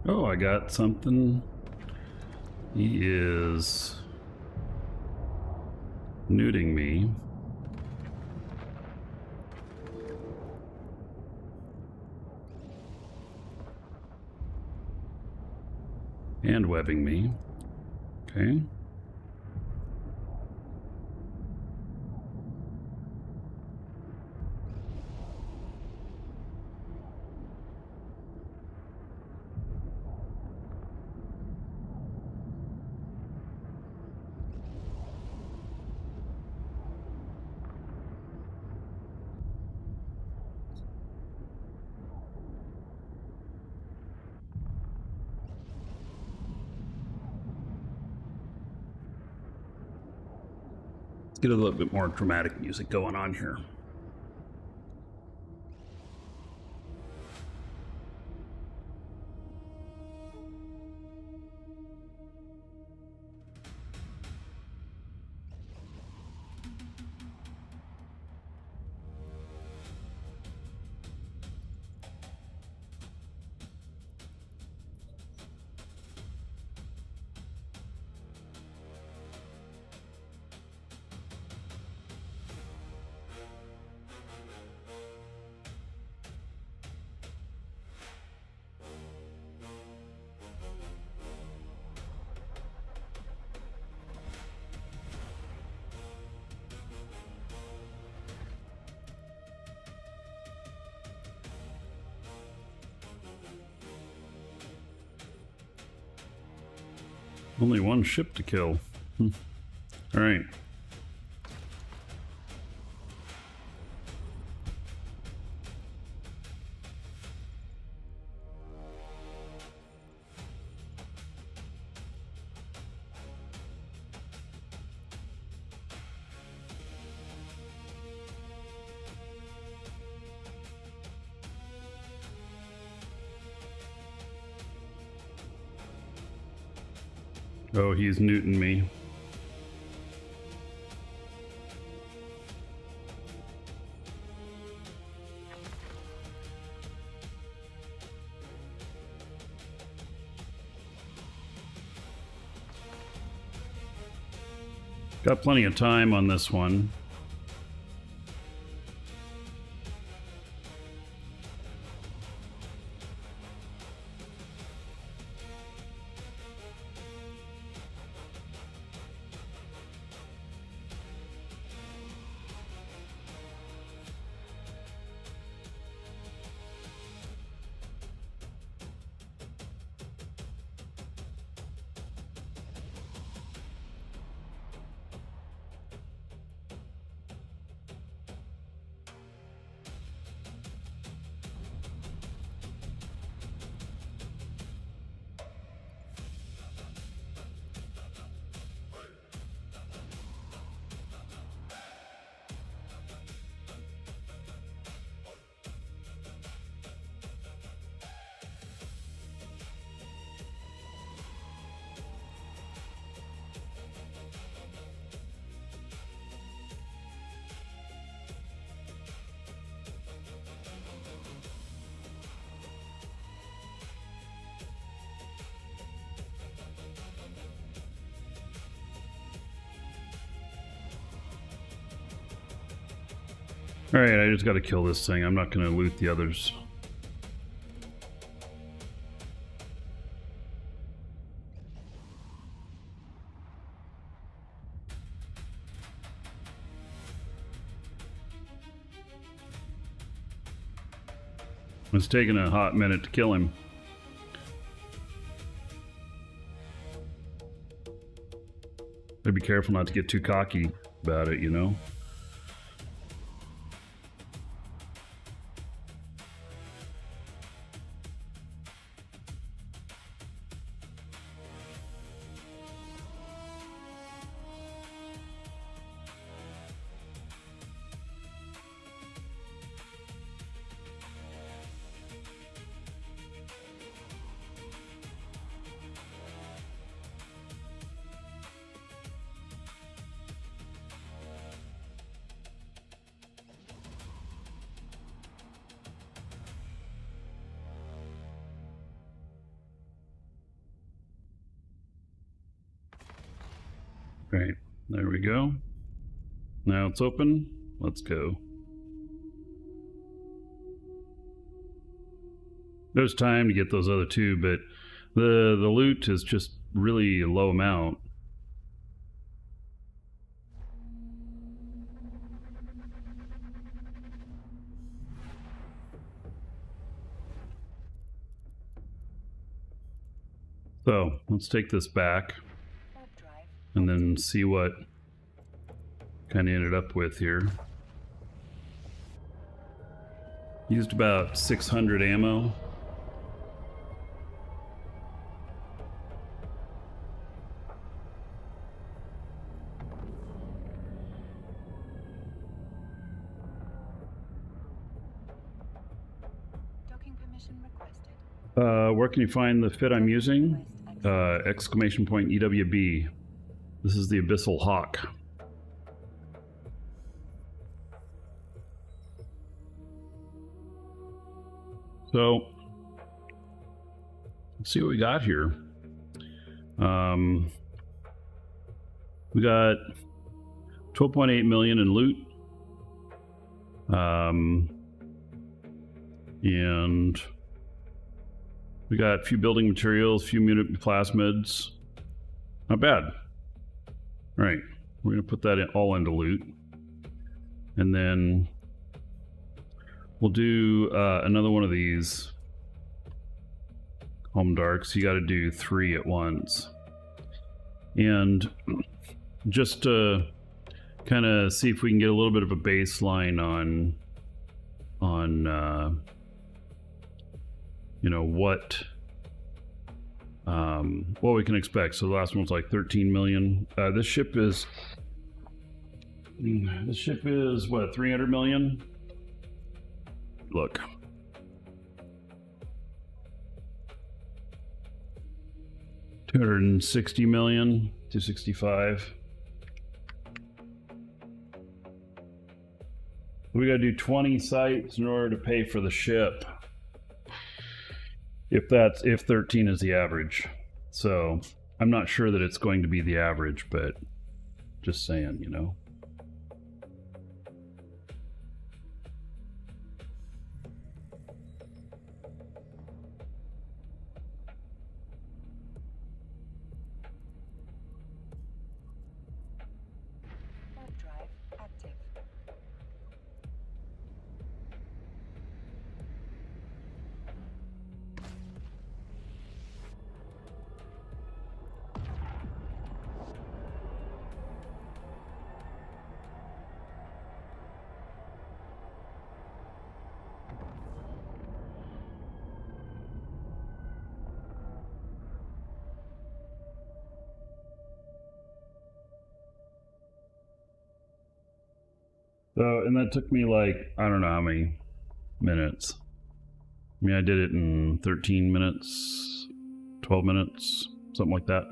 Oh, I got something. He is nuding me. And webbing me. Okay. Get a little bit more dramatic music going on here. Only one ship to kill. All right. Oh, he's newting me. Got plenty of time on this one. Alright, I just gotta kill this thing. I'm not gonna loot the others. It's taking a hot minute to kill him. Gotta be careful not to get too cocky about it, you know? Right, there we go. Now it's open. Let's go. There's time to get those other two, but the loot is just really a low amount. So let's take this back and then see what kind of ended up with here. Used about 600 ammo. Docking permission requested. Where can you find the fit I'm using? Exclamation point EWB. This is the Abyssal Hawk. So, let's see what we got here. We got 12.8 million in loot. And we got a few building materials, a few mutant plasmids. Not bad. All right, we're gonna put that in, all into loot. And then we'll do another one of these home darks. You got to do 3 at once. And just to kind of see if we can get a little bit of a baseline on you know what we can expect. So the last one was like 13 million. This ship is what, 300 million? Look. $260 million, 265. We gotta do 20 sites in order to pay for the ship. If 13 is the average. So I'm not sure that it's going to be the average, but Just saying, you know. Warp drive active. So, and that took me like, I don't know how many minutes. I mean, I did it in 13 minutes, 12 minutes, something like that.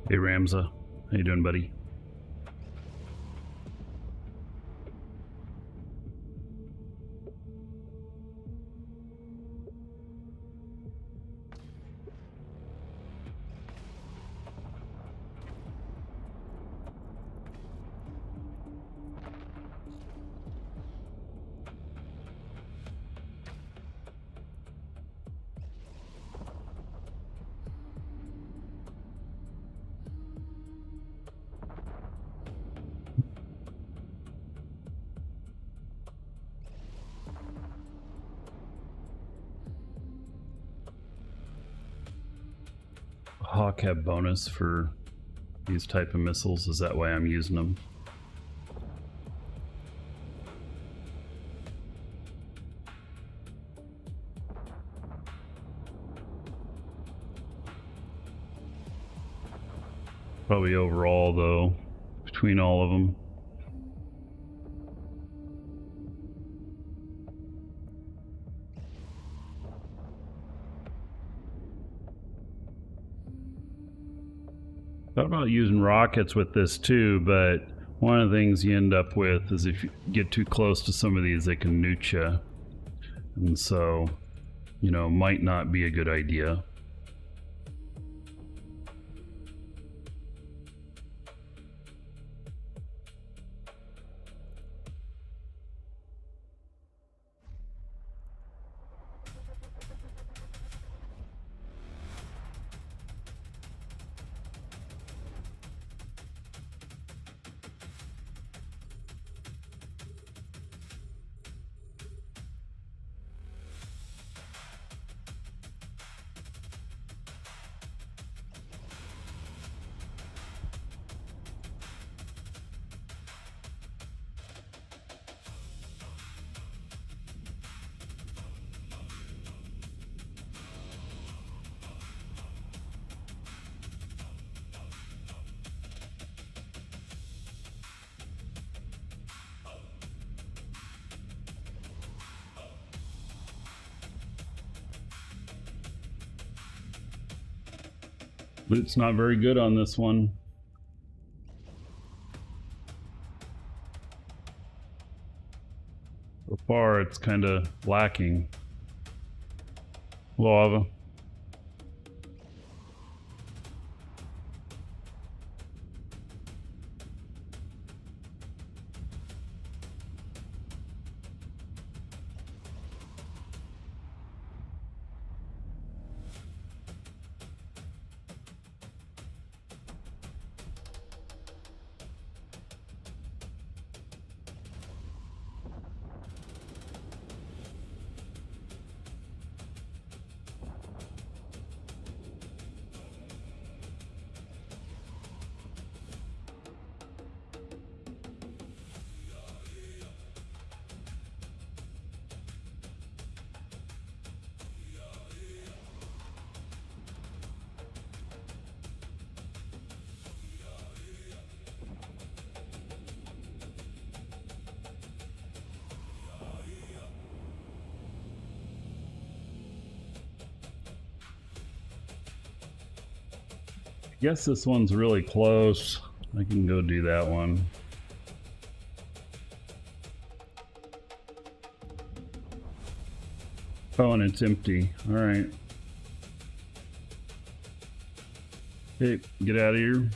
Hey Ramza, how you doing, buddy? Hawk have bonus for these type of missiles? Is that why I'm using them? Probably overall though, between all of them. Thought about using rockets with this too, but one of the things you end up with is if you get too close to some of these, they can nuke you. And so, you know, might not be a good idea. Loot's not very good on this one. So far, it's kind of lacking. Lava. guess this one's really close. I can go do that one. Oh, and it's empty. All right. Hey, get out of here.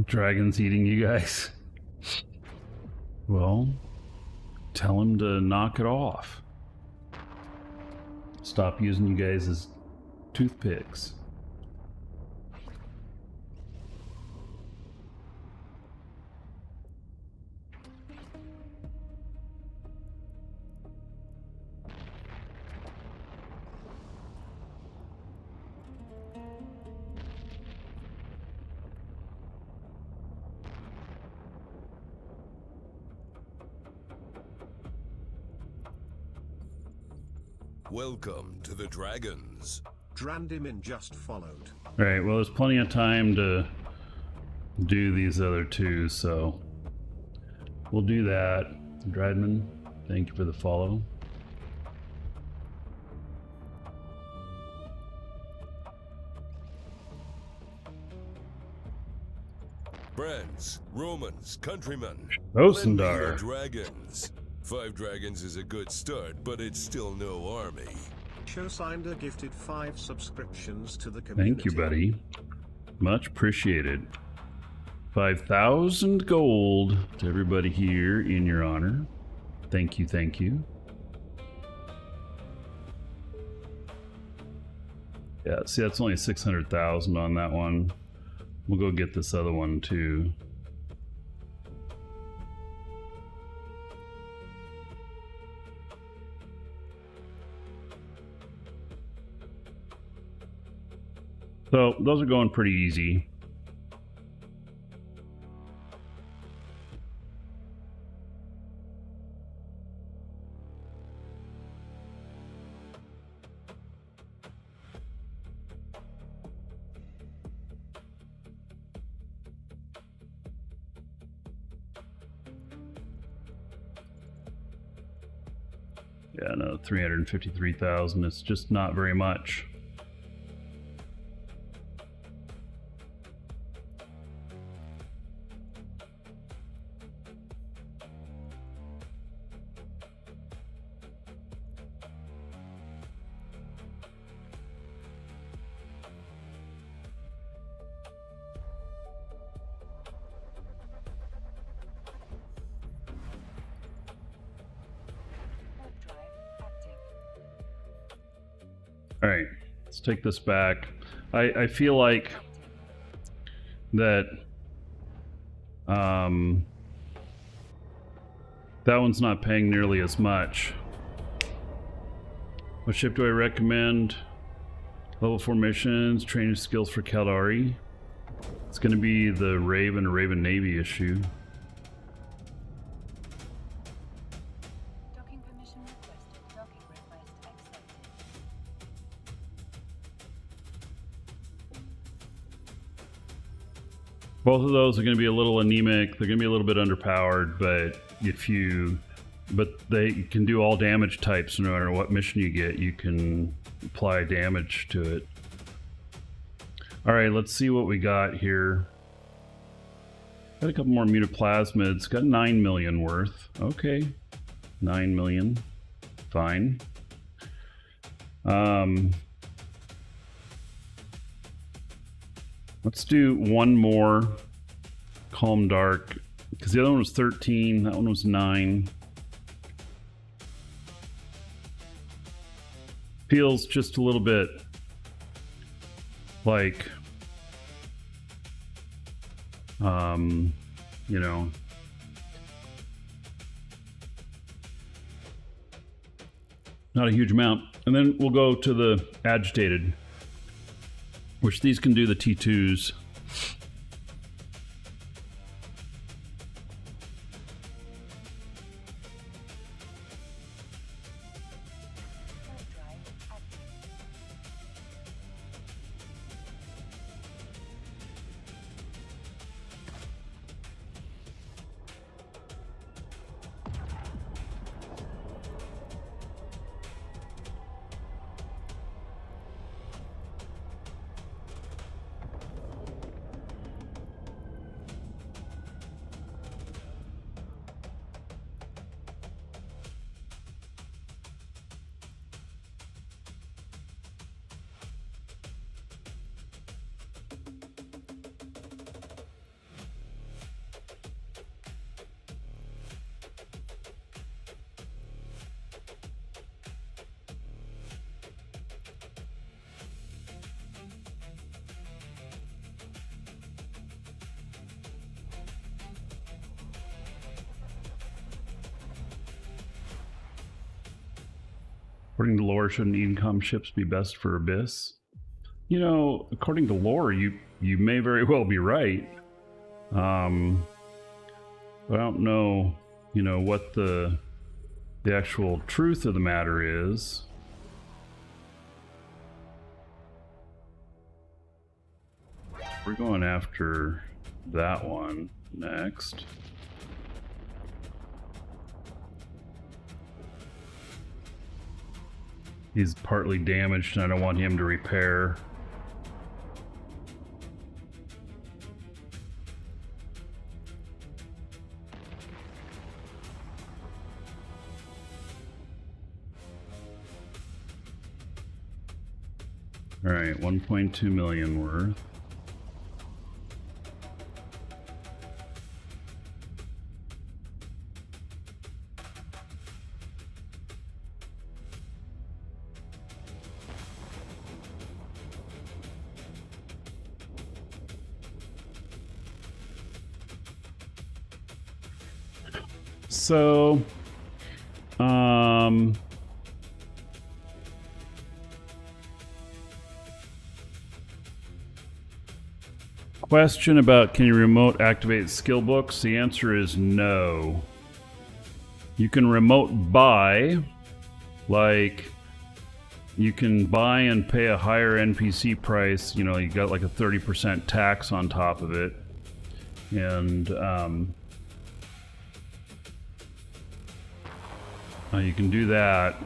Dragon's eating you guys. Well, tell him to knock it off. Stop using you guys as toothpicks. Welcome to the Dragons. Drandimin just followed. Alright, well there's plenty of time to do these other two, so we'll do that. Dradman, thank you for the follow. Friends, Romans, countrymen. Rosendar. lend me your dragons. 5 dragons is a good start, but it's still no army. Showsinder gifted 5 subscriptions to the community. Thank you, buddy. Much appreciated. 5,000 gold to everybody here in your honor. Thank you, thank you. Yeah, see, that's only 600,000 on that one. We'll go get this other one too. So those are going pretty easy. Yeah, no, 353,000. It's just not very much. All right, let's take this back. I feel like that that one's not paying nearly as much. What ship do I recommend? Level 4 missions, training skills for Caldari. It's going to be the Raven Navy issue. Docking permission requested. Docking request accepted. Both of those are going to be a little anemic. They're going to be a little bit underpowered, but they can do all damage types. No matter what mission you get, you can apply damage to it. All right, let's see what we got here. Got a couple more mutaplasmids. Got 9 million worth. Okay, 9 million. Fine. Let's do one more Calm Dark, because the other one was 13, that one was 9. Feels just a little bit like, you know, not a huge amount. And then we'll go to the Agitated, which these can do the T2s. According to lore, shouldn't Encom ships be best for Abyss? You know, according to lore, you may very well be right. But I don't know, you know, what the actual truth of the matter is. We're going after that one next. He's partly damaged and I don't want him to repair. All right, 1.2 million worth. So, question about can you remote activate skill books? The answer is no. You can remote buy, like you can buy and pay a higher NPC price. You know, you got like a 30% tax on top of it, and you can do that,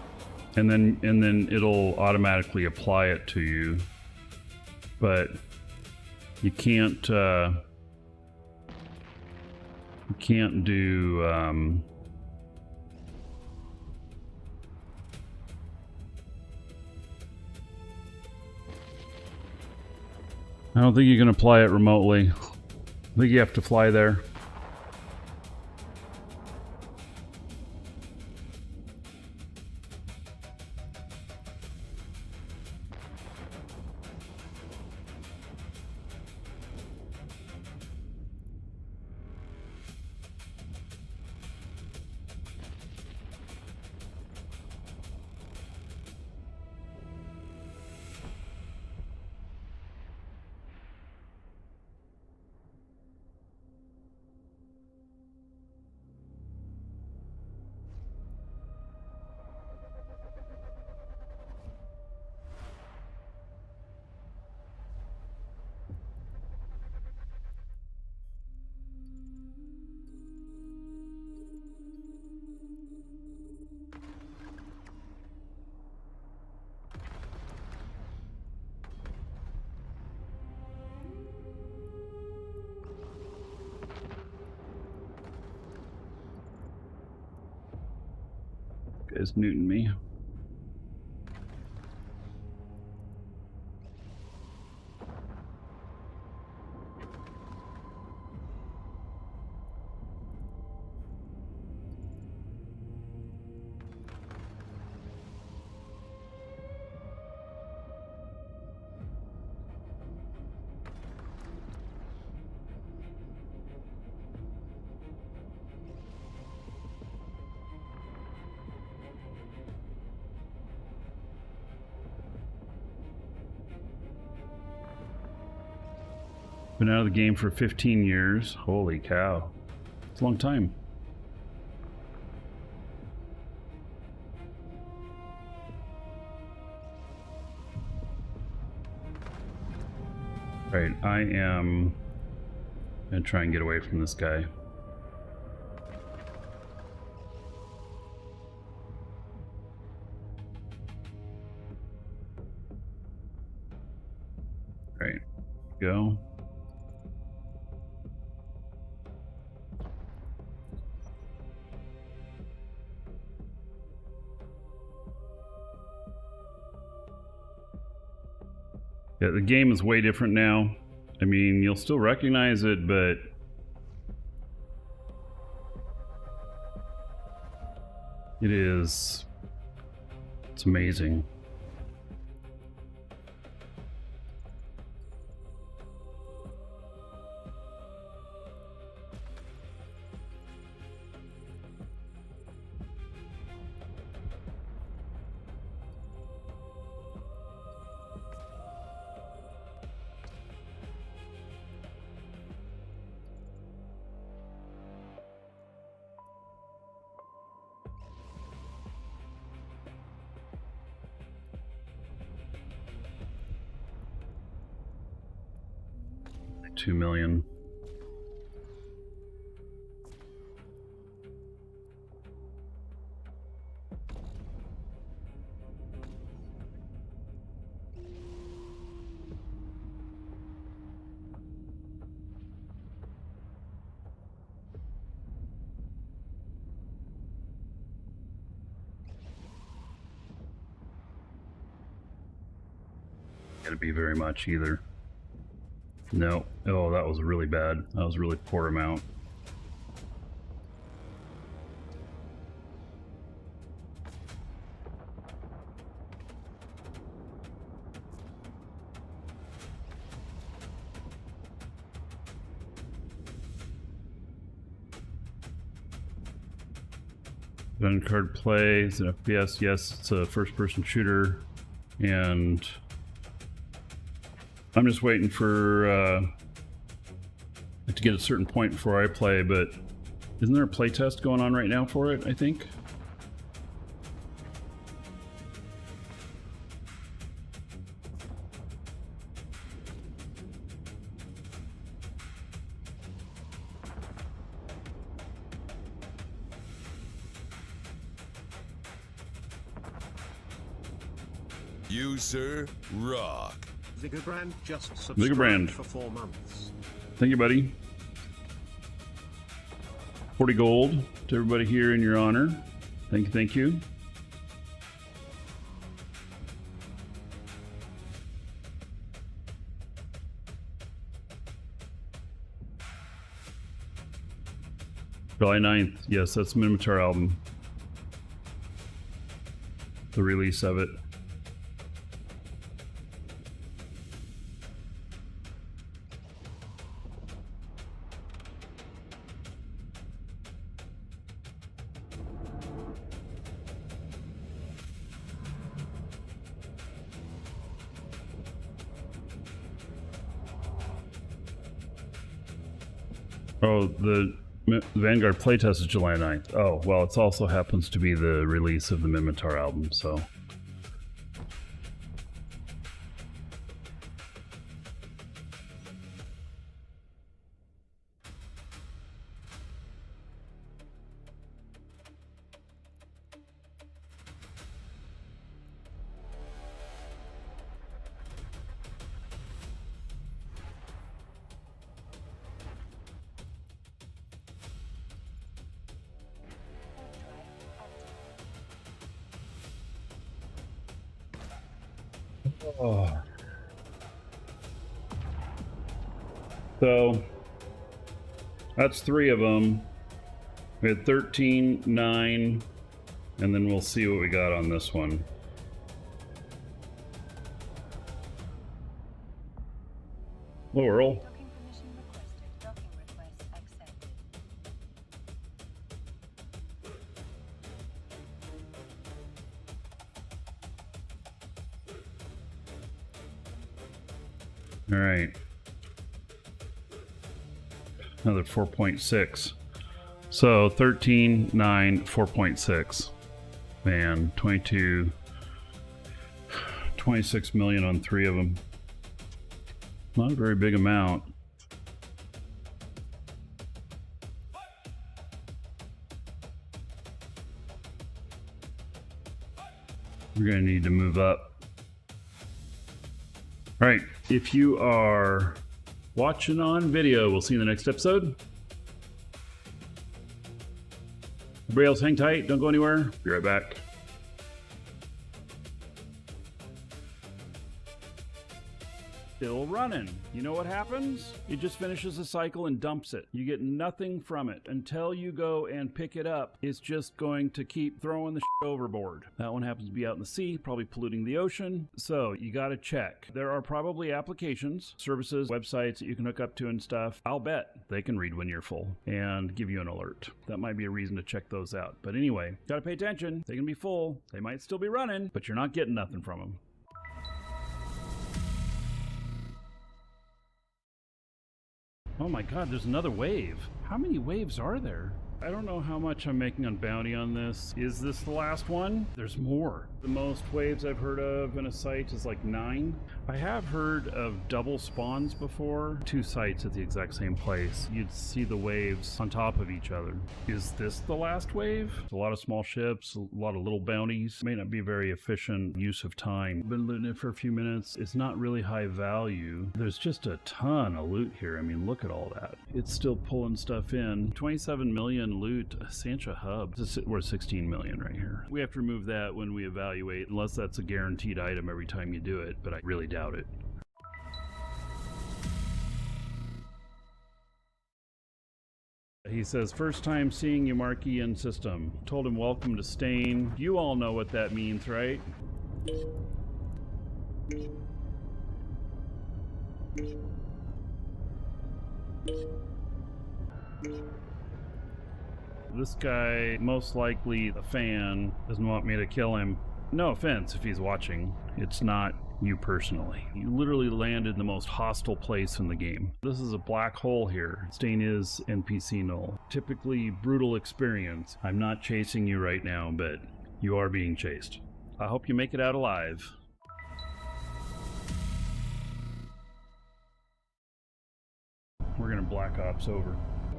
and then it'll automatically apply it to you. But you can't do I don't think you can apply it remotely. I think you have to fly there. Guy's newton me. Been out of the game for 15 years. Holy cow. It's a long time. Right, I am gonna try and get away from this guy. Right, go. Yeah, the game is way different now. I mean, you'll still recognize it, but it's amazing. $2 million. Gonna be very much either. No. Oh, that was really bad. That was a really poor amount. Gun card play is an FPS. Yes, it's a first-person shooter, and I'm just waiting for to get a certain point before I play, but isn't there a play test going on right now for it, I think? You, sir, rock. Vigabrand just Vigabrand. subscribed for 4 months. Thank you, buddy. 40 gold to everybody here in your honor. Thank you, thank you. July 9th. Yes, that's the Minotaur album. The release of it. Oh, the Vanguard playtest is July 9th. Oh, well, it also happens to be the release of the Minotaur album, so. Oh. So that's 3 of them. We had 13, 9, and then we'll see what we got on this one. Hello, Earl. Docking permission requested. Docking request accepted. All right. Another 4.6. So 13, 9, 4.6. Man, 26 million on 3 of them. Not a very big amount. We're going to need to move up. All right, if you are watching on video, we'll see you in the next episode. Everybody else, hang tight. Don't go anywhere. Be right back. Still running. You know what happens? It just finishes the cycle and dumps it. You get nothing from it until you go and pick it up. It's just going to keep throwing the shit overboard. That one happens to be out in the sea, probably polluting the ocean. So you got to check. There are probably applications, services, websites that you can hook up to and stuff. I'll bet they can read when you're full and give you an alert. That might be a reason to check those out. But anyway, got to pay attention. They can be full. They might still be running, but you're not getting nothing from them. Oh my god, there's another wave. How many waves are there? I don't know how much I'm making on bounty on this. Is this the last one? There's more. The most waves I've heard of in a site is like 9. I have heard of double spawns before. 2 sites at the exact same place. You'd see the waves on top of each other. Is this the last wave? A lot of small ships, a lot of little bounties. May not be a very efficient use of time. Been looting it for a few minutes. It's not really high value. There's just a ton of loot here. I mean, look at all that. It's still pulling stuff in. 27 million loot, Sancha Hub. We're 16 million right here. We have to remove that when we evaluate, unless that's a guaranteed item every time you do it, but I really doubt it. He says, first time seeing you, Markee, in system. Told him welcome to Stain. You all know what that means, right? This guy, most likely a fan, doesn't want me to kill him. No offense if he's watching. It's not you personally. You literally landed in the most hostile place in the game. This is a black hole here. Stain is NPC null. Typically brutal experience. I'm not chasing you right now, but you are being chased. I hope you make it out alive. We're gonna Black Ops over.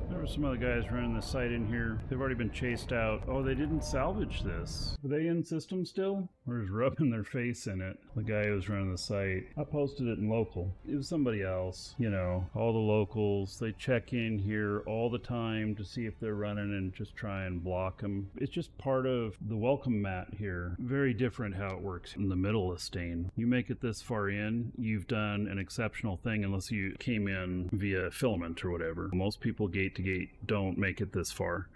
There were some other guys running the site in here. They've already been chased out. Oh, they didn't salvage this. Are they in system still? Or just rubbing their face in it? The guy who was running the site. I posted it in local. It was somebody else. You know, all the locals, they check in here all the time to see if they're running and just try and block them. It's just part of the welcome mat here. Very different how it works in the middle of Stain. You make it this far in, you've done an exceptional thing unless you came in via filament or whatever. Most people gate to gate don't make it this far.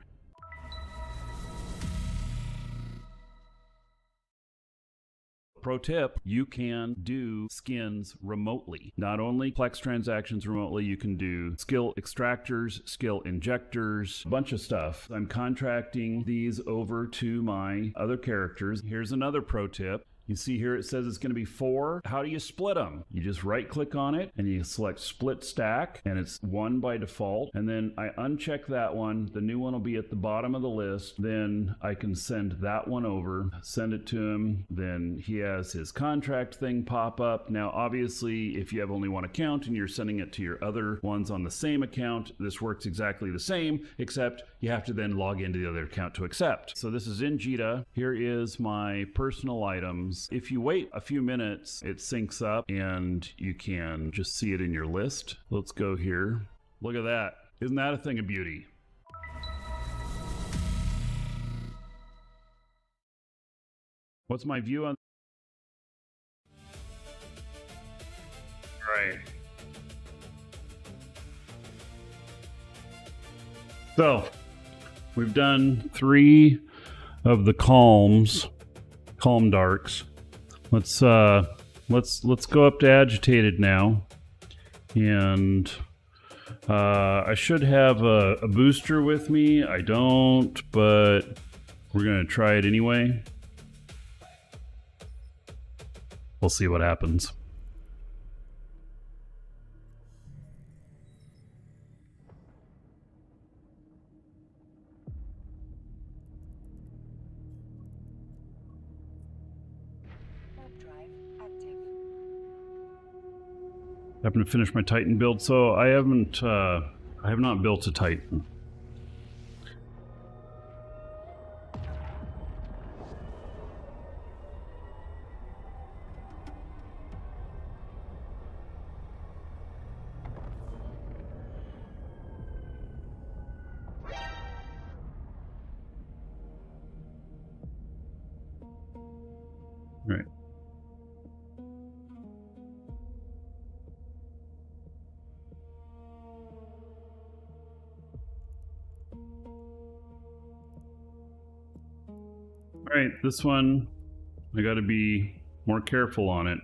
Pro tip, you can do skins remotely. Not only Plex transactions remotely, you can do skill extractors, skill injectors, a bunch of stuff. I'm contracting these over to my other characters. Here's another pro tip. You see here it says it's going to be 4. How do you split them? You just right click on it and you select split stack and it's 1 by default. And then I uncheck that one. The new one will be at the bottom of the list. Then I can send that one over, send it to him. Then he has his contract thing pop up. Now, obviously, if you have only one account and you're sending it to your other ones on the same account, this works exactly the same, except you have to then log into the other account to accept. So this is in Jita. Here is my personal items. If you wait a few minutes, it syncs up and you can just see it in your list. Let's go here. Look at that. Isn't that a thing of beauty? What's my view on? Right. So we've done 3 of the calm darks. Let's go up to agitated now, and I should have a booster with me. I don't, but we're gonna try it anyway. We'll see what happens. Happened to finish my Titan build, so I have not built a Titan. Right. All right, this one, I got to be more careful on it.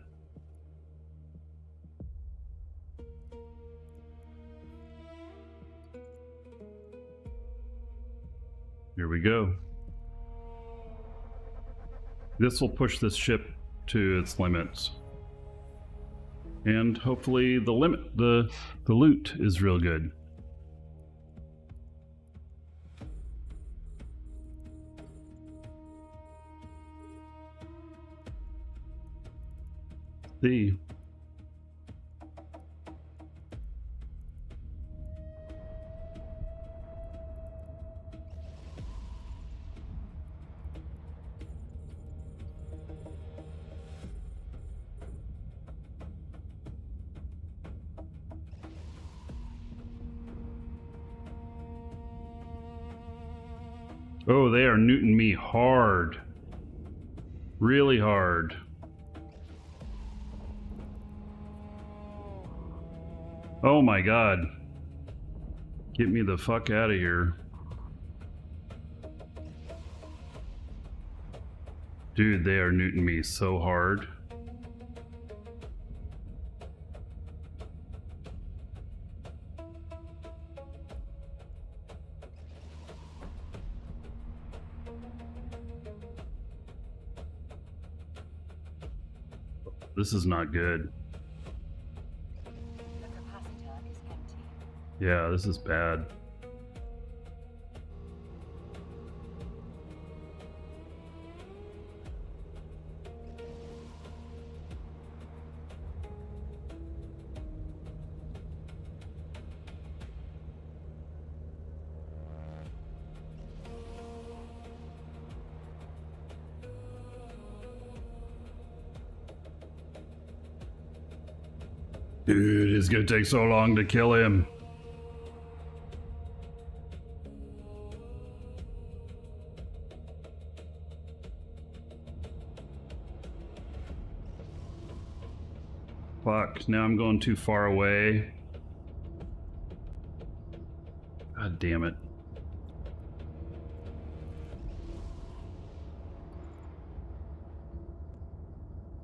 Here we go. This will push this ship to its limits. And hopefully the loot is real good. See. Oh, they are newting me hard. Really hard. Oh my god. Get me the fuck out of here. Dude, they are newting me so hard. This is not good. The capacitor is empty. Yeah, this is bad. Dude, it's gonna take so long to kill him. Fuck, now I'm going too far away. God damn it.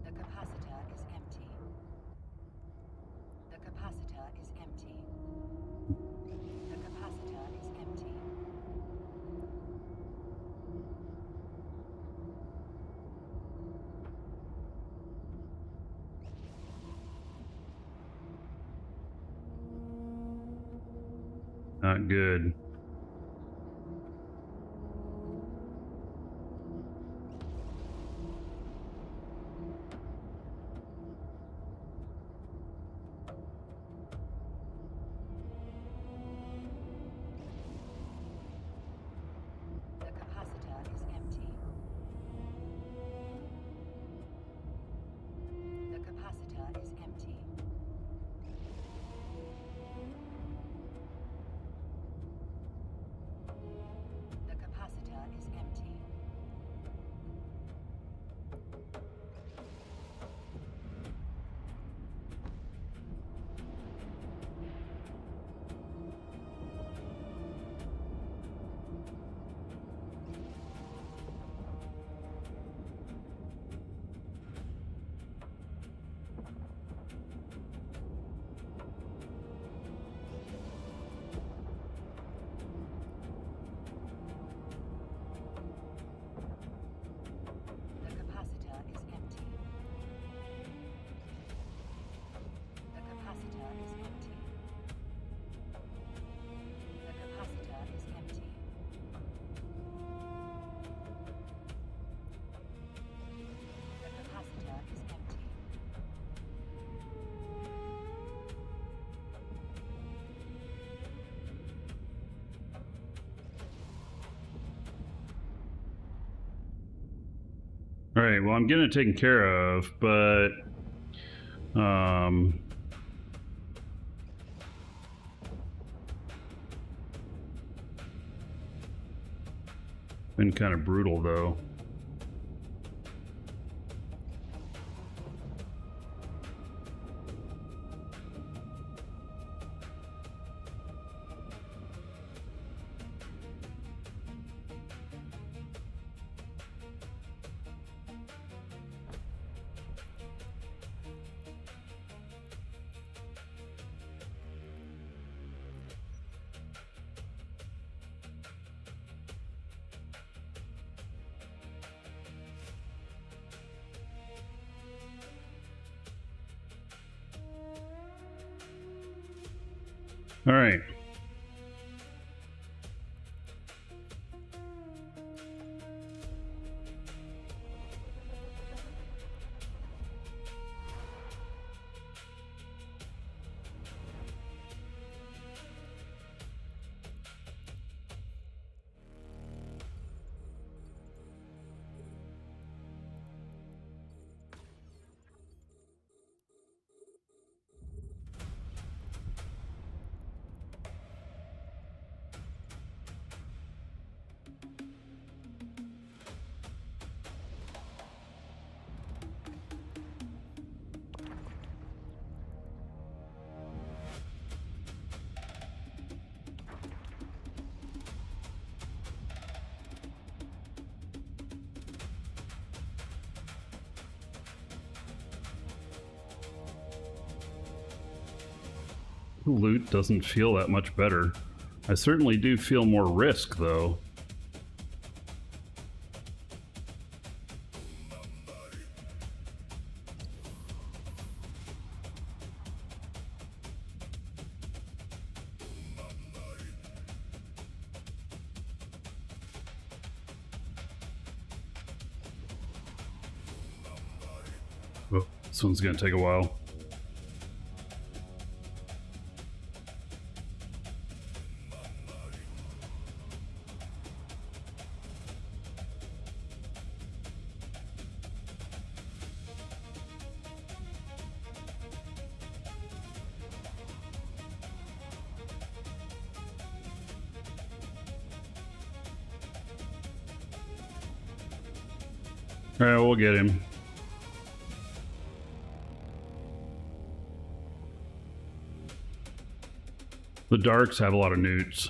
The capacitor is empty. The capacitor is empty. The capacitor is empty. Not good. The capacitor is empty. The capacitor is empty. All right, well, I'm getting it taken care of, but been kind of brutal though. All right. Loot doesn't feel that much better. I certainly do feel more risk though. Oh, this one's gonna take a while. All right, we'll get him. The darks have a lot of newts.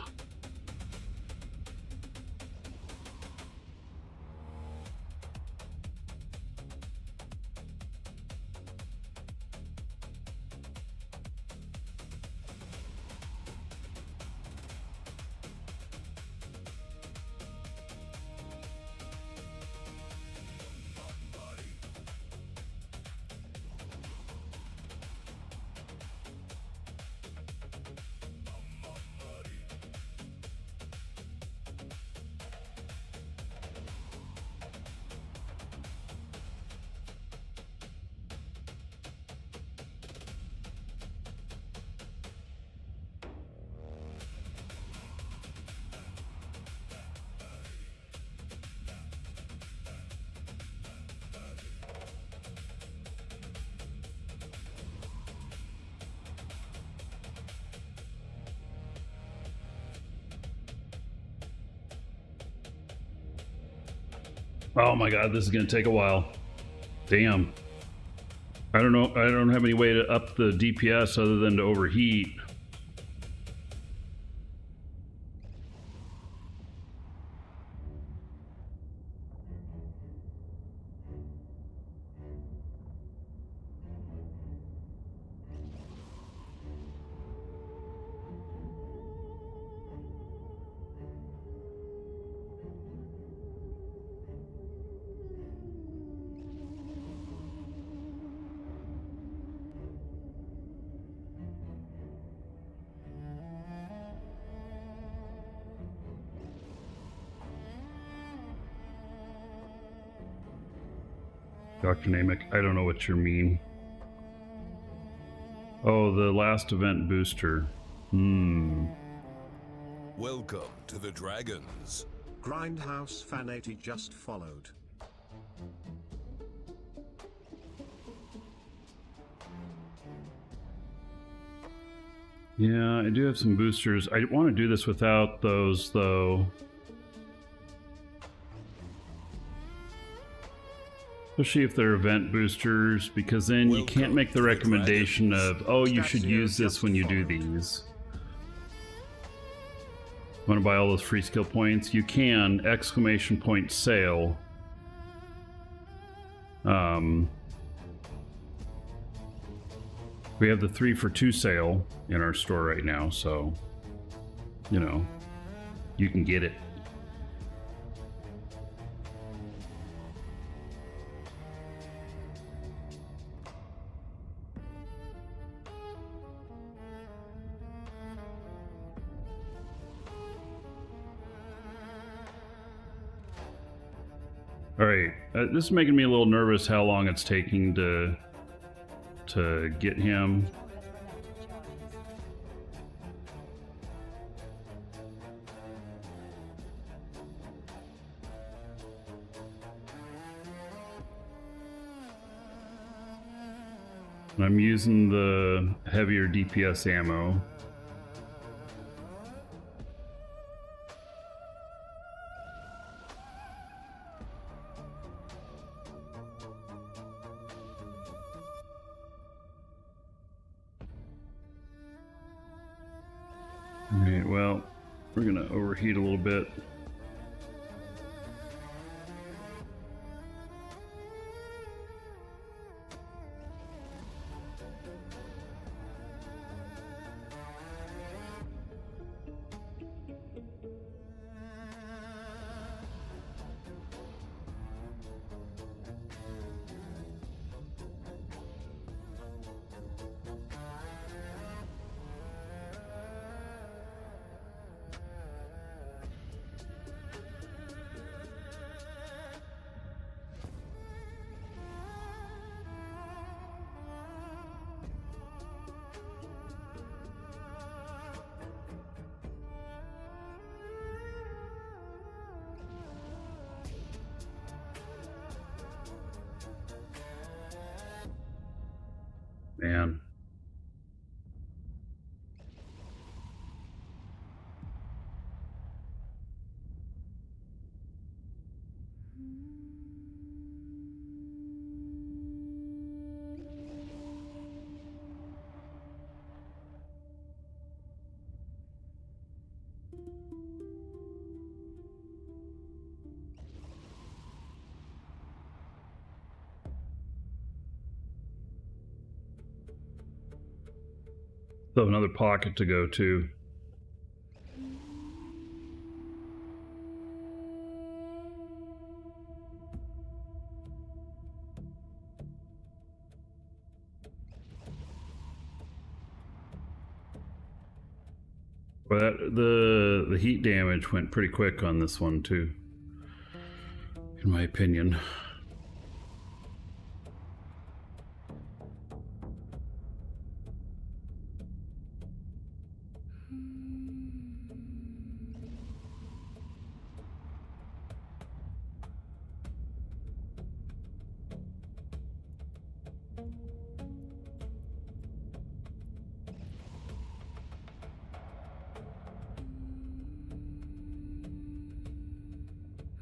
Oh my god, this is gonna take a while. Damn. I don't know, I don't have any way to up the DPS other than to overheat. Dr. Namek, I don't know what you mean. Oh, the last event booster. Welcome to the Dragons. Grindhouse Fan 80 just followed. Yeah, I do have some boosters. I want to do this without those, though. Especially if they're event boosters, because then you can't make the recommendation of, oh, you should use this when you do these. Want to buy all those free skill points? You can, exclamation point sale. We have the 3 for 2 sale in our store right now, so, you know, you can get it. All right, this is making me a little nervous how long it's taking to get him. I'm using the heavier DPS ammo. Alright, well, we're gonna overheat a little bit. Man. So another pocket to go to. But the heat damage went pretty quick on this one too, in my opinion.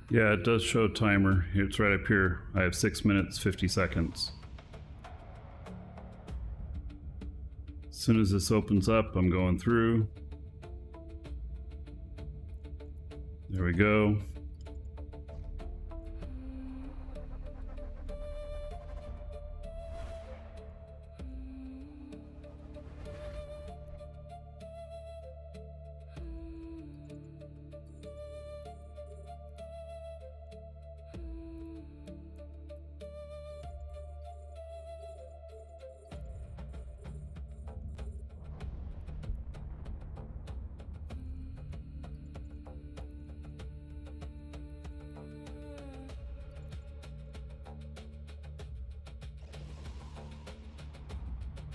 Yeah, it does show a timer. It's right up here. I have 6 minutes, 50 seconds. As soon as this opens up, I'm going through. There we go.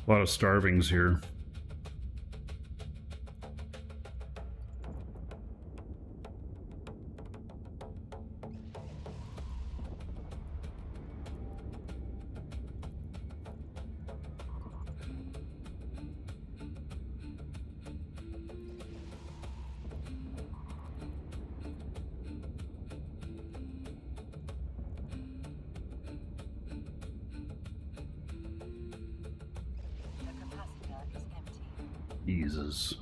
A lot of starvings here. Jesus.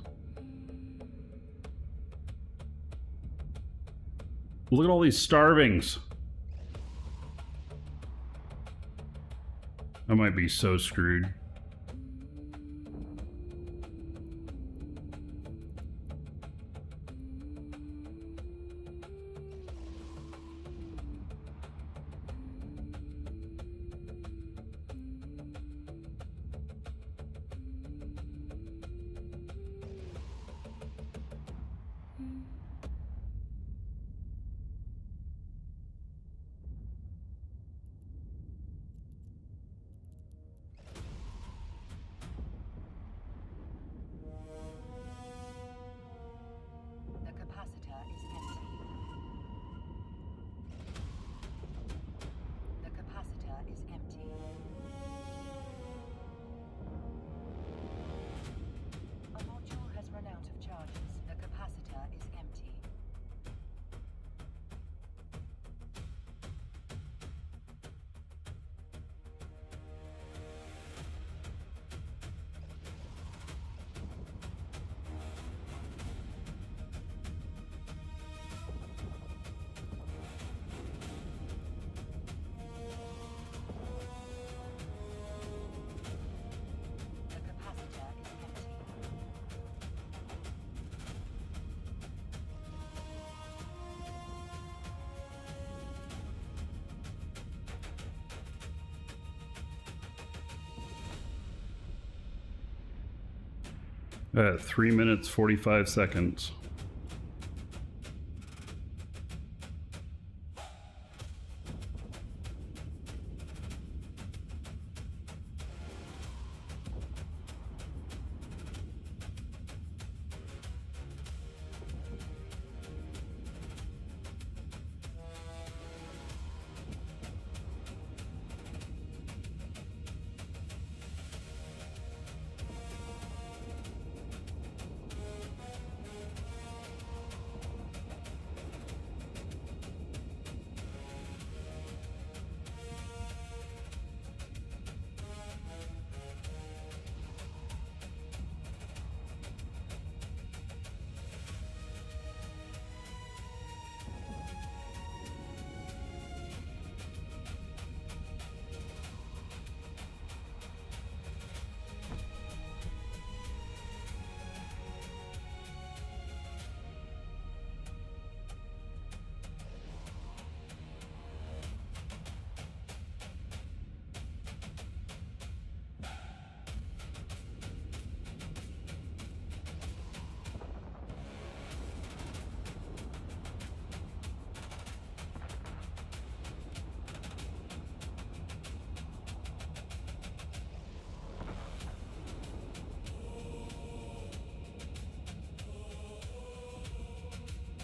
Look at all these starvings. I might be so screwed. The capacitor is empty. The capacitor is empty. A module has run out of charges. The capacitor is empty. The capacitor is empty. 3 minutes 45 seconds.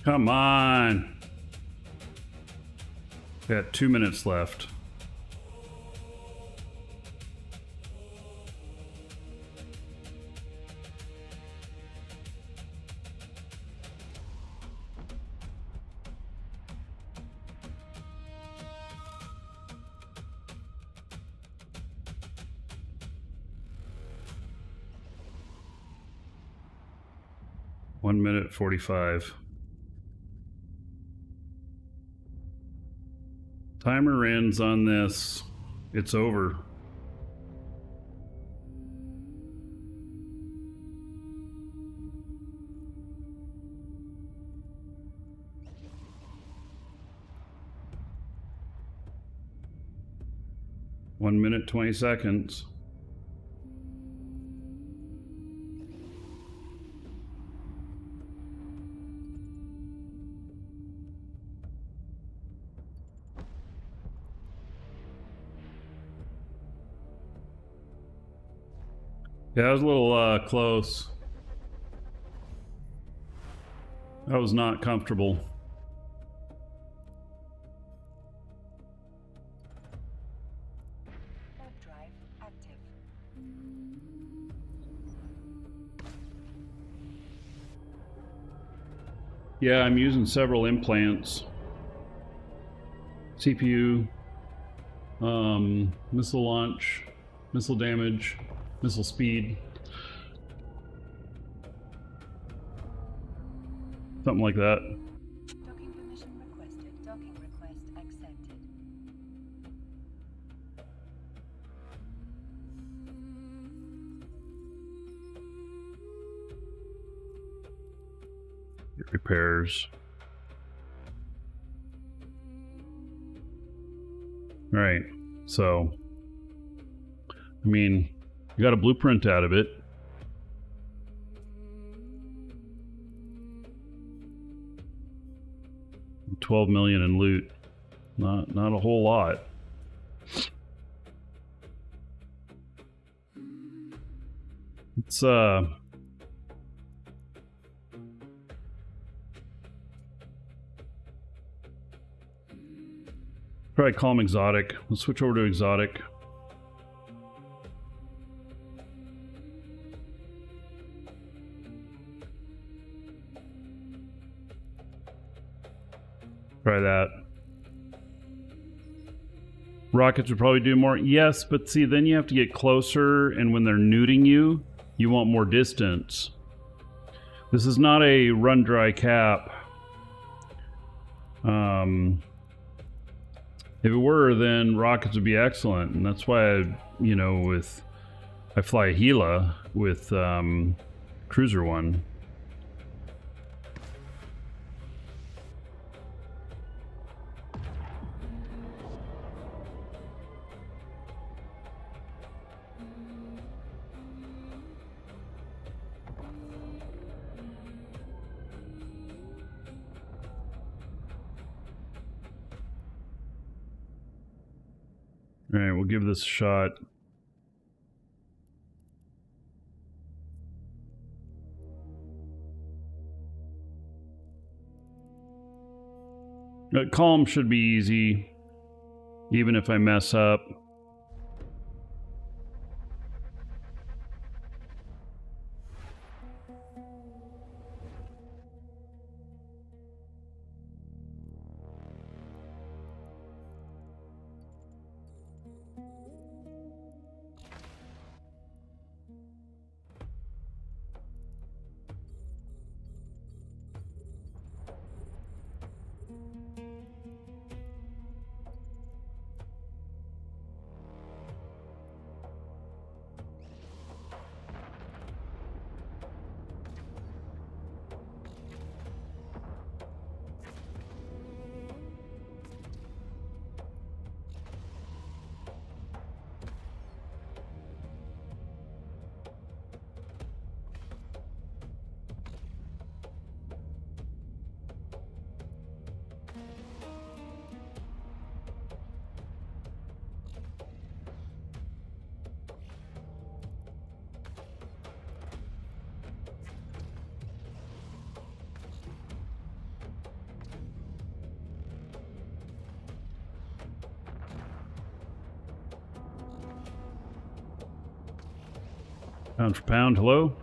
Come on. Got 2 minutes left. One minute 45. Timer ends on this. It's over. One minute 20 seconds. Yeah, that was a little close. That was not comfortable. Web drive active. Yeah, I'm using several implants. CPU, missile launch, missile damage, missile speed. Something like that. Docking permission requested. Docking request accepted. Repairs. All right, so I mean, you got a blueprint out of it. $12 million in loot. Not a whole lot. It's probably call them exotic. Let's switch over to exotic. Try that. Rockets would probably do more. Yes, but see, then you have to get closer, and when they're nuding you, you want more distance. This is not a run dry cap. If it were, then rockets would be excellent, and that's why I fly a Gila with Cruiser One. All right, we'll give this a shot. Calm should be easy, even if I mess up. Pound for pound, hello?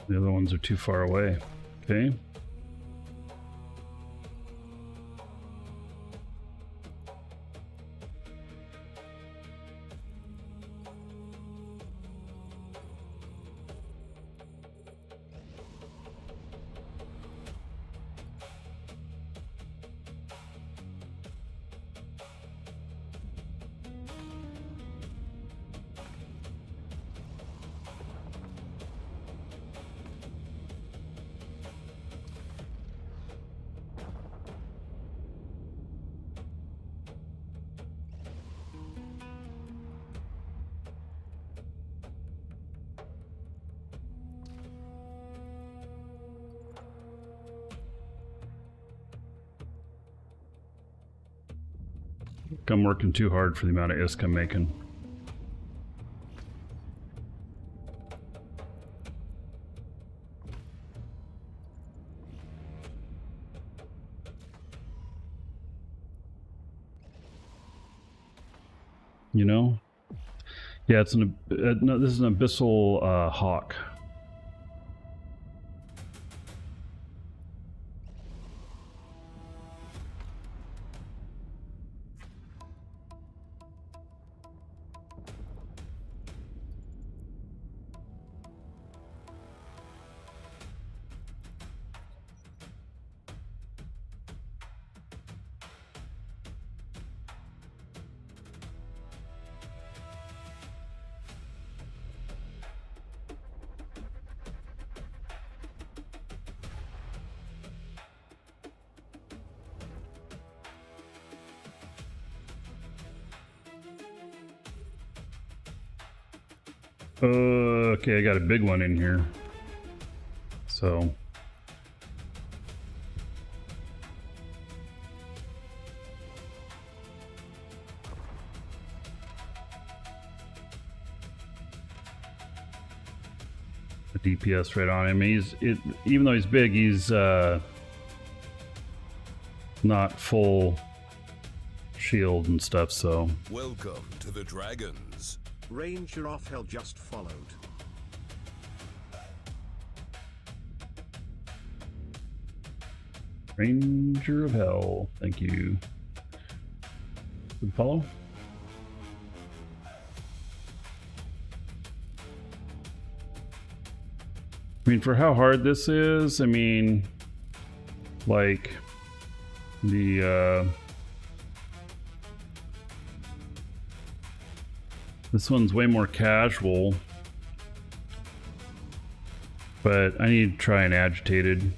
The other ones are too far away. Okay. I'm working too hard for the amount of ISK I'm making. You know? Yeah, it's an no, this is an abyssal hawk. Okay, I got a big one in here. So the DPS right on him. Even though he's big, he's not full shield and stuff, so Welcome to the Dragons. Ranger of Hell just followed. Ranger of Hell, thank you. Good follow. I mean, for how hard this is, I mean, like the this one's way more casual, but I need to try an agitated.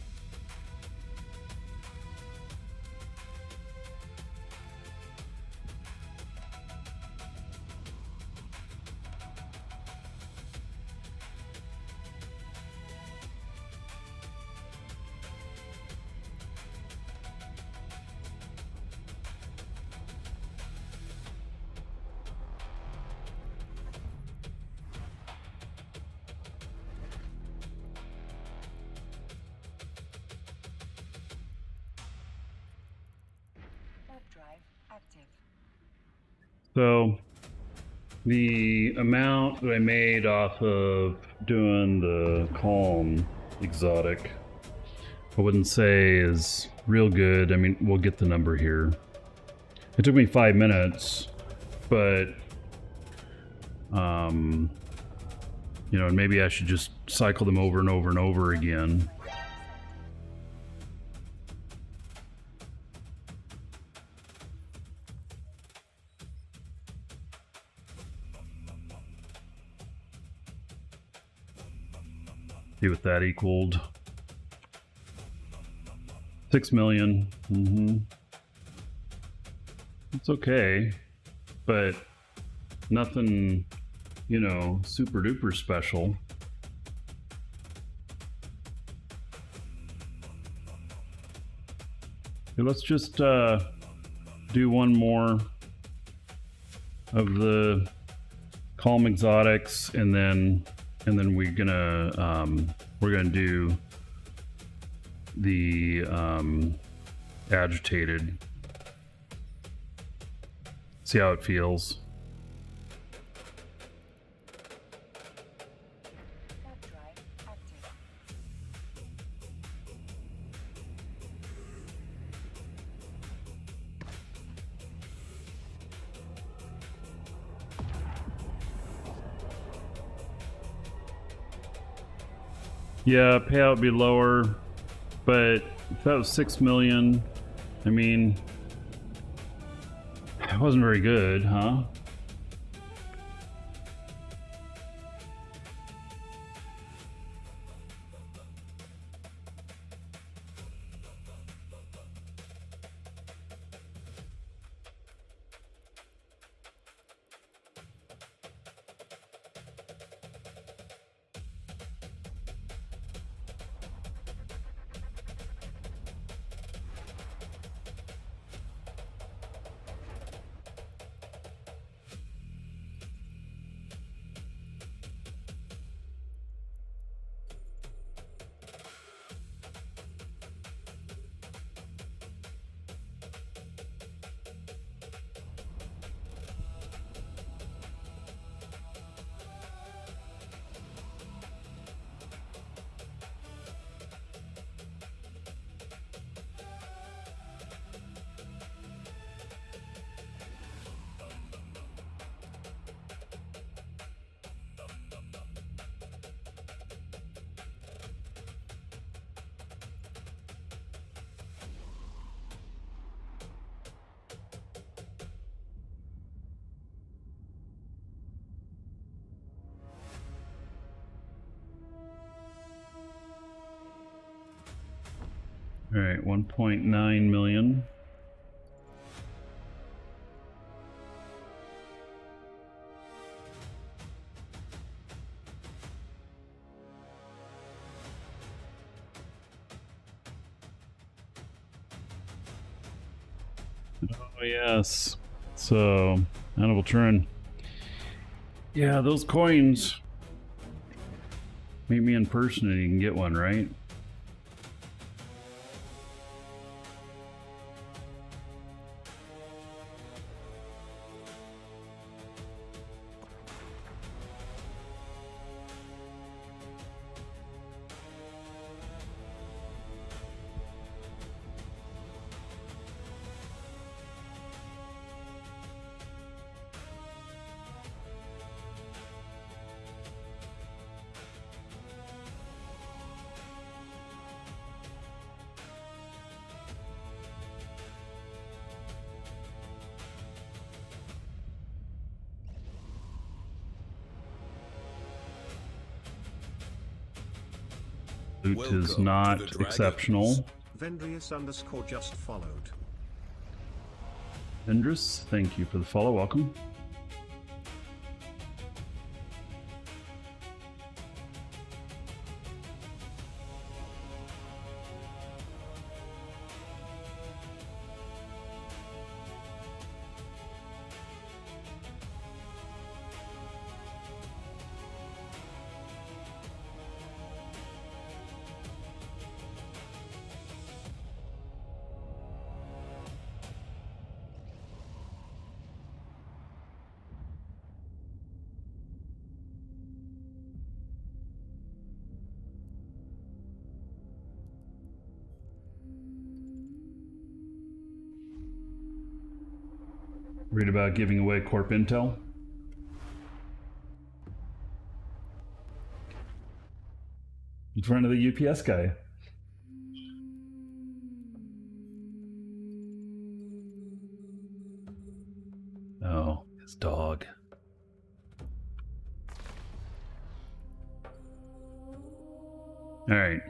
Warp drive active. So the amount that I made off of doing the calm exotic, I wouldn't say is real good. I mean, we'll get the number here. It took me 5 minutes, but you know, maybe I should just cycle them over and over and over again. See what that equaled. 6 million. It's okay, but nothing, you know, super duper special. Okay, let's just do one more of the calm exotics, and then we're gonna do the agitated. See how it feels. Warp drive active. Yeah, payout would be lower, but if that was 6 million, I mean, it wasn't very good, huh? All right, 1.9 million. Oh yes. So, Hannibal Turn. Yeah, those coins. Meet me in person and you can get one, right? Loot is Welcome to not the Dragons. exceptional. Vendrius underscore just followed. Endress, thank you for the follow. Welcome. Read about giving away corp intel. In front of the UPS guy. Oh, his dog. All right.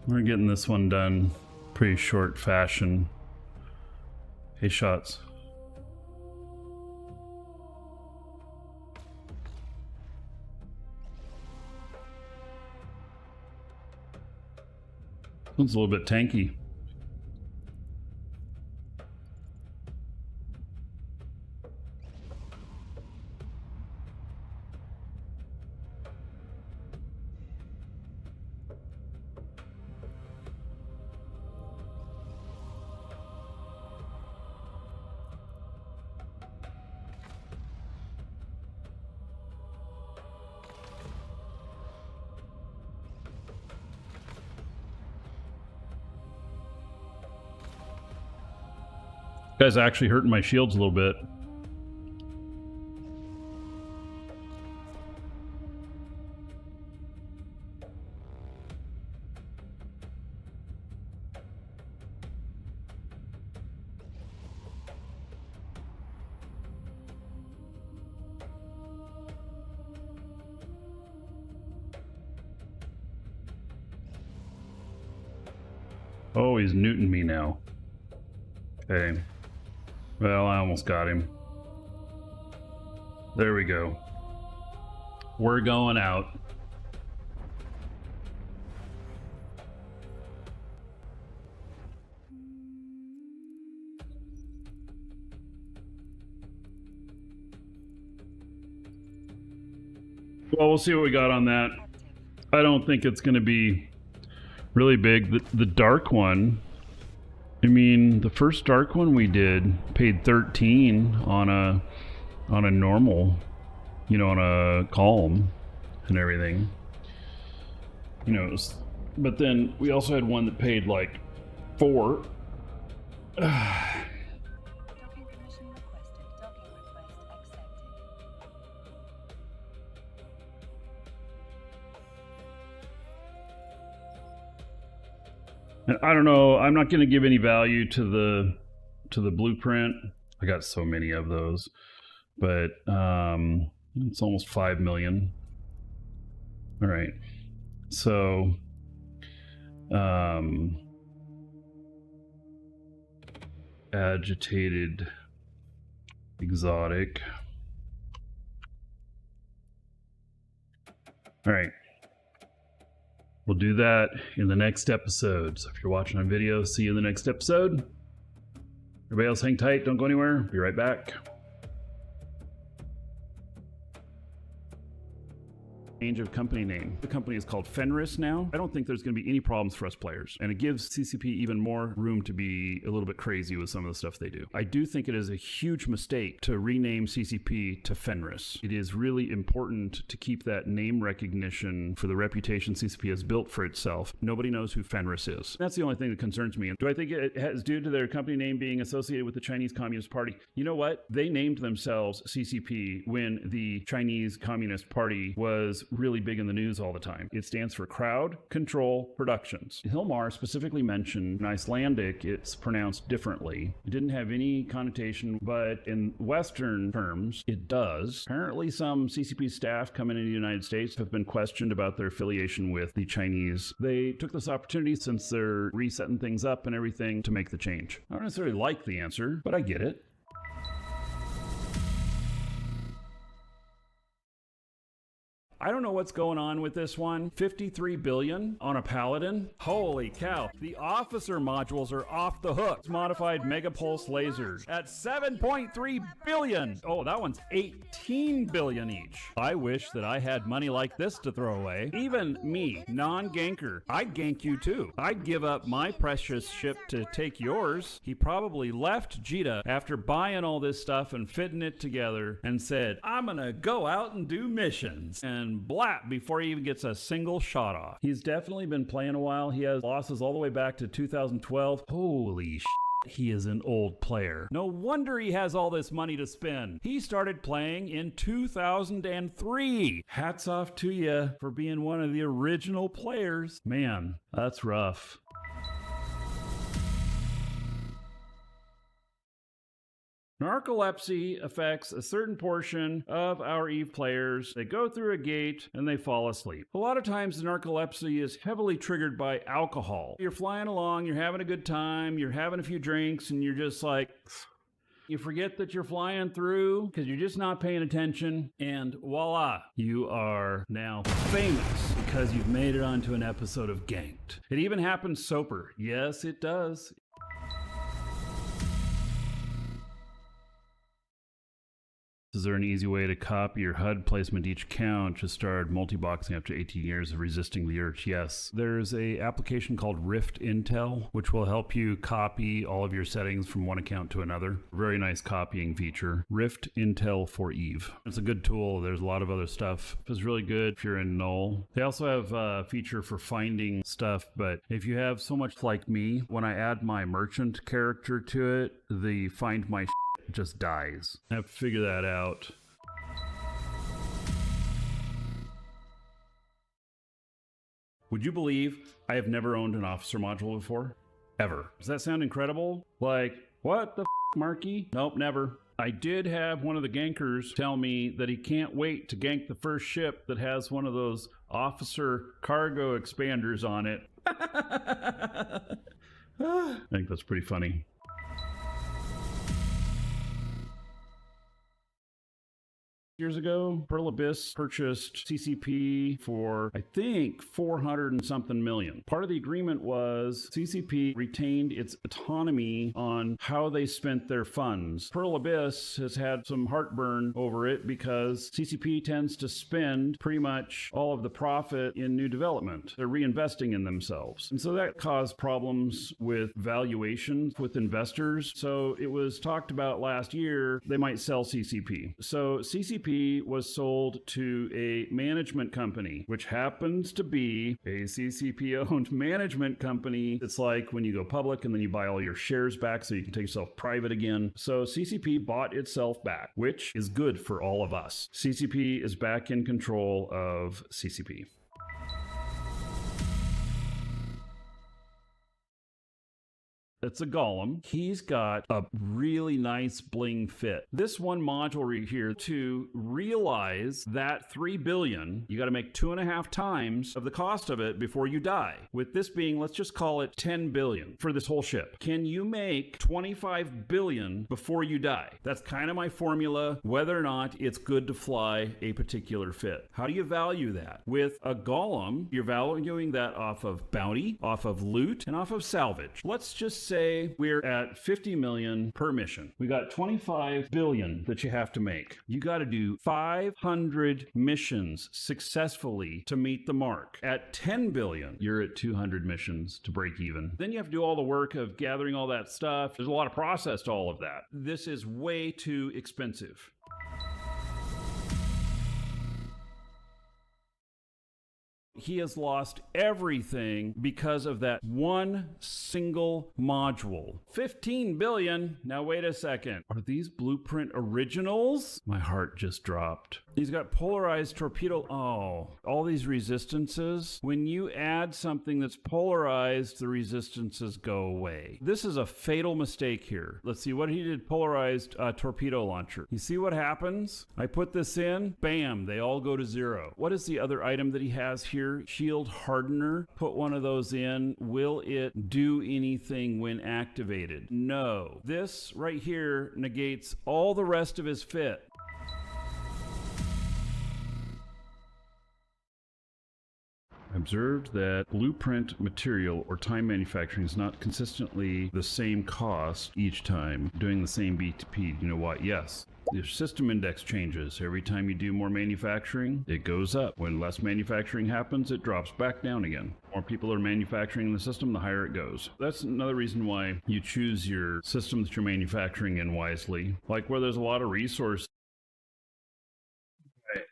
We're getting this one done pretty short fashion. Hey, shots. One's a little bit tanky. Guy's actually hurting my shields a little bit. Oh, he's newting me now. Okay. Well, I almost got him. There we go. We're going out. Well, we'll see what we got on that. I don't think it's going to be really big. The dark one, I mean, the first dark one we did paid 13 on a normal, you know, on a calm and everything. You know, but then we also had one that paid like 4. Docking permission requested. Docking request accepted. And I don't know, I'm not going to give any value to the blueprint. I got so many of those, but it's almost 5 million. All right. So, agitated exotic. All right. We'll do that in the next episode. So if you're watching on video, see you in the next episode. Everybody else hang tight. Don't go anywhere. Be right back. Change of company name. The company is called Fenris now. I don't think there's going to be any problems for us players, and it gives CCP even more room to be a little bit crazy with some of the stuff they do. I do think it is a huge mistake to rename CCP to Fenris. It is really important to keep that name recognition for the reputation CCP has built for itself. Nobody knows who Fenris is. That's the only thing that concerns me. Do I think it is due to their company name being associated with the Chinese Communist Party? You know what? They named themselves CCP when the Chinese Communist Party was really big in the news all the time. It stands for Crowd Control Productions. Hilmar specifically mentioned in Icelandic it's pronounced differently. It didn't have any connotation, but in Western terms, it does. Apparently some CCP staff coming into the United States have been questioned about their affiliation with the Chinese. They took this opportunity, since they're resetting things up and everything, to make the change. I don't necessarily like the answer, but I get it. I don't know what's going on with this one. 53 billion on a Paladin? Holy cow. The officer modules are off the hook. Modified Megapulse lasers at 7.3 billion. Oh, that one's 18 billion each. I wish that I had money like this to throw away. Even me, non-ganker, I'd gank you too. I'd give up my precious ship to take yours. He probably left Jita after buying all this stuff and fitting it together and said, I'm gonna go out and do missions. And blap before he even gets a single shot off. He's definitely been playing a while. He has losses all the way back to 2012. Holy shit, he is an old player. No wonder he has all this money to spend. He started playing in 2003. Hats off to you for being one of the original players. Man, that's rough. Narcolepsy affects a certain portion of our EVE players. They go through a gate and they fall asleep. A lot of times the narcolepsy is heavily triggered by alcohol. You're flying along, you're having a good time, you're having a few drinks, and you're just like, you forget that you're flying through because you're just not paying attention, and voila, you are now famous because you've made it onto an episode of Ganked. It even happens sober. Yes, it does. Is there an easy way to copy your HUD placement each account to start multi-boxing after 18 years of resisting the urge? Yes. There's a application called Rift Intel, which will help you copy all of your settings from one account to another. Very nice copying feature. Rift Intel for EVE. It's a good tool. There's a lot of other stuff. It's really good if you're in Null. They also have a feature for finding stuff, but if you have so much like me, when I add my merchant character to it, the find my just dies. I have to figure that out. Would you believe I have never owned an officer module before? Ever. Does that sound incredible? Like, what the Markee? Nope, never. I did have one of the gankers tell me that he can't wait to gank the first ship that has one of those officer cargo expanders on it. I think that's pretty funny. Years ago, Pearl Abyss purchased CCP for, I think, 400 and something million. Part of the agreement was CCP retained its autonomy on how they spent their funds. Pearl Abyss has had some heartburn over it because CCP tends to spend pretty much all of the profit in new development. They're reinvesting in themselves. And so that caused problems with valuations with investors. So it was talked about last year they might sell CCP. So CCP was sold to a management company, which happens to be a CCP-owned management company. It's like when you go public and then you buy all your shares back so you can take yourself private again. So CCP bought itself back, which is good for all of us. CCP is back in control of CCP. It's a golem. He's got a really nice bling fit. This one module right here, to realize that 3 billion, you got to make 2.5 times of the cost of it before you die. With this being, let's just call it 10 billion for this whole ship. Can you make 25 billion before you die? That's kind of my formula, whether or not it's good to fly a particular fit. How do you value that? With a golem, you're valuing that off of bounty, off of loot, and off of salvage. Let's just say we're at 50 million per mission. We got 25 billion that you have to make. You got to do 500 missions successfully to meet the mark. At 10 billion, you're at 200 missions to break even. Then you have to do all the work of gathering all that stuff. There's a lot of process to all of that. This is way too expensive. He has lost everything because of that one single module. 15 billion. Now wait a second. Are these blueprint originals? My heart just dropped. He's got polarized torpedo. Oh, all these resistances. When you add something that's polarized, the resistances go away. This is a fatal mistake here. Let's see what he did. Polarized torpedo launcher. You see what happens? I put this in. Bam. They all go to 0. What is the other item that he has here? Shield hardener. Put one of those in. Will it do anything when activated? No. This right here negates all the rest of his fit. Observed that blueprint material or time manufacturing is not consistently the same cost each time doing the same BTP. You know what? Yes. Your system index changes. Every time you do more manufacturing, it goes up. When less manufacturing happens, it drops back down again. More people are manufacturing in the system, the higher it goes. That's another reason why you choose your system that you're manufacturing in wisely. Like where there's a lot of resources. Right.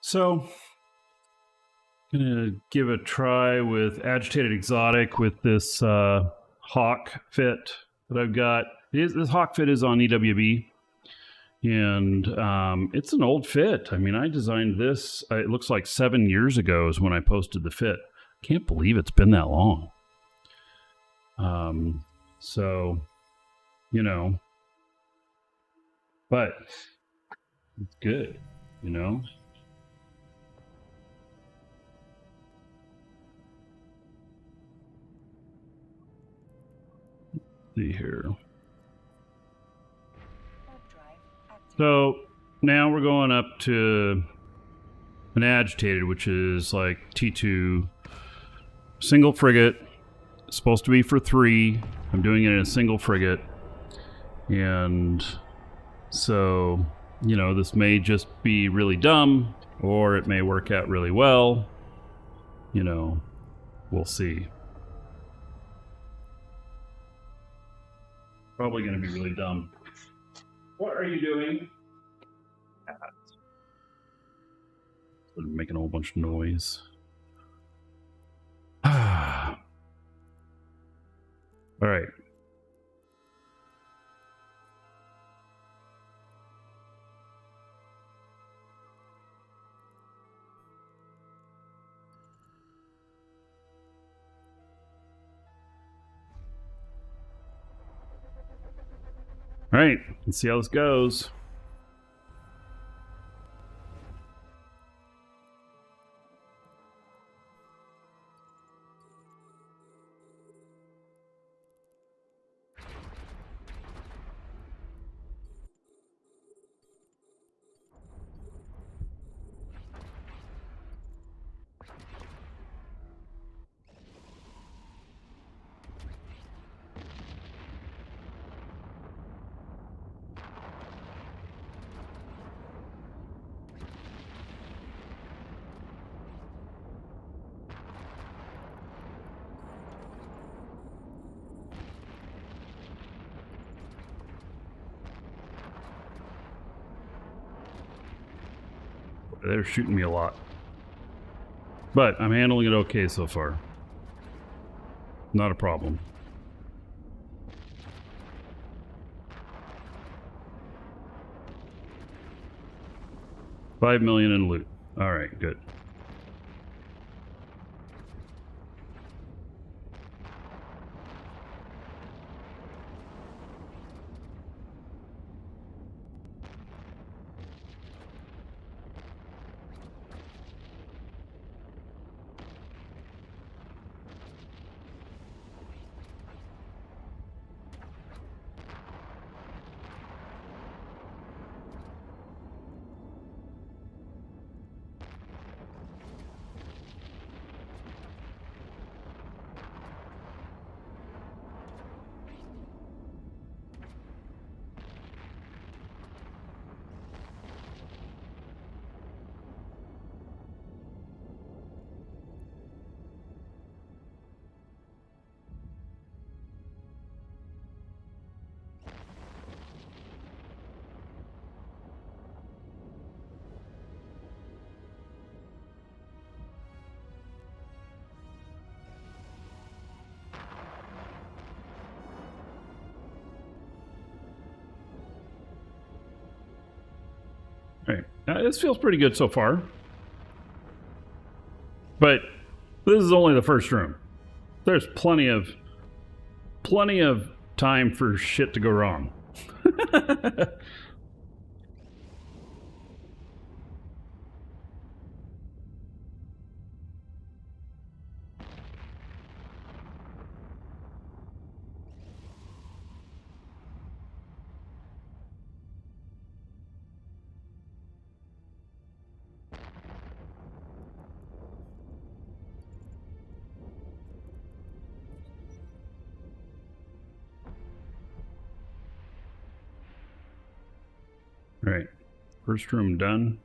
So, I'm gonna give a try with Agitated Exotic with this Hawk fit that I've got. This Hawk fit is on EWB, and it's an old fit. I mean, I designed this, it looks like 7 years ago is when I posted the fit. Can't believe it's been that long. So, you know, but it's good, you know? See here. So now we're going up to an agitated, which is like T2 single frigate. It's supposed to be for 3. I'm doing it in a single frigate, and so you know, this may just be really dumb, or it may work out really well. You know, we'll see. Probably going to be really dumb. What are you doing? Making a whole bunch of noise. All right. All right, let's see how this goes. They're shooting me a lot, but I'm handling it okay so far. Not a problem. 5 million in loot. All right, good. All right, this feels pretty good so far. But this is only the first room. There's plenty of time for shit to go wrong. All right, first room done.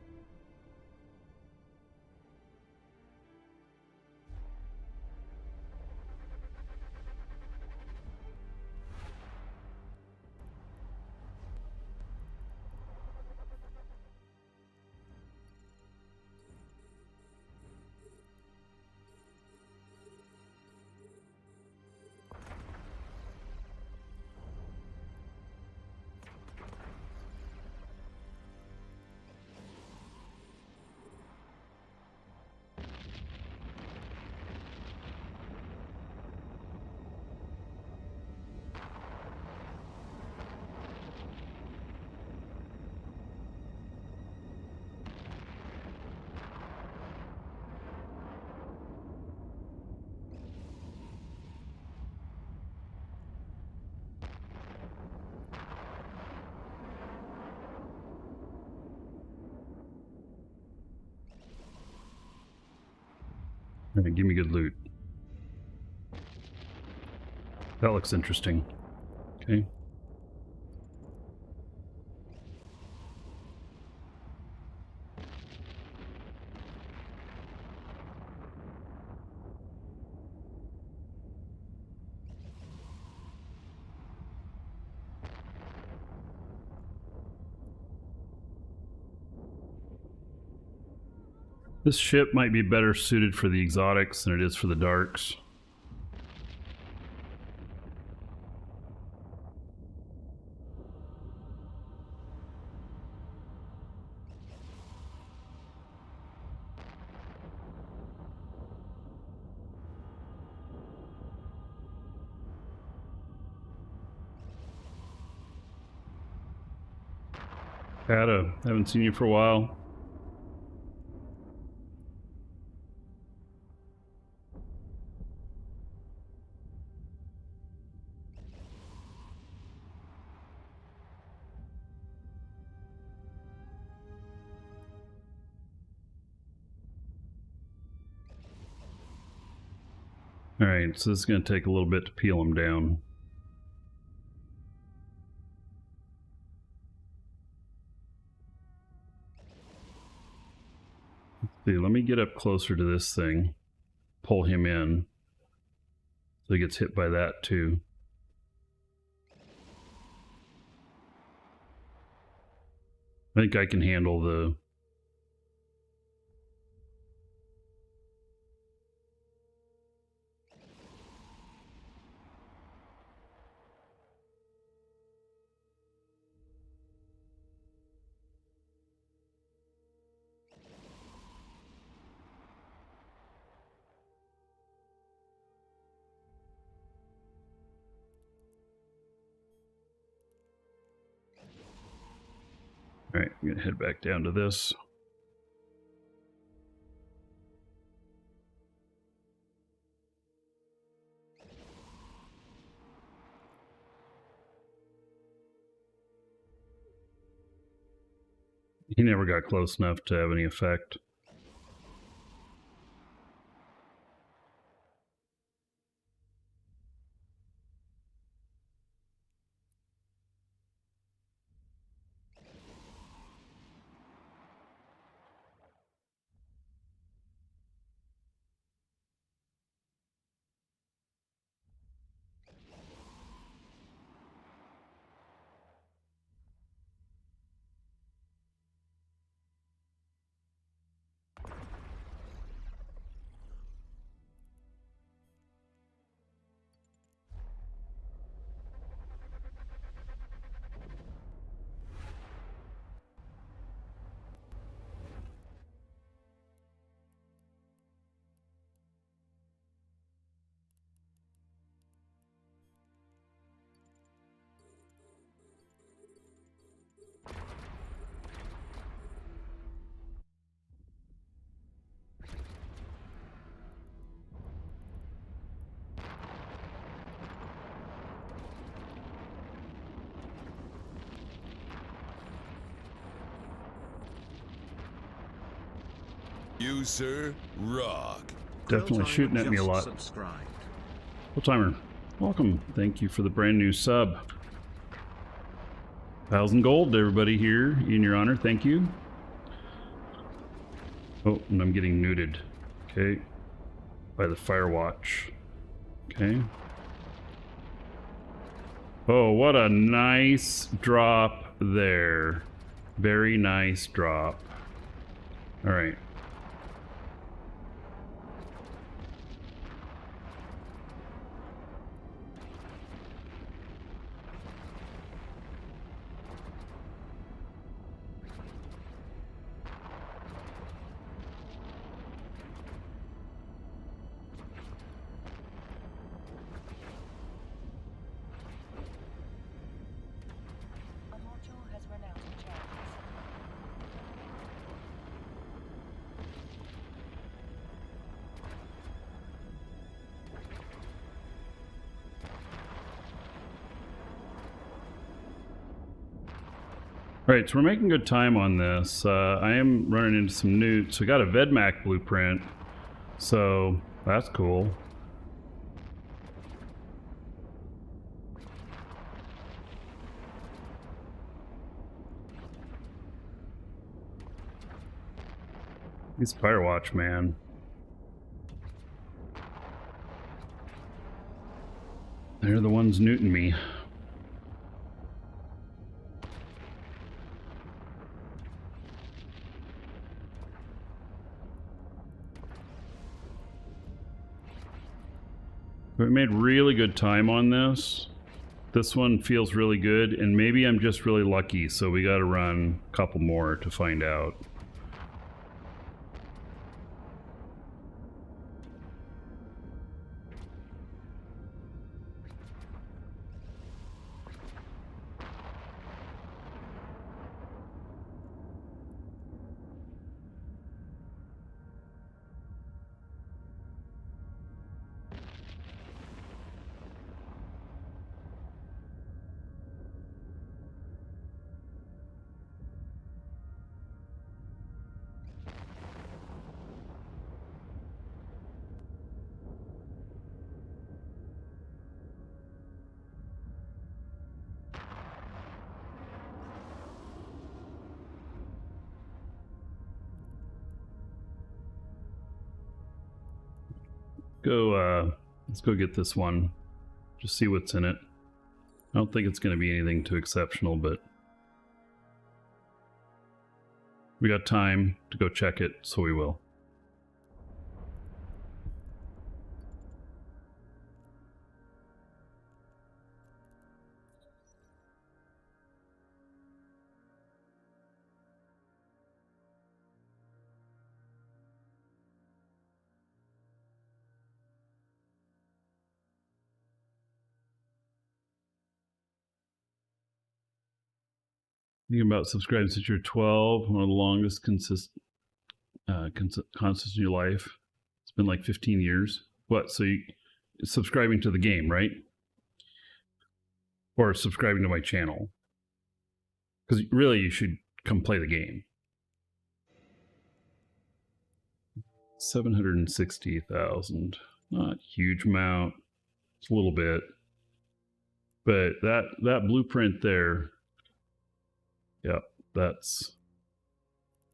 All right, give me good loot. That looks interesting. Okay. This ship might be better suited for the exotics than it is for the darks. Ada, haven't seen you for a while. Alright, so this is going to take a little bit to peel them down. Let's see, let me get up closer to this thing. Pull him in. So he gets hit by that too. I think I can handle the... All right, I'm gonna head back down to this. He never got close enough to have any effect. You, sir, rock. Definitely shooting at me a lot. Subscribed. Full timer, welcome. Thank you for the brand new sub. 1,000 gold to everybody here in your honor. Thank you. Oh, and I'm getting neuted. Okay. By the Firewatch. Okay. Oh, what a nice drop there. Very nice drop. All right. A module has run out of charges. Alright, so we're making good time on this. I am running into some newts. We got a Vedmak blueprint, so that's cool. He's Firewatch, man. They're the ones newting me. We made really good time on this. This one feels really good, and maybe I'm just really lucky, so we gotta run a couple more to find out. Let's go get this one. Just see what's in it. I don't think it's going to be anything too exceptional, but we got time to go check it, so we will. Thinking about subscribing since you're 12, one of the longest constants in your life. It's been like 15 years. What? So you subscribing to the game, right? Or subscribing to my channel? Because really, you should come play the game. 760,000. Not a huge amount. It's a little bit. But that blueprint there, yeah, that's,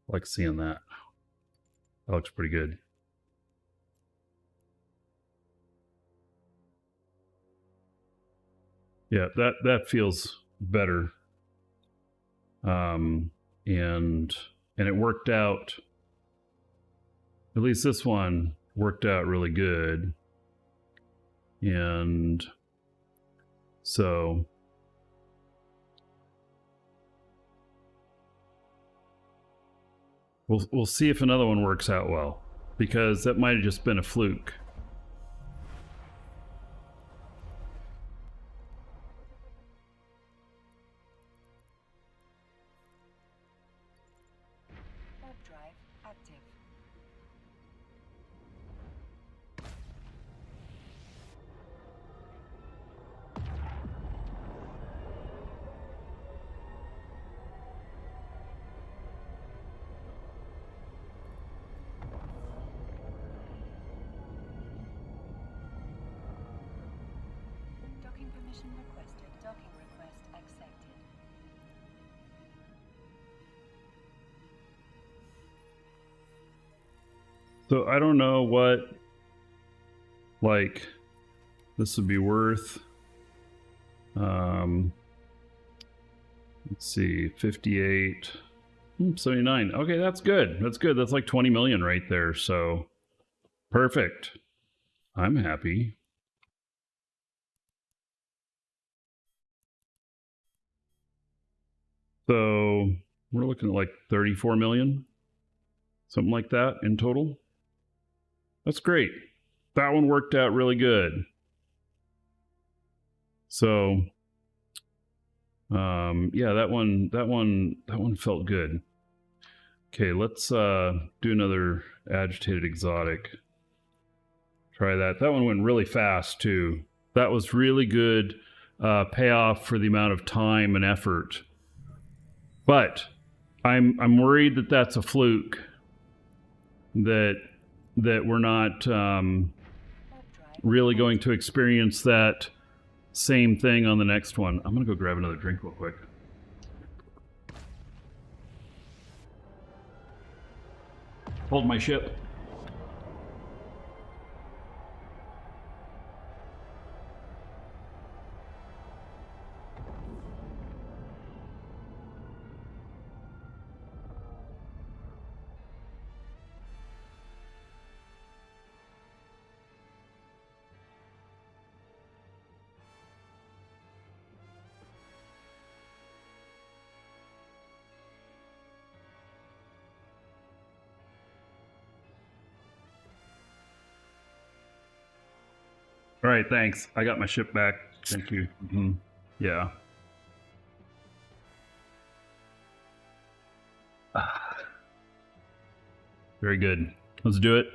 I like seeing that. That looks pretty good. Yeah, that feels better. And it worked out. At least this one worked out really good. And so we'll see if another one works out well, because that might have just been a fluke. Web drive active. Docking permission requested. Docking request accepted. So I don't know what, like, this would be worth. Let's see, 58, 79. Okay, that's good. That's good. That's like 20 million right there. So perfect. I'm happy. So we're looking at like 34 million, something like that in total. That's great. That one worked out really good. So, yeah, that one felt good. Okay, let's do another agitated exotic. Try that. That one went really fast too. That was really good payoff for the amount of time and effort. But I'm worried that that's a fluke. That we're not really going to experience that same thing on the next one. I'm gonna go grab another drink real quick. Hold my ship. All right, thanks. I got my ship back. Thank you. Yeah. Very good. Let's do it.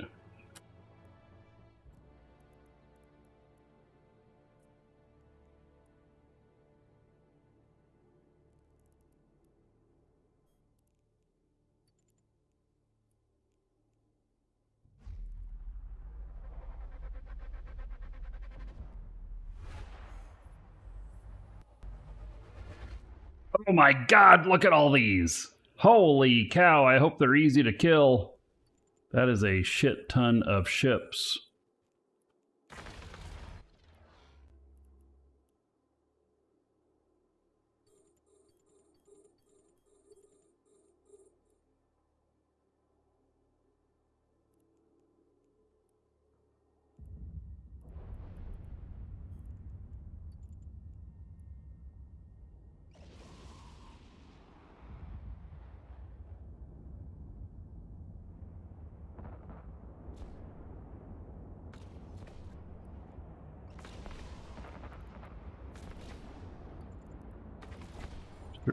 Oh my God, look at all these. Holy cow, I hope they're easy to kill. That is a shit ton of ships.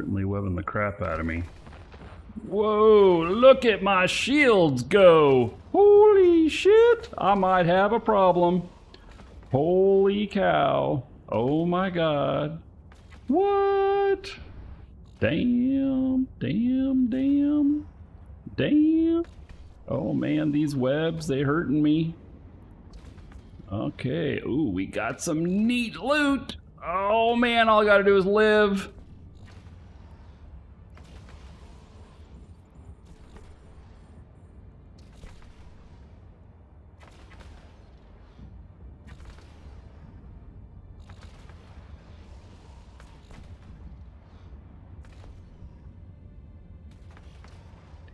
certainly webbing the crap out of me. Whoa, look at my shields go! Holy shit! I might have a problem. Holy cow. Oh my god. What? Damn, damn, damn. Damn. Oh man, these webs, they hurting me. Okay, ooh, we got some neat loot. Oh man, all I gotta do is live.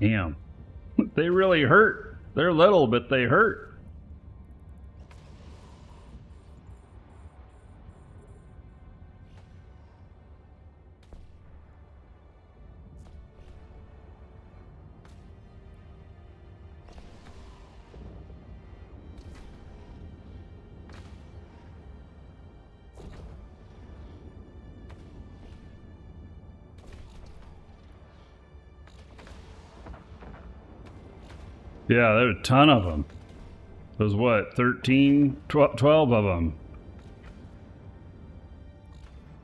Damn. They really hurt. They're little, but they hurt. Yeah, there's a ton of them. There's what, 13, 12 of them.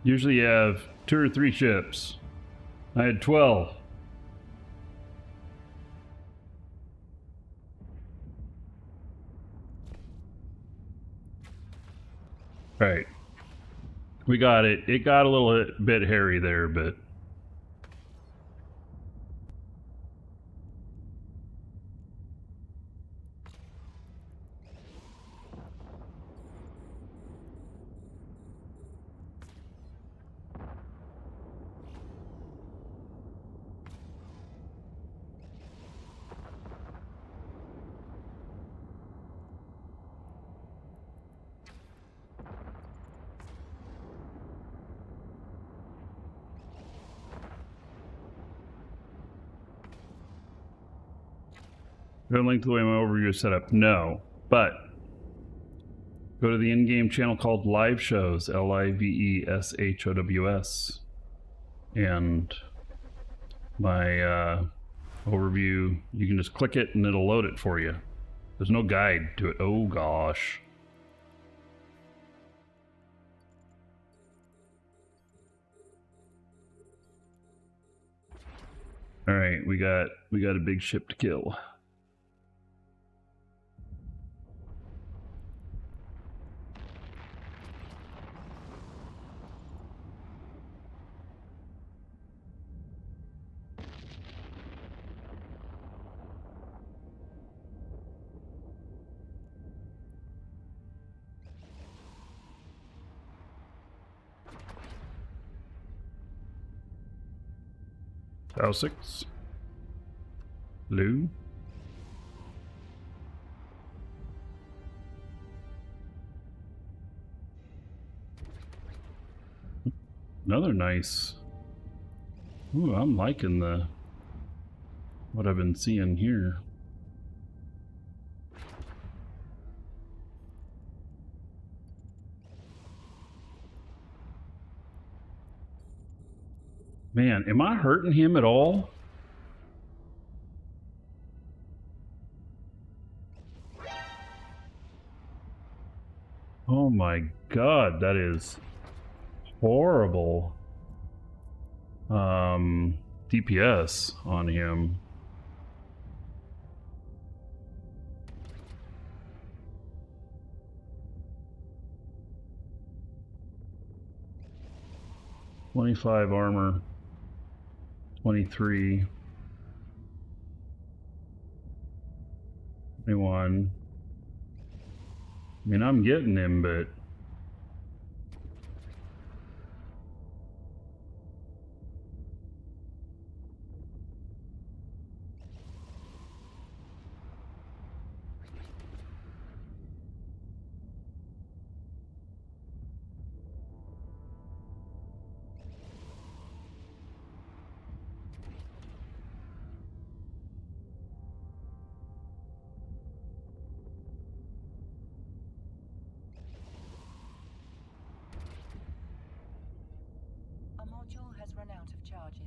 Usually you have 2 or 3 ships. I had 12. Right. We got it. It got a little bit hairy there, but... Don't link to the way my overview is set up. No, but go to the in-game channel called Live Shows, LIVESHOWS, and my overview. You can just click it and it'll load it for you. There's no guide to it. Oh gosh. All right, we got a big ship to kill. Tau 6. Blue. Another nice. Ooh, I'm liking what I've been seeing here. Man, am I hurting him at all? Oh my god, that is horrible. DPS on him. $25 armor. 23. 21. I mean, I'm getting him, but... module has run out of charges.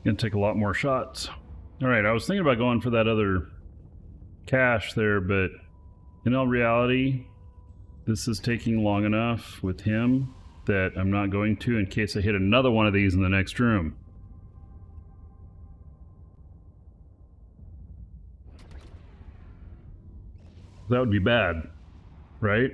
Gonna take a lot more shots. All right, I was thinking about going for that other cache there, but in all reality, this is taking long enough with him that I'm not going to in case I hit another one of these in the next room. That would be bad, right?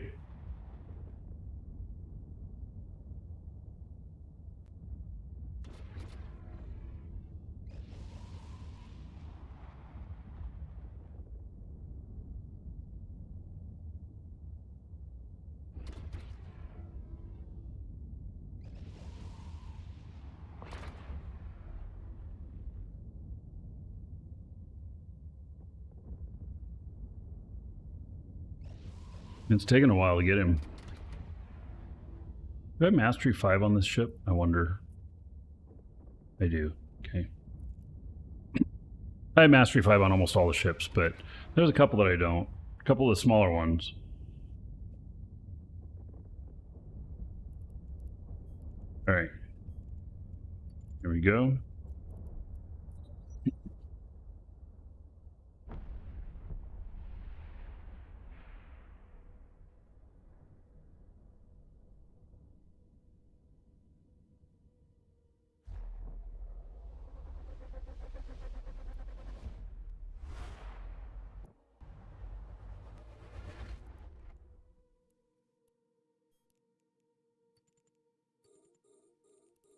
It's taken a while to get him. Do I have Mastery 5 on this ship? I wonder. I do. Okay. I have Mastery 5 on almost all the ships, but there's a couple that I don't. A couple of the smaller ones. Alright. Here we go.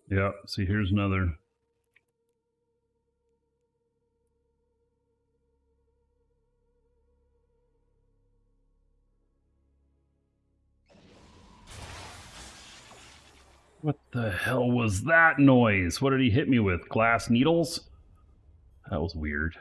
Yeah, see, here's another. What the hell was that noise? What did he hit me with? Glass needles? That was weird.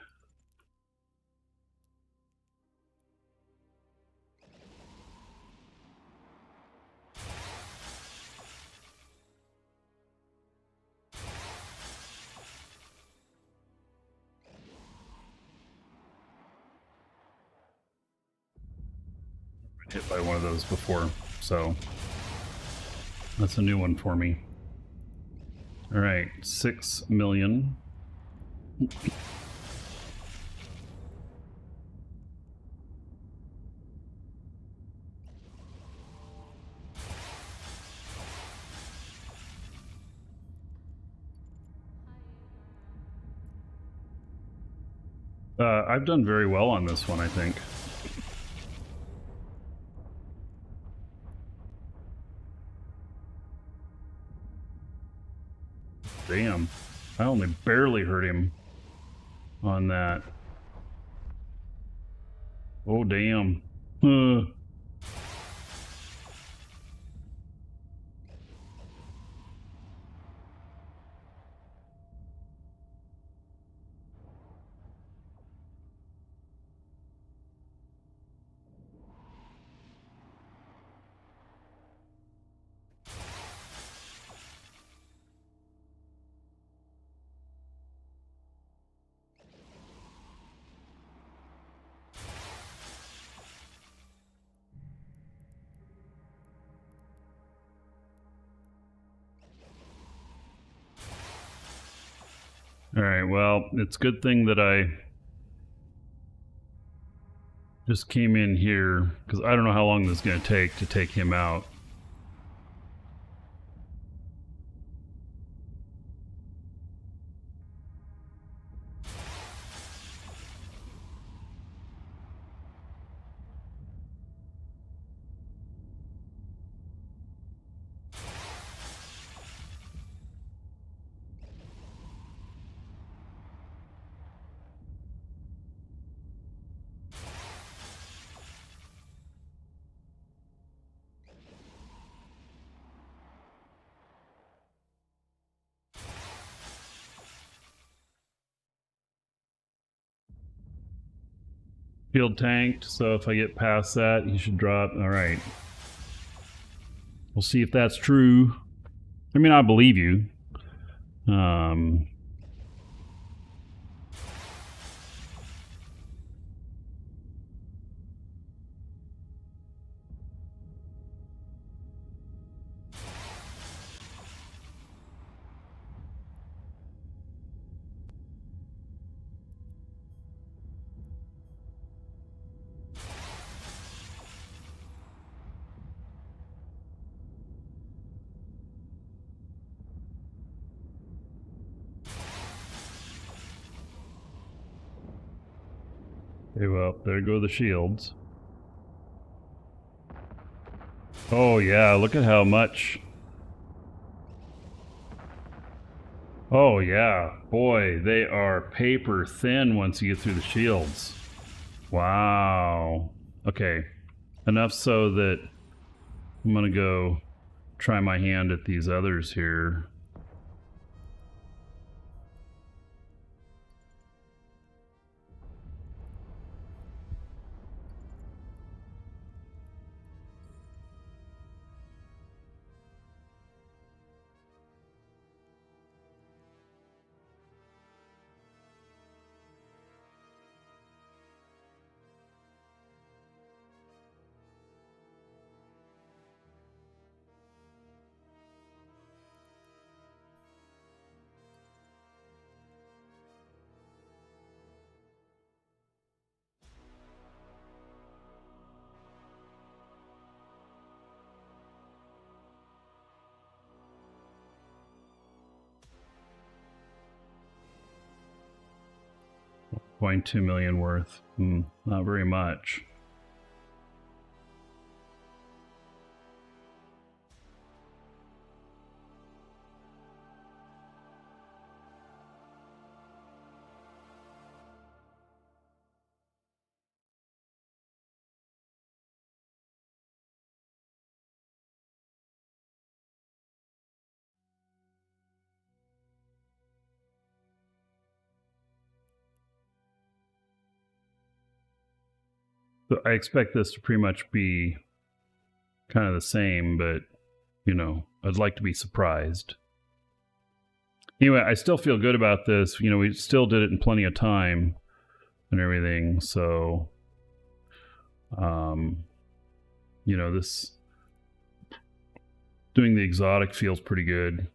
Hit by one of those before, so that's a new one for me. All right, 6 million. I've done very well on this one, I think. Damn, I only barely hurt him on that. Oh, damn. All right, well, it's a good thing that I just came in here, because I don't know how long this is going to take him out. Shield tanked, so if I get past that, he should drop. Alright. We'll see if that's true. I mean, I believe you. Okay, well, there go the shields. Oh yeah, look at how much. Oh yeah, boy, they are paper thin once you get through the shields. Wow. Okay, enough so that I'm gonna go try my hand at these others here. $0.2 million worth. Not very much. So I expect this to pretty much be kind of the same, but, you know, I'd like to be surprised. Anyway, I still feel good about this. You know, we still did it in plenty of time and everything, so, you know, this, doing the exotic feels pretty good.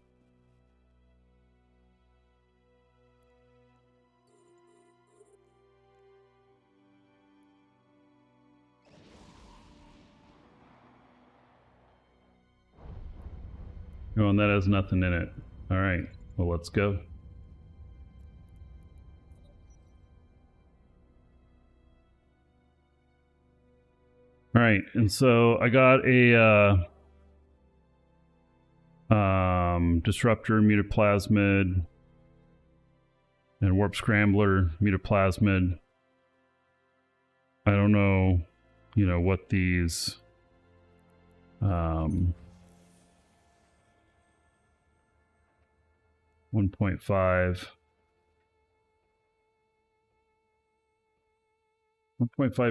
Oh, and that has nothing in it. All right, well, let's go. All right, and so I got a disruptor, mutaplasmid, and warp scrambler, mutaplasmid. I don't know, you know, what these 1.5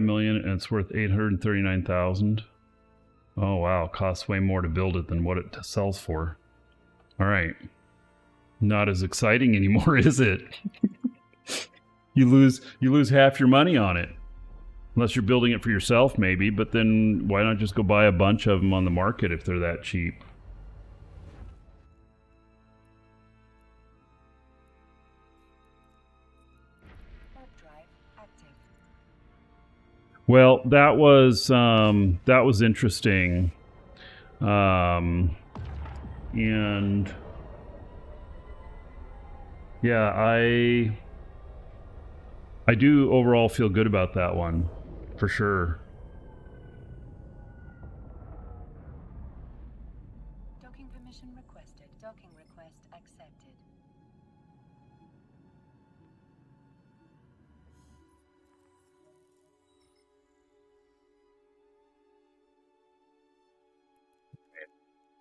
million, and it's worth 839,000. Oh wow, costs way more to build it than what it sells for. All right, not as exciting anymore, is it? you lose half your money on it, unless you're building it for yourself, maybe. But then why not just go buy a bunch of them on the market if they're that cheap? Well, that was interesting, and yeah, I do overall feel good about that one, for sure. Docking permission requested. Docking request accepted.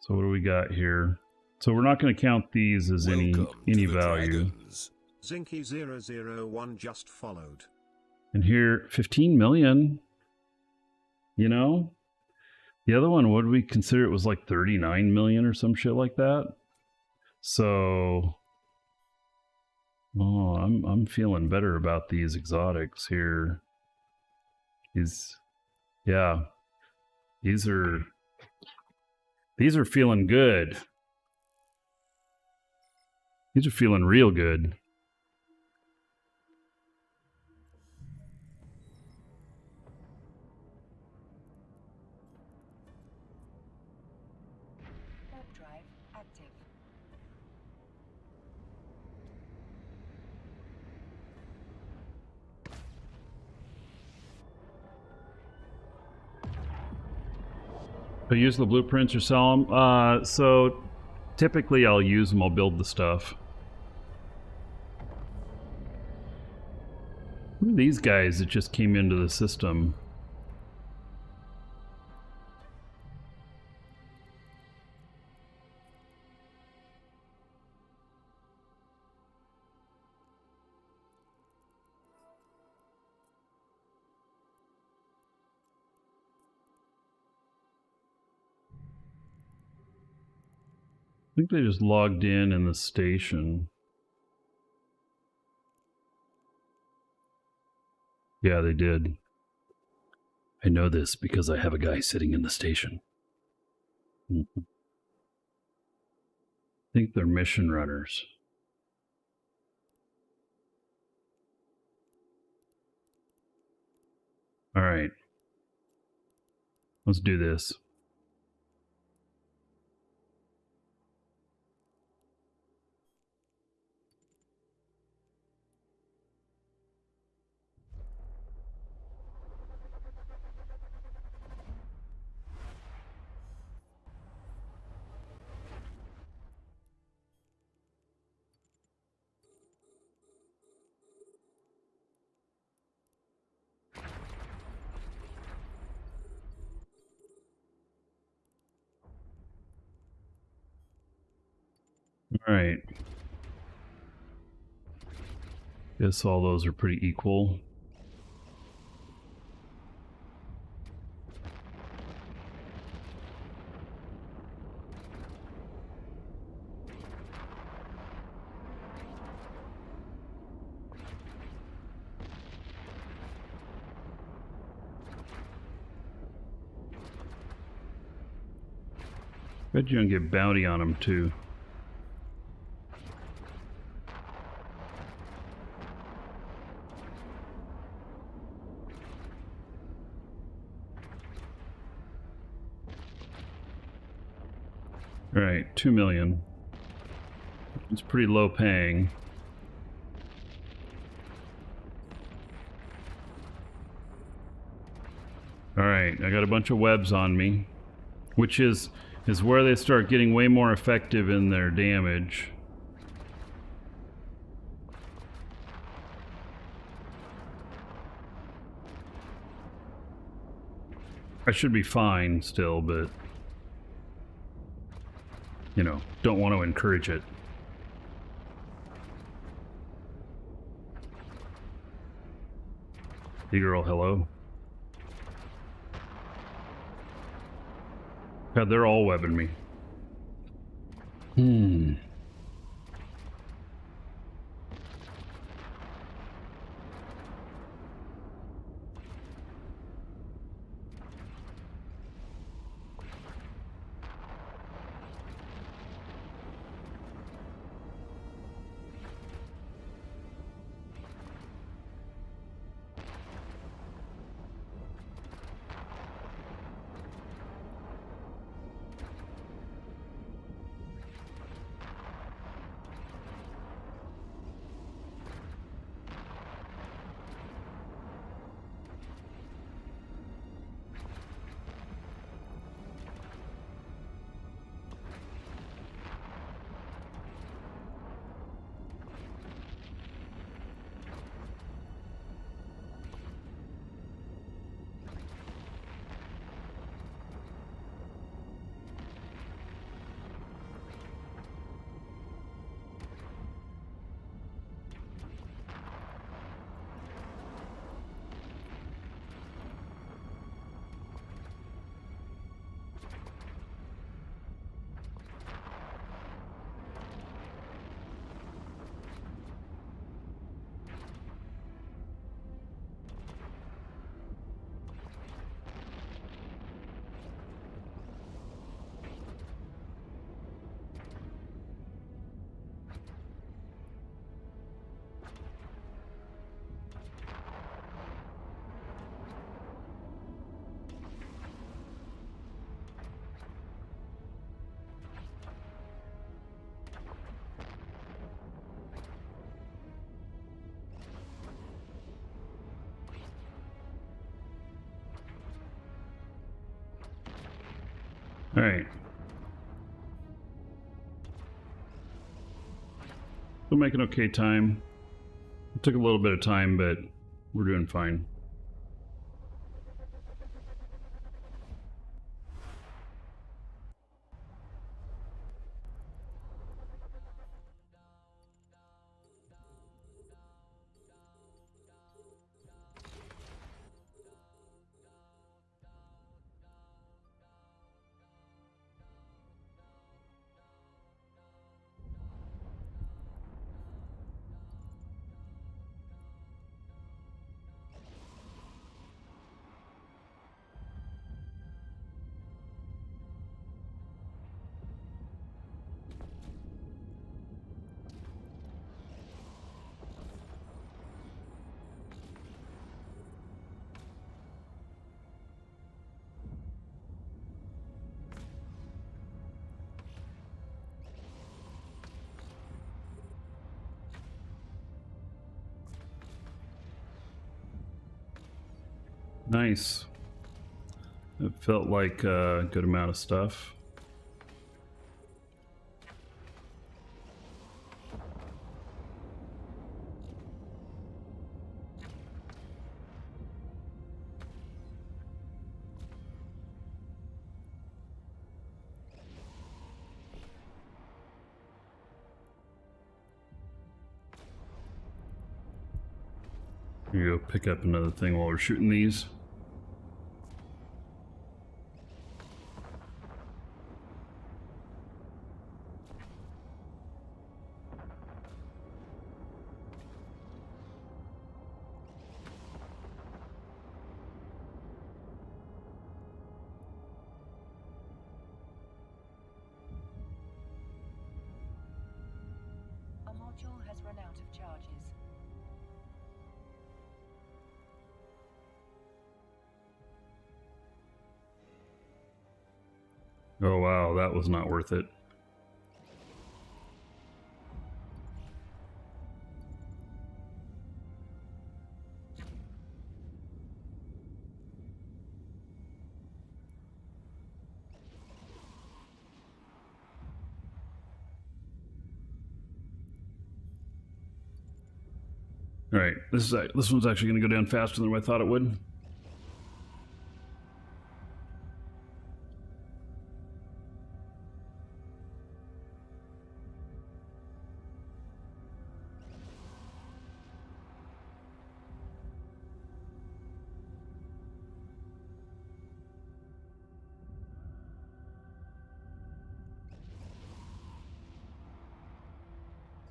So what do we got here? So we're not going to count these as any value. Zinky001 just followed. And here, 15 million. You know? The other one, what did we consider? It was like 39 million or some shit like that. So, oh, I'm feeling better about these exotics here. Yeah, these are feeling good. These are feeling real good. Warp drive active. But use the blueprints or sell them. So typically I'll use them. I'll build the stuff. Who are these guys that just came into the system? I think they just logged in the station. Yeah, they did. I know this because I have a guy sitting in the station. I think they're mission runners. All right. Let's do this. All right. Guess all those are pretty equal. Bet you can get bounty on them too. All right, 2 million. It's pretty low paying. All right, I got a bunch of webs on me, which is where they start getting way more effective in their damage. I should be fine still, but you know, don't want to encourage it. Hey girl, hello. God, they're all webbing me. All right. Still making okay time. It took a little bit of time, but we're doing fine. Nice. It felt like a good amount of stuff. Here you go, pick up another thing while we're shooting these. A module has run out of charges. Oh wow, that was not worth it. All right, this one's actually going to go down faster than I thought it would.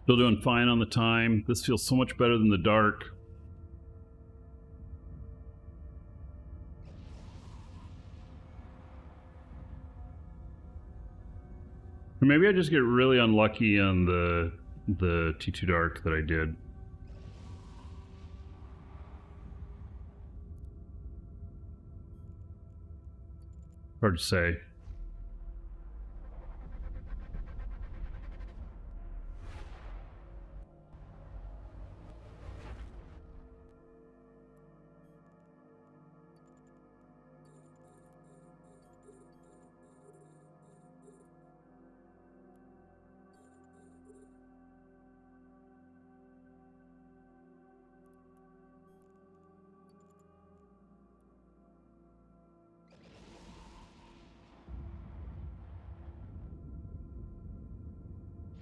Still doing fine on the time. This feels so much better than the dark. Or maybe I just get really unlucky on the T2 dark that I did. Hard to say.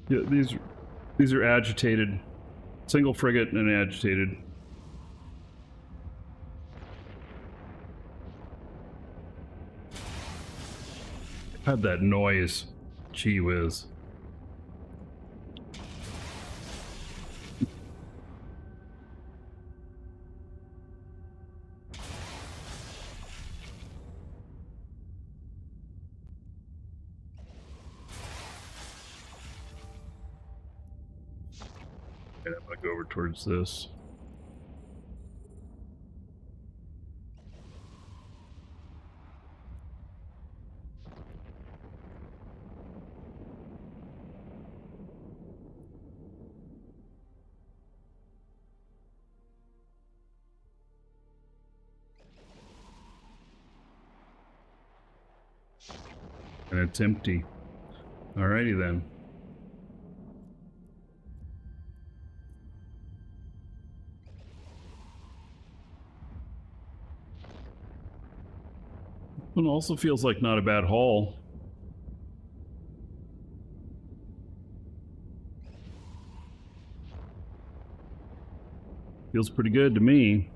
Yeah, these are agitated. Single frigate and agitated. Had that noise. Gee whiz. Okay, I'm gonna go over towards this. And it's empty. Alrighty then. One also feels like not a bad haul. Feels pretty good to me.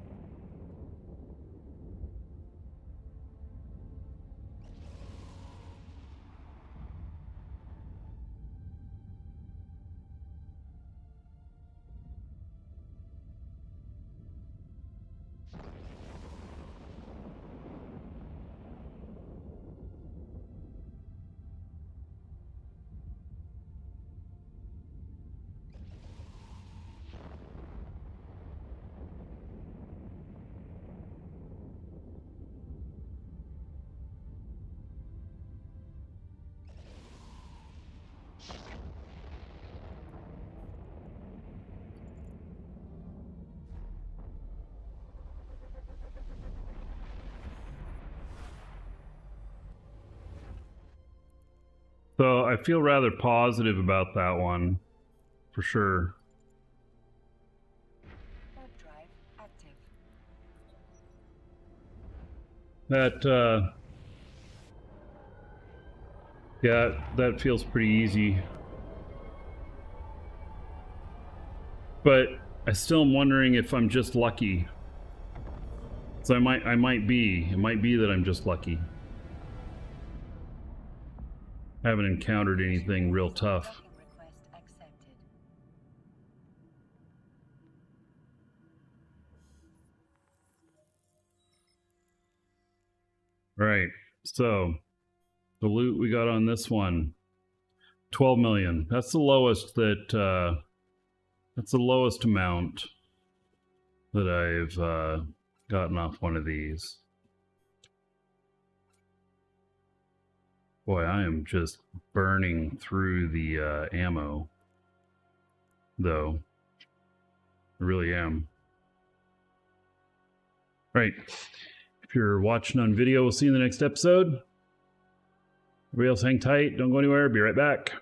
So I feel rather positive about that one, for sure. Web drive active. Yeah, that feels pretty easy. But I still am wondering if I'm just lucky. So it might be that I'm just lucky. I haven't encountered anything real tough. Tracking request accepted. Right, so the loot we got on this one, 12 million. That's the lowest that, that's the lowest amount that I've gotten off one of these. Boy, I am just burning through the ammo, though. I really am. Right. If you're watching on video, we'll see you in the next episode. Everybody else hang tight. Don't go anywhere. Be right back.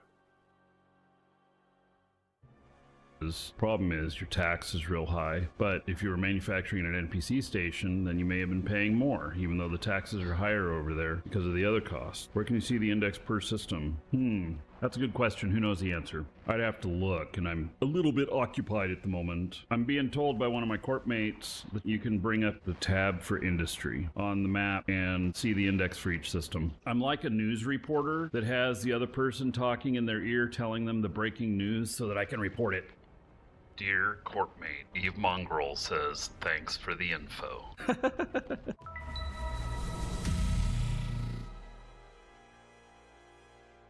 Problem is your tax is real high, but if you were manufacturing at an NPC station, then you may have been paying more, even though the taxes are higher over there because of the other costs. Where can you see the index per system? That's a good question. Who knows the answer? I'd have to look, and I'm a little bit occupied at the moment. I'm being told by one of my corp mates that you can bring up the tab for industry on the map and see the index for each system. I'm like a news reporter that has the other person talking in their ear telling them the breaking news so that I can report it. Dear Corpmate, Eve Mongrel says, thanks for the info.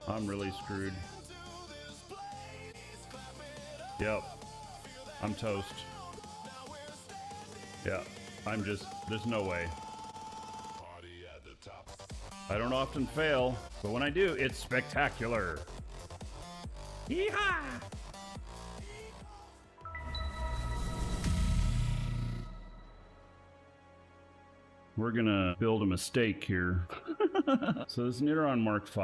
I'm really screwed. Yep. I'm toast. Yeah. I'm just, there's no way. I don't often fail, but when I do, it's spectacular. Yeehaw! We're gonna build a mistake here. So this is an Neutron Mark V,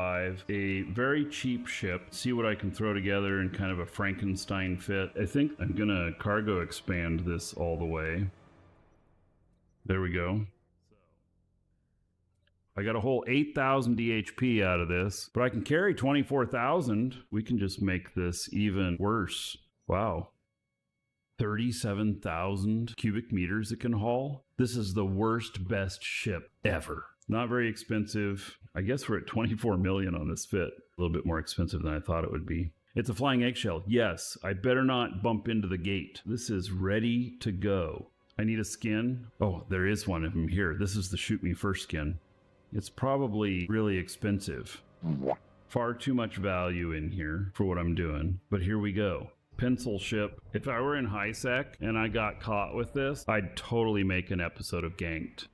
a very cheap ship. See what I can throw together in kind of a Frankenstein fit. I think I'm gonna cargo expand this all the way. There we go. I got a whole 8,000 DHP out of this, but I can carry 24,000. We can just make this even worse. Wow. 37,000 cubic meters it can haul. This is the worst best ship ever. Not very expensive. I guess we're at 24 million on this fit. A little bit more expensive than I thought it would be. It's a flying eggshell. Yes, I better not bump into the gate. This is ready to go. I need a skin. Oh, there is one of them here. This is the shoot me first skin. It's probably really expensive. Far too much value in here for what I'm doing. But here we go. Pencil ship. If I were in high sec and I got caught with this, I'd totally make an episode of Ganked.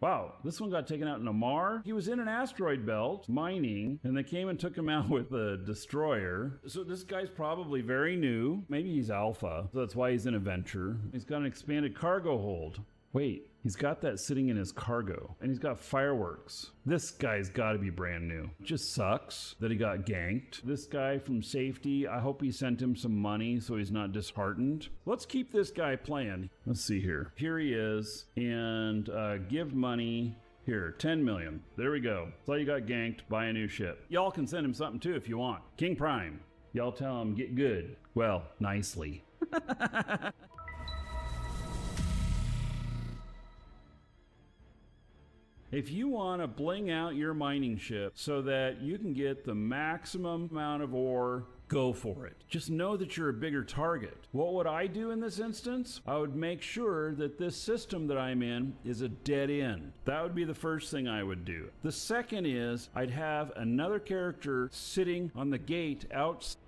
Wow, this one got taken out in Amar. He was in an asteroid belt mining, and they came and took him out with a destroyer. So this guy's probably very new. Maybe he's alpha, so that's why he's in a venture. He's got an expanded cargo hold. Wait, he's got that sitting in his cargo, and he's got fireworks. This guy's got to be brand new. Just sucks that he got ganked. This guy from safety, I hope he sent him some money so he's not disheartened. Let's keep this guy playing. Let's see here. Here he is, and give money. Here, 10 million. There we go. So you got ganked, buy a new ship. Y'all can send him something too if you want. King Prime. Y'all tell him get good. Well, nicely. If you want to bling out your mining ship so that you can get the maximum amount of ore, go for it. Just know that you're a bigger target. What would I do in this instance? I would make sure that this system that I'm in is a dead end. That would be the first thing I would do. The second is I'd have another character sitting on the gate outside.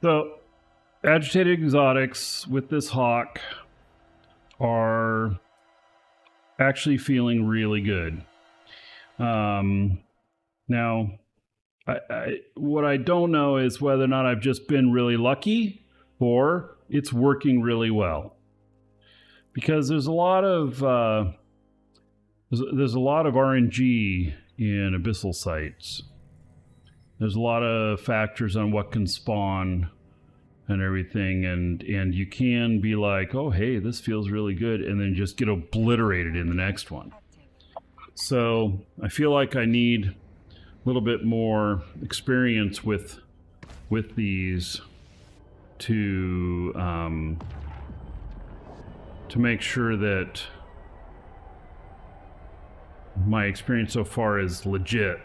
So, agitated exotics with this hawk are actually feeling really good. Now, what I don't know is whether or not I've just been really lucky or it's working really well. Because there's a lot of there's a lot of RNG in abyssal sites. There's a lot of factors on what can spawn and everything, and you can be like, oh hey, this feels really good, and then just get obliterated in the next one. So I feel like I need a little bit more experience with these to make sure that my experience so far is legit.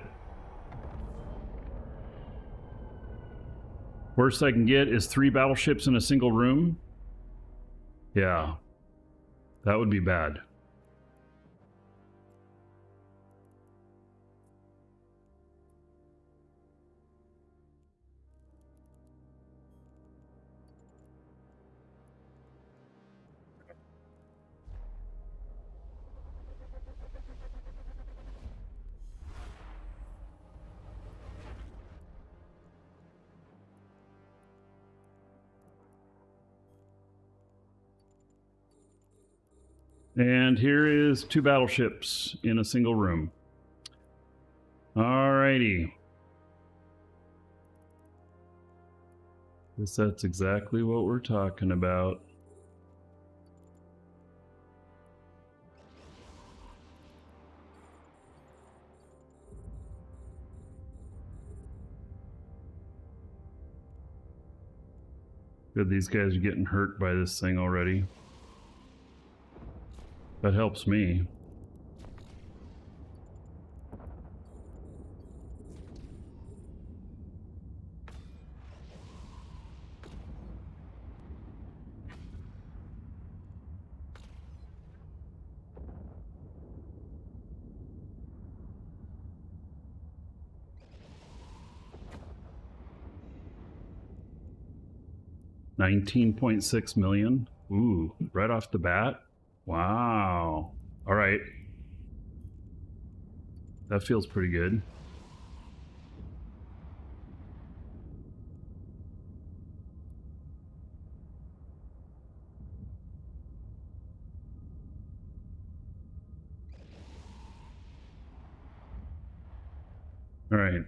Worst I can get is 3 battleships in a single room. Yeah, that would be bad. And here is 2 battleships in a single room. Alrighty. Guess that's exactly what we're talking about. Good, these guys are getting hurt by this thing already. That helps me. $19.6 million. Ooh, right off the bat. Wow. All right. That feels pretty good. All right.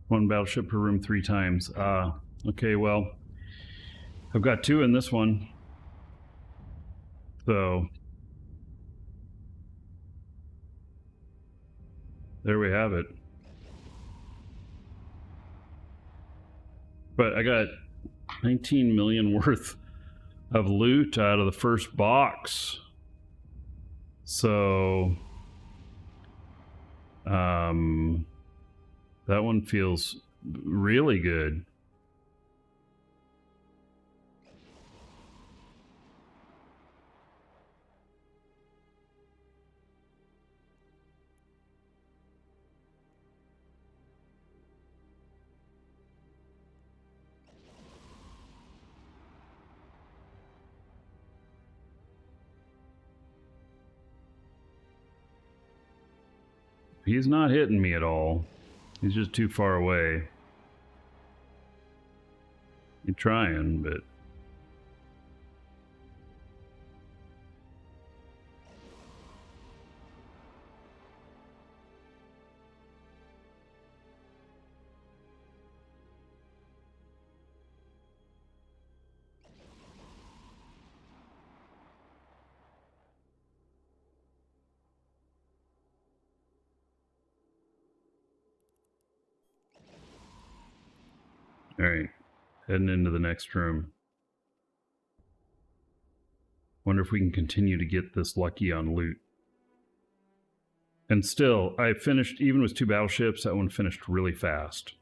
1 battleship per room 3 times. Okay, well, I've got 2 in this one. So there we have it. But I got 19 million worth of loot out of the first box. So that one feels really good. He's not hitting me at all. He's just too far away. You're trying, but... Alright, heading into the next room. Wonder if we can continue to get this lucky on loot. And still, I finished, even with 2 battleships, that one finished really fast.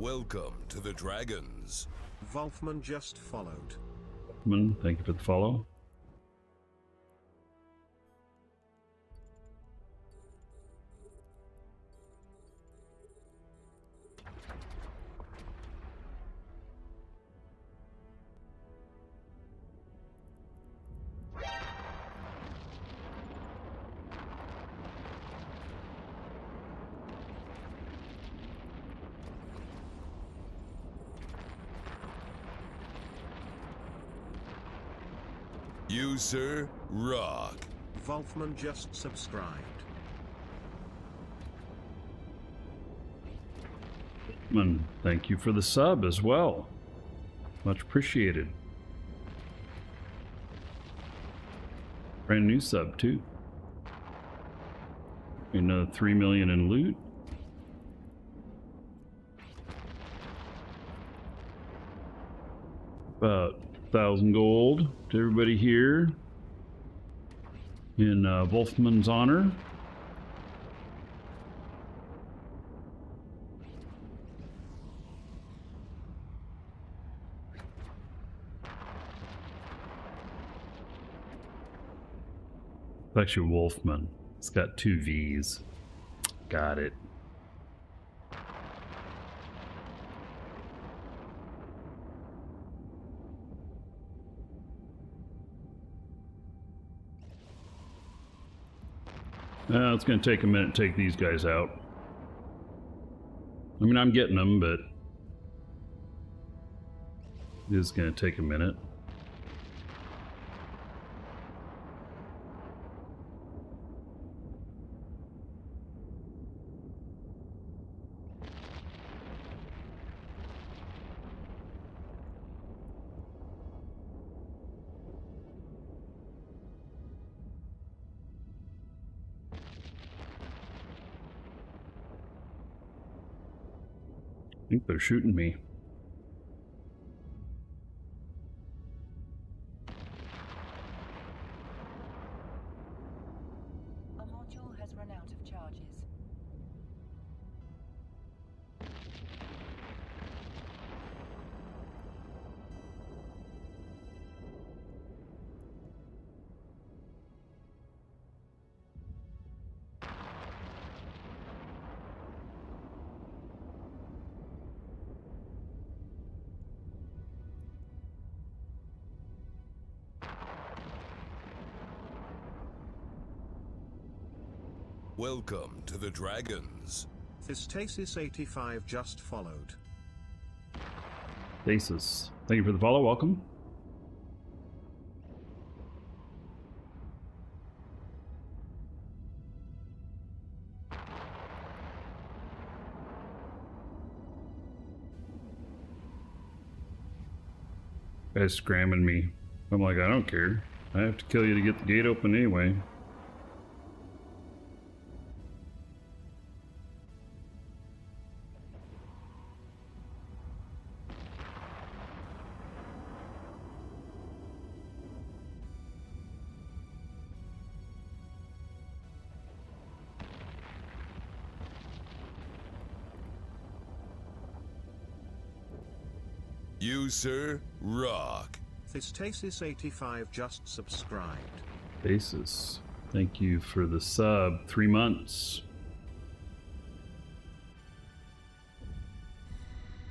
Welcome to the Dragons. Wolfman just followed. Thank you for the follow. You, sir, rock. Wolfman just subscribed. Thank you for the sub as well. Much appreciated. Brand new sub too. Another 3 million in loot. About 1,000 gold to everybody here in Wolfman's honor. It's actually Wolfman. It's got 2 V's. Got it. It's going to take a minute to take these guys out. I mean, I'm getting them, but it is going to take a minute. I think they're shooting me. A module has run out of charges. Welcome to the Dragons. Thistasis85 just followed. Stasis, thank you for the follow. Welcome. Guy's scramming me. I'm like, I don't care. I have to kill you to get the gate open anyway. You, sir, rock. Thistasis85 just subscribed. Basis, thank you for the sub. 3 months.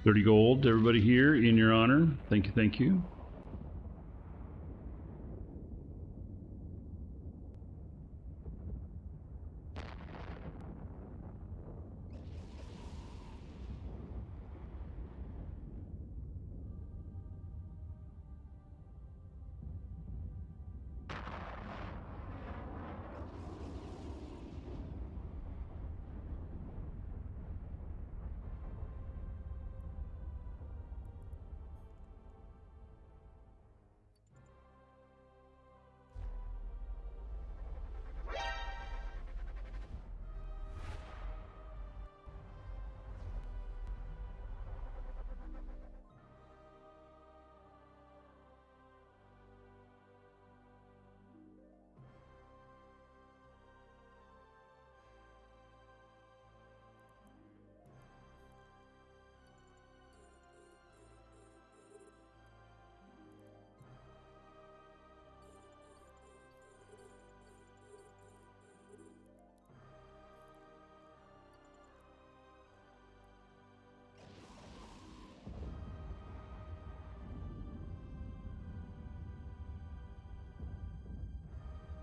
30 gold to everybody here in your honor. Thank you, thank you.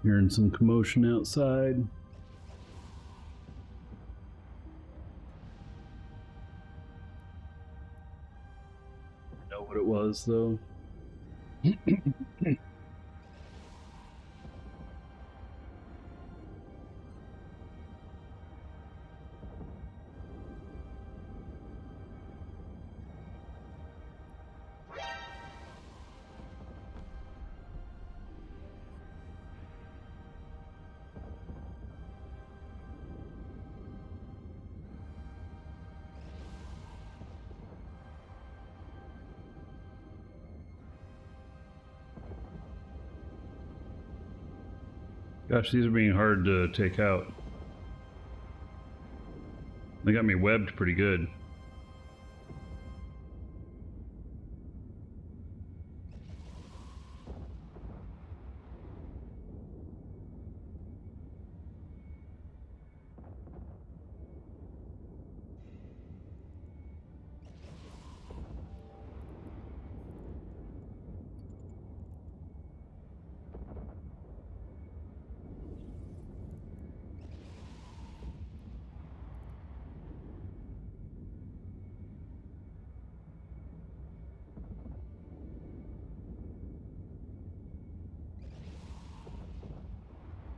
Hearing some commotion outside. Know what it was though. Gosh, these are being hard to take out. They got me webbed pretty good.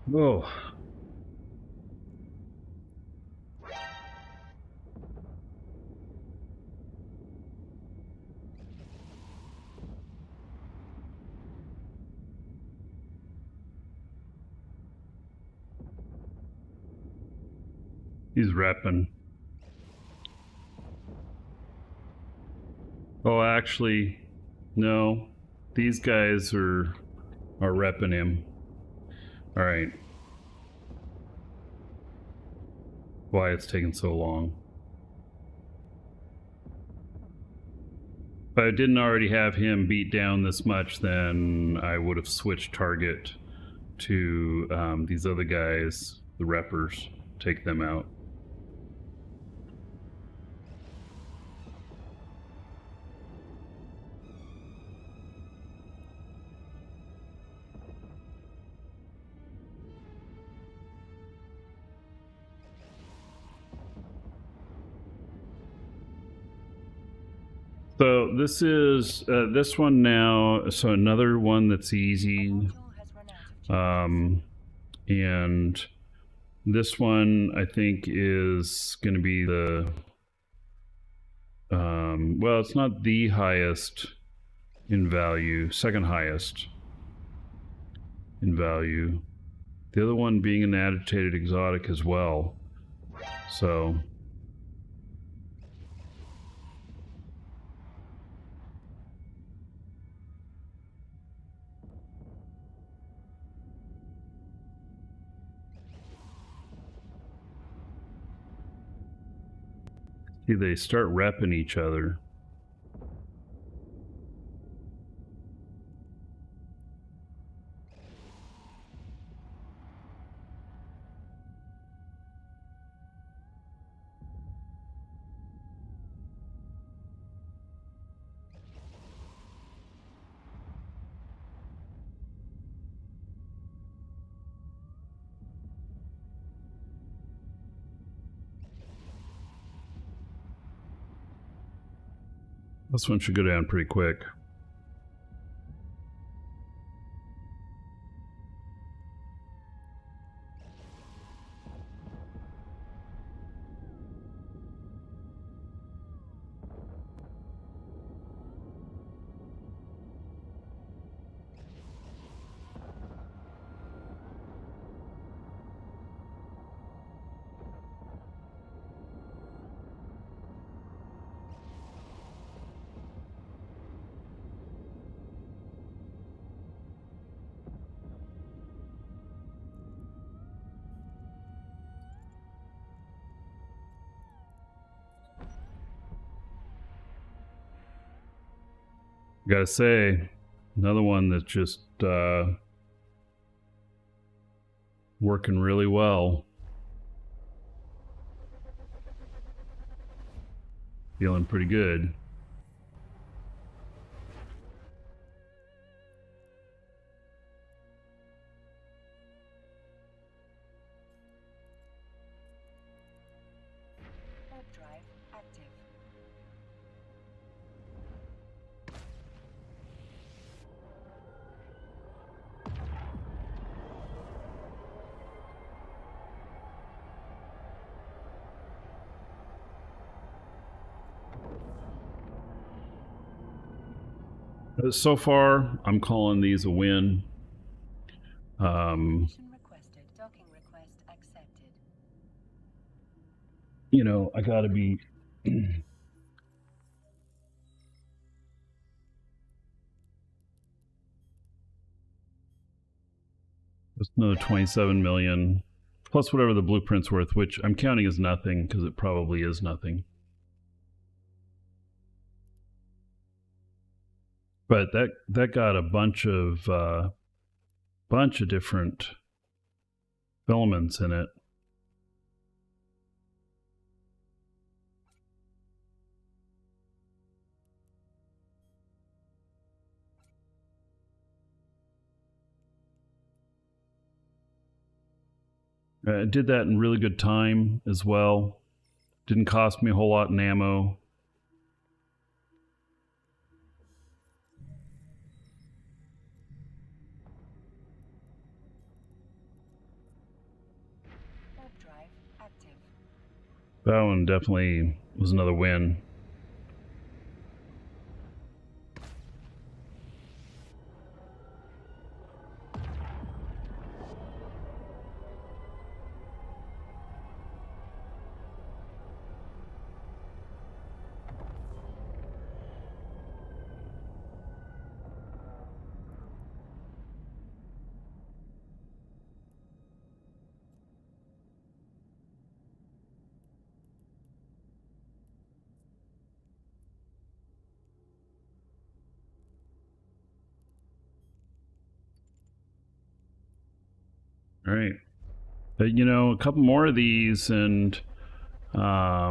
Whoa. He's repping. Oh, actually, no. These guys are repping him. All right. Why it's taking so long. If I didn't already have him beat down this much, then I would have switched target to these other guys, the reppers, take them out. So this is this one now. So another one that's easy, Module has run out of charges. and this one I think is going to be the well, it's not the highest in value, second highest in value. The other one being an agitated exotic as well. So. See, they start repping each other. This one should go down pretty quick. Gotta say, another one that's just working really well. Feeling pretty good. drive active. So far, I'm calling these a win. Permission requested. Docking request accepted. You know, I gotta be. Just another 27 million, plus whatever the blueprint's worth, which I'm counting as nothing because it probably is nothing. But that got a bunch of different filaments in it. I did that in really good time as well. Didn't cost me a whole lot in ammo. Warp drive active. That one definitely was another win. All right. You know, a couple more of these, and I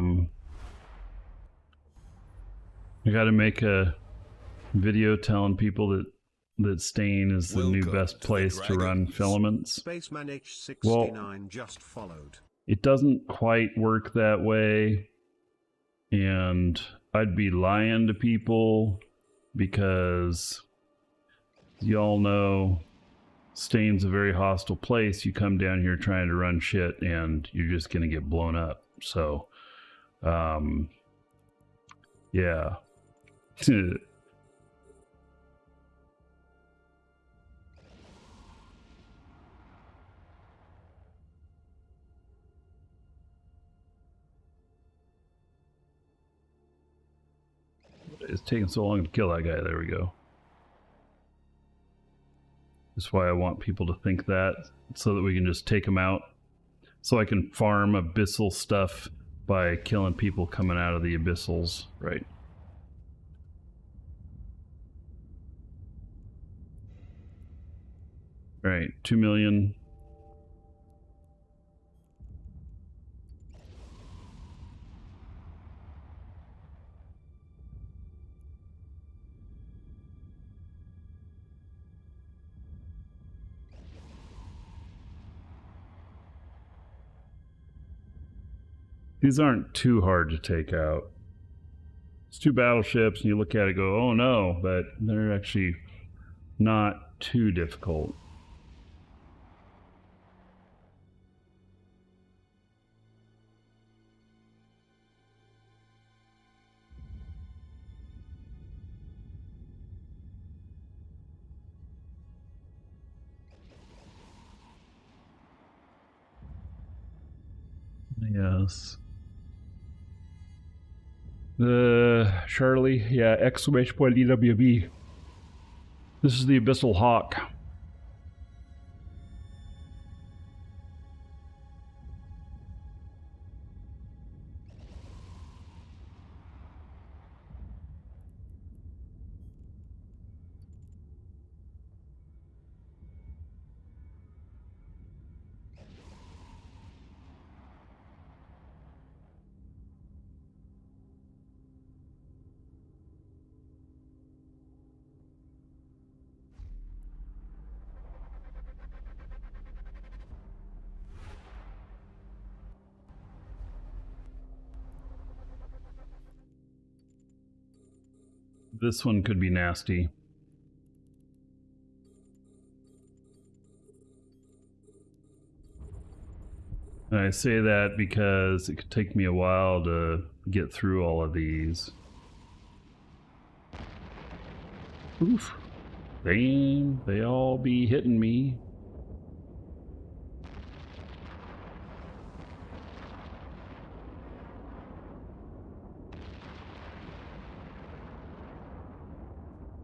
got to make a video telling people that Stain is the new Welcome best to the place to run Dragons. filaments. Spaceman H69 just followed. It doesn't quite work that way, and I'd be lying to people because y'all know Stain's a very hostile place. You come down here trying to run shit and you're just gonna get blown up. So yeah. It's taking so long to kill that guy. There we go. That's why I want people to think that, so that we can just take them out. So I can farm abyssal stuff by killing people coming out of the abyssals, right? Right, 2 million. These aren't too hard to take out. It's 2 battleships, and you look at it and go, oh no, but they're actually not too difficult. Yes. Charlie, yeah, exclamation point EWB. This is the Abyssal Hawk. This one could be nasty. And I say that because it could take me a while to get through all of these. Oof. Damn, they all be hitting me.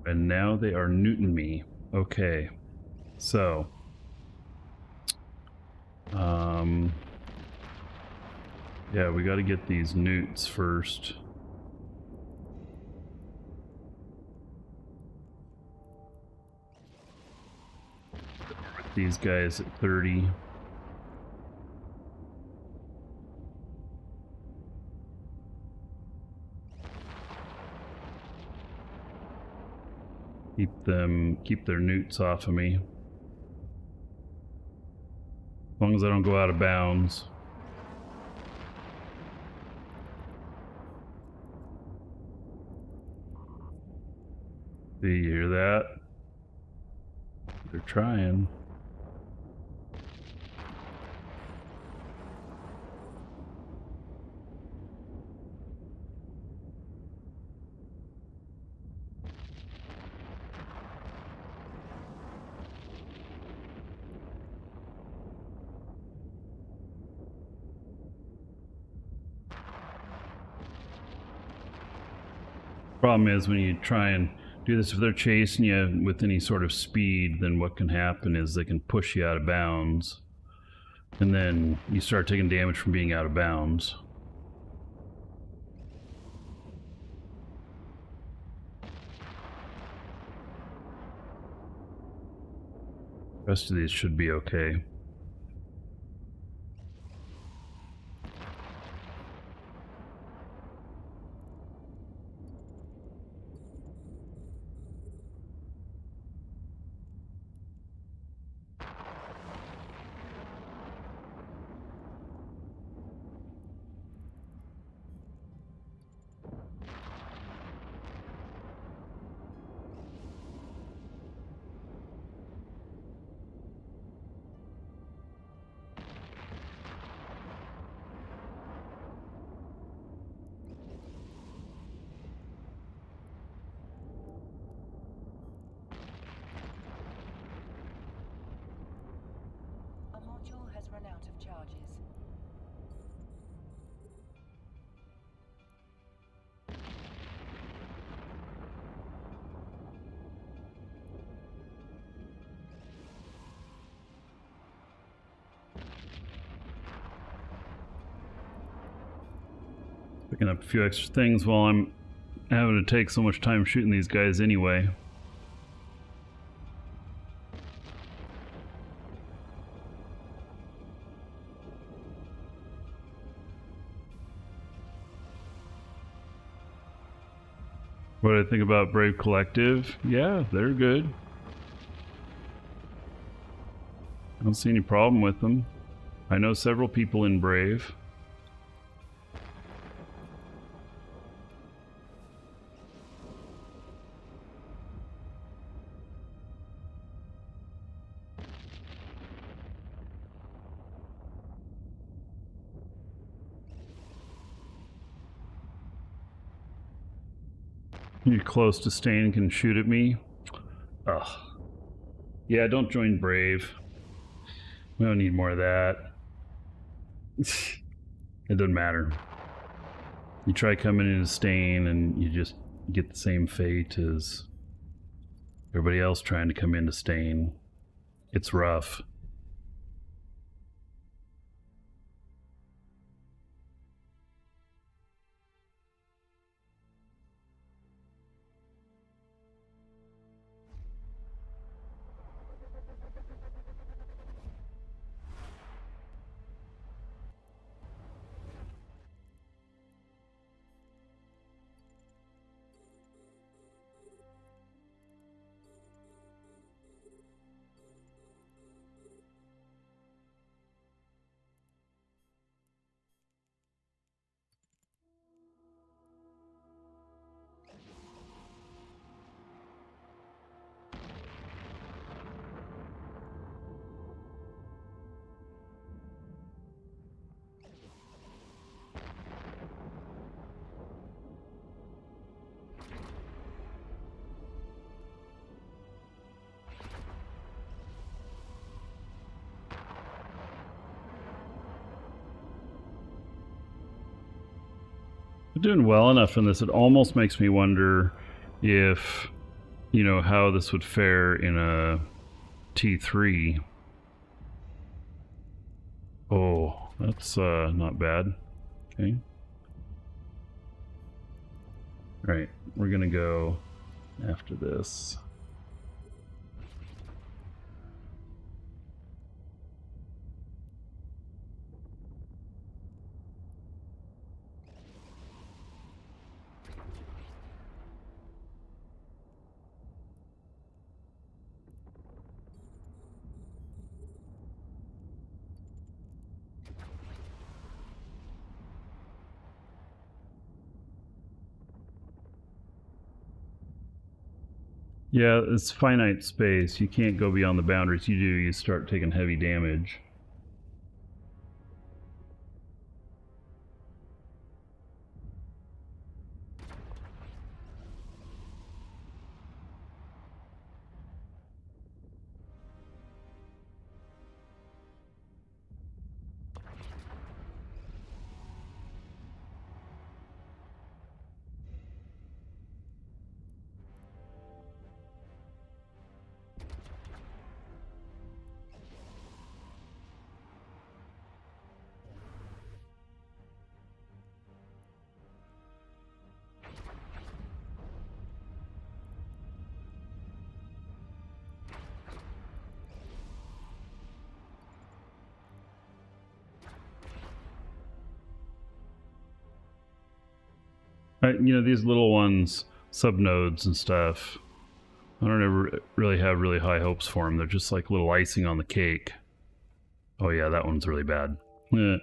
And now they are newting me. Okay. So. Yeah, we got to get these newts first. These guys at 30. Keep their newts off of me. As long as I don't go out of bounds. See, you hear that? They're trying. Problem is when you try and do this, if they're chasing you with any sort of speed, then what can happen is they can push you out of bounds, and then you start taking damage from being out of bounds. The rest of these should be okay. A module has run out of charges. Picking up a few extra things while I'm having to take so much time shooting these guys anyway. What do I think about Brave Collective? Yeah, they're good. I don't see any problem with them. I know several people in Brave. You're close to Stain can shoot at me. Ugh. Yeah, don't join Brave. We don't need more of that. It doesn't matter. You try coming into Stain and you just get the same fate as everybody else trying to come into Stain. It's rough. We're doing well enough in this. It almost makes me wonder if, you know, how this would fare in a T3. Oh, that's not bad. Okay. Right, we're gonna go after this. Yeah, it's finite space. You can't go beyond the boundaries. You do, you start taking heavy damage. You know, these little ones, subnodes and stuff, I don't ever really have really high hopes for them. They're just like little icing on the cake. Oh yeah, that one's really bad. Eh.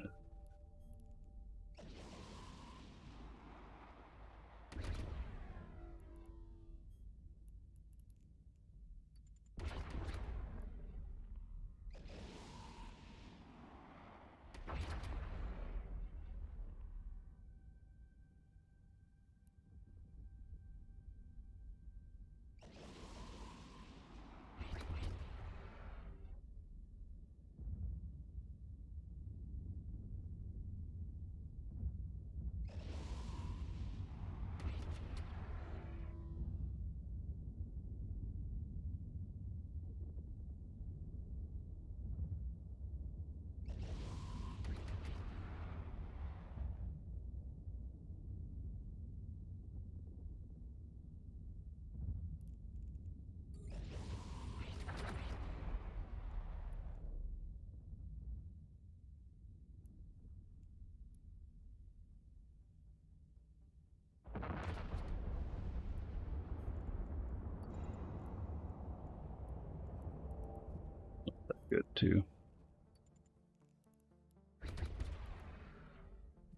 Good too.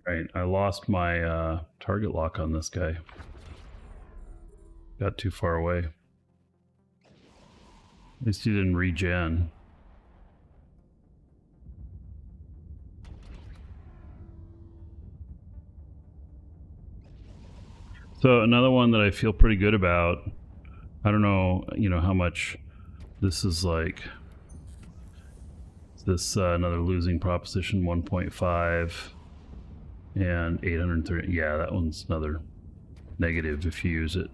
Right, I lost my target lock on this guy. Got too far away. At least he didn't regen. So another one that I feel pretty good about, I don't know, you know, how much this is like, this another losing proposition 1.5 and 830. Yeah, that one's another negative if you use it.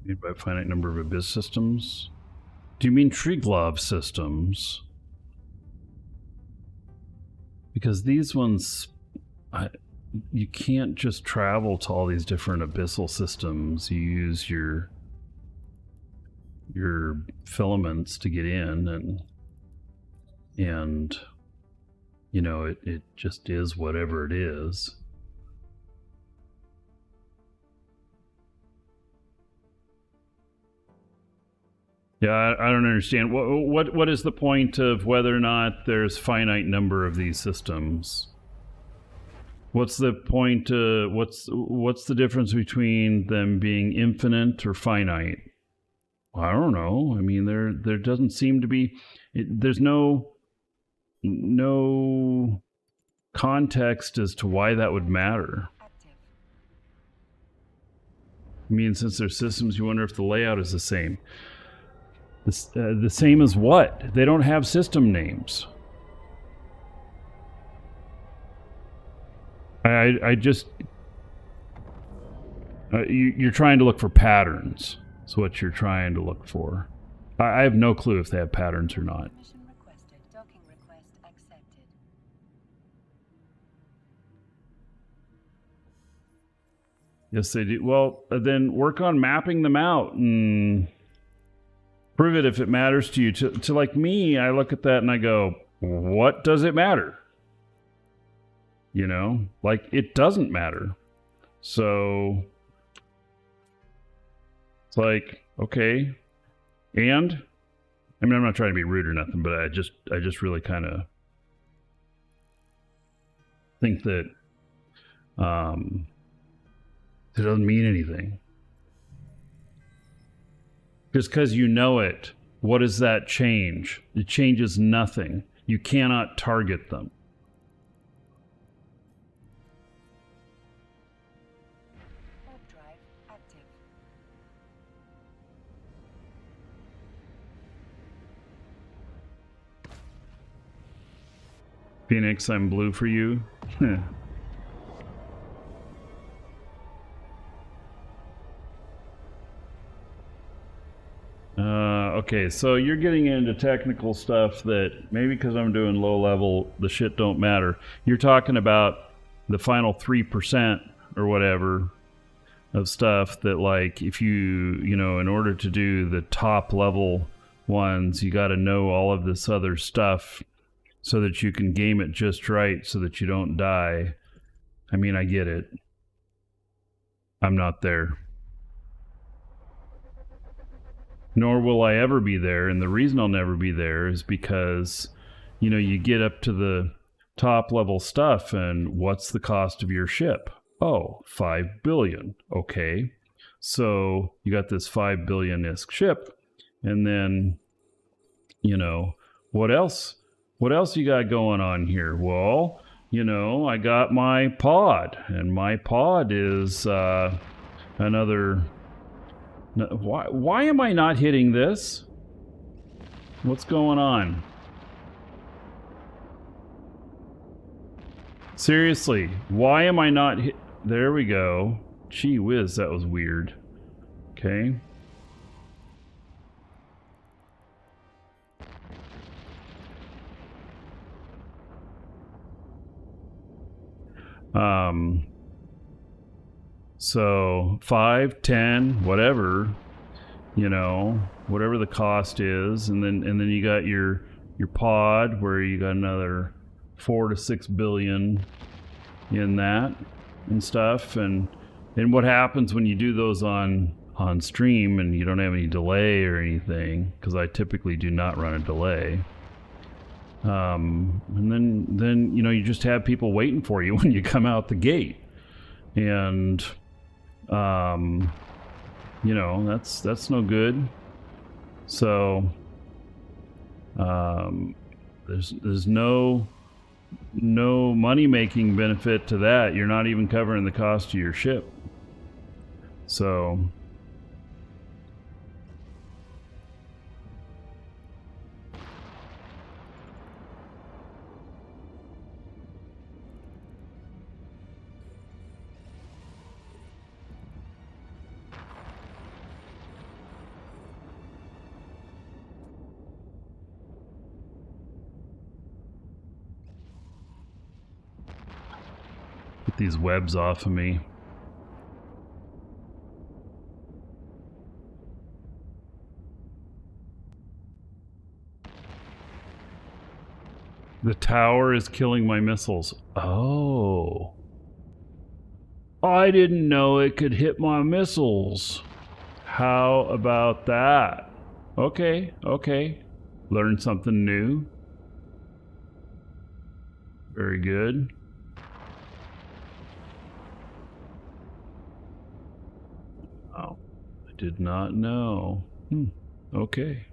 Made by a finite number of abyss systems. Do you mean Triglav systems? Because these ones, you can't just travel to all these different abyssal systems. You use your filaments to get in, and you know, it just is whatever it is. Yeah, I don't understand. What is the point of whether or not there's finite number of these systems? What's the point? What's the difference between them being infinite or finite? I don't know. I mean, There doesn't seem to be. There's no context as to why that would matter. Active. I mean, since they're systems, you wonder if the layout is the same. The same as what? They don't have system names. I just... you're trying to look for patterns. That's what you're trying to look for. I have no clue if they have patterns or not. Permission requested. Docking request accepted. Yes, they do. Well, then work on mapping them out and prove it if it matters to you. To like me, I look at that and I go, what does it matter? You know, like it doesn't matter. So it's like, okay. And I mean, I'm not trying to be rude or nothing, but I just really kind of think that it doesn't mean anything. Just because you know it, what does that change? It changes nothing. You cannot target them. Web drive active. Phoenix, I'm blue for you. Okay, so you're getting into technical stuff that maybe because I'm doing low level, the shit don't matter. You're talking about the final 3% or whatever of stuff that, like, if you know, in order to do the top level ones, you got to know all of this other stuff so that you can game it just right so that you don't die. I mean, I get it. I'm not there. Nor will I ever be there, and the reason I'll never be there is because, you know, you get up to the top level stuff, and what's the cost of your ship? Oh, 5 billion. Okay. So you got this 5 billion-isk ship, and then, you know, what else? What else you got going on here? Well, you know, I got my pod, and my pod is another... Why am I not hitting this? What's going on? Seriously, why am I not hit? There we go. Gee whiz, that was weird. Okay. So 5, 10, whatever, you know, whatever the cost is, and then you got your pod where you got another 4 to 6 billion in that and stuff, and what happens when you do those on stream and you don't have any delay or anything, because I typically do not run a delay. And then you know, you just have people waiting for you when you come out the gate, and you know, that's no good. So there's no money making benefit to that. You're not even covering the cost of your ship. So get these webs off of me. The tower is killing my missiles. Oh. I didn't know it could hit my missiles. How about that? Okay. Learned something new. Very good. Oh, I did not know. Okay.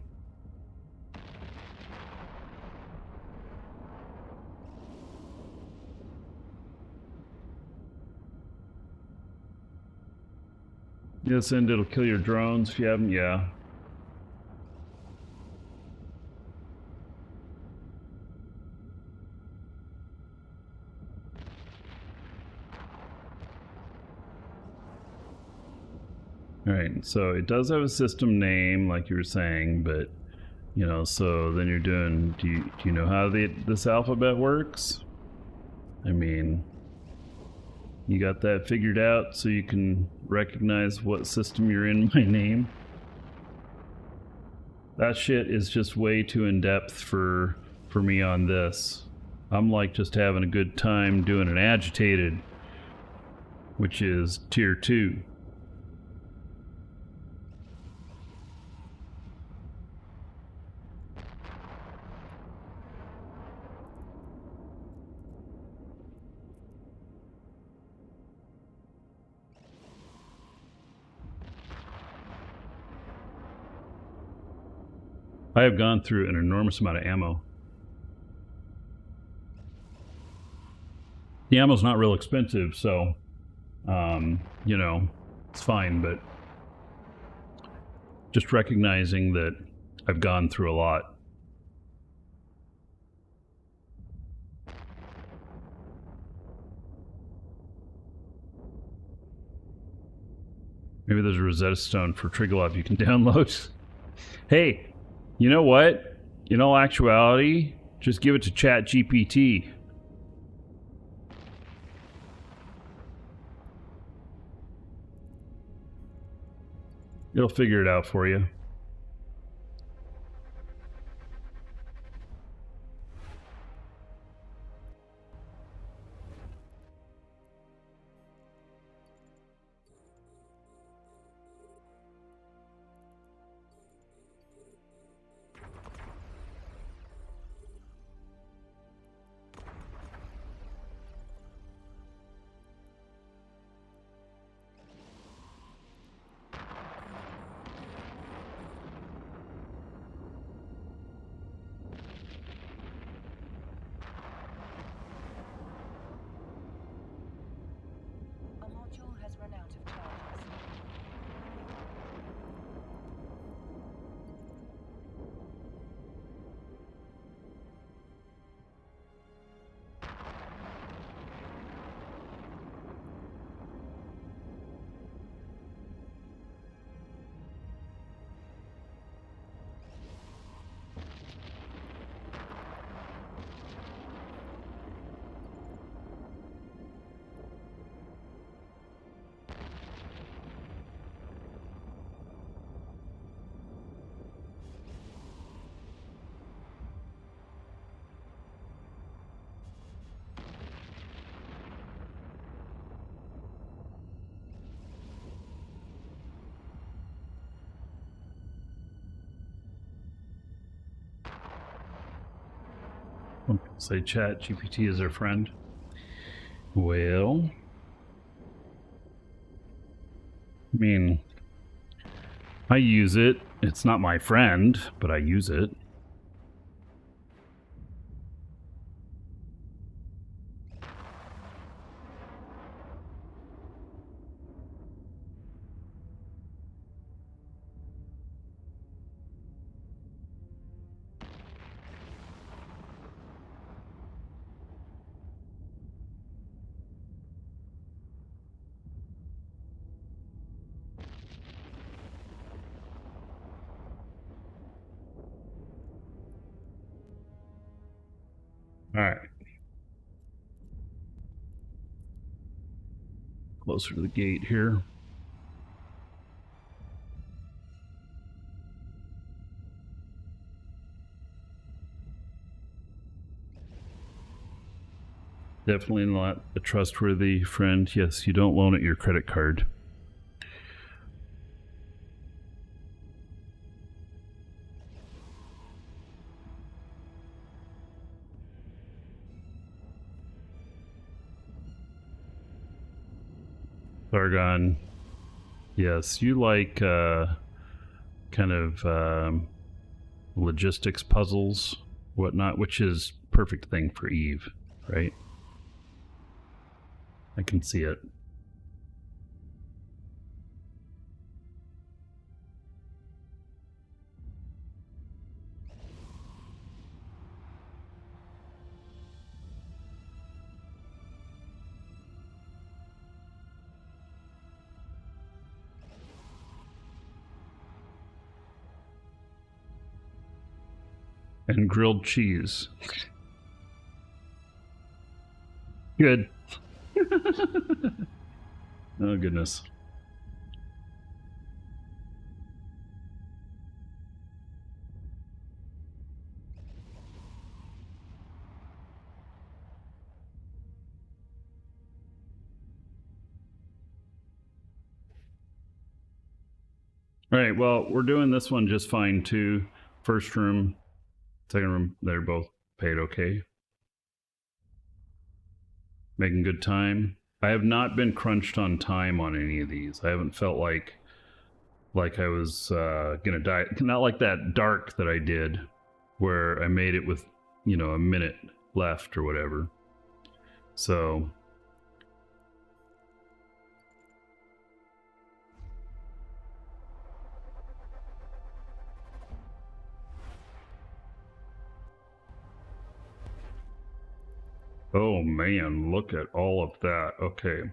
Yes, and it'll kill your drones if you have them. Yeah. Alright, so it does have a system name, like you were saying, but, you know, so then you're doing, do you know how this alphabet works? I mean, you got that figured out so you can recognize what system you're in by name? That shit is just way too in-depth for me on this. I'm like just having a good time doing an agitated, which is tier 2. I have gone through an enormous amount of ammo. The ammo's not real expensive, so, you know, it's fine, but just recognizing that I've gone through a lot. Maybe there's a Rosetta Stone for Triggerlove you can download. Hey! You know what? In all actuality, just give it to ChatGPT. It'll figure it out for you. A module has run out of charges. Say ChatGPT is their friend. Well, I mean, I use it. It's not my friend, but I use it. All right. Closer to the gate here. Definitely not a trustworthy friend. Yes, you don't loan it your credit card. Argon, yes, you like kind of logistics puzzles, whatnot, which is perfect thing for Eve, right? I can see it. and grilled cheese. Good. Oh, goodness. All right, well, we're doing this one just fine too. First room, second room, they're both paid okay. Making good time. I have not been crunched on time on any of these. I haven't felt like I was gonna die. Not like that dark that I did, where I made it with, you know, a minute left or whatever. So oh man, look at all of that. Okay.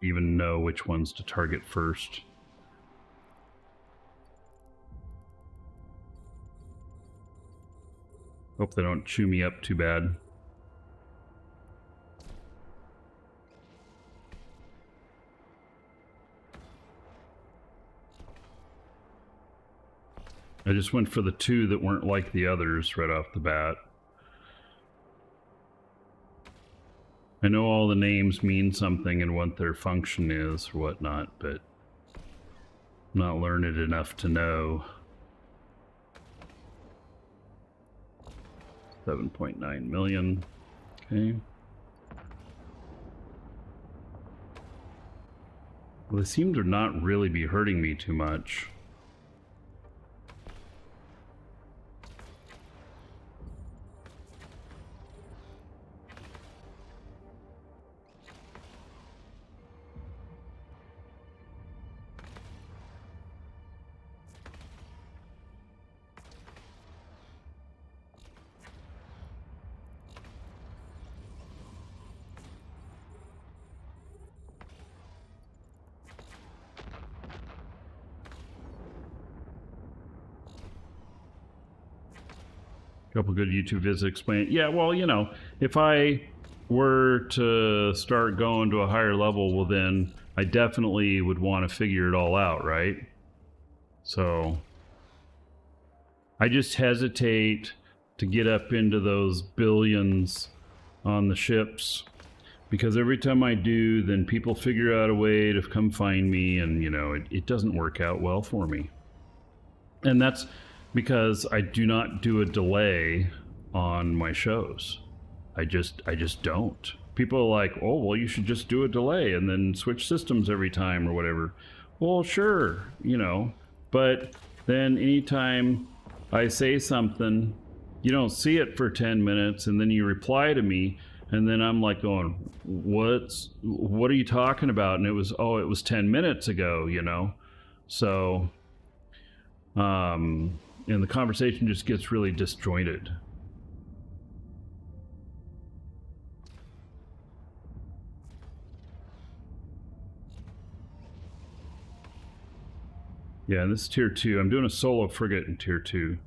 Even know which ones to target first. Hope they don't chew me up too bad. I just went for the two that weren't like the others right off the bat. I know all the names mean something and what their function is or whatnot, but I'm not learned enough to know. 7.9 million. Okay. Well, they seem to not really be hurting me too much. Couple good YouTube videos explain it. Yeah, well, you know, if I were to start going to a higher level, well then I definitely would want to figure it all out, right? So I just hesitate to get up into those billions on the ships, because every time I do, then people figure out a way to come find me, and you know, it doesn't work out well for me. And that's because I do not do a delay on my shows. I just don't. People are like, oh, well, you should just do a delay and then switch systems every time or whatever. Well, sure, you know, but then anytime I say something, you don't see it for 10 minutes and then you reply to me, and then I'm like going, what are you talking about? And it was, oh, it was 10 minutes ago, you know? So, and the conversation just gets really disjointed. Yeah, and this is tier 2. I'm doing a solo frigate in tier 2.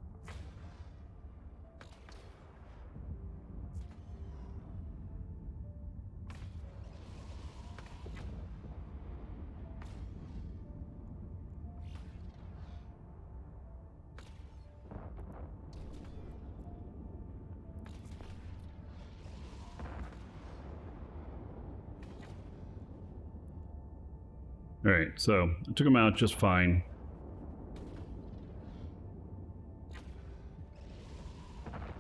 Alright, so I took them out just fine.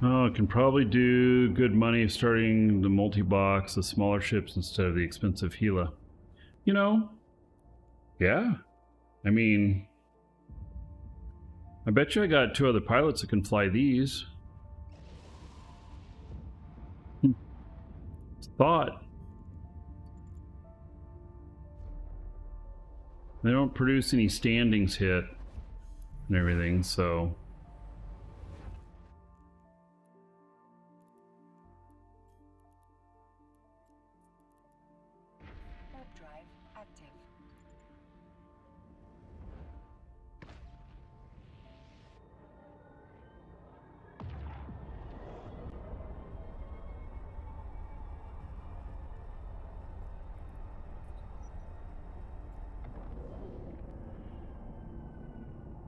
Oh, I can probably do good money starting the multi-box, the smaller ships instead of the expensive Gila. You know, yeah. I mean, I bet you I got 2 other pilots that can fly these. Thought. They don't produce any standings hit and everything, so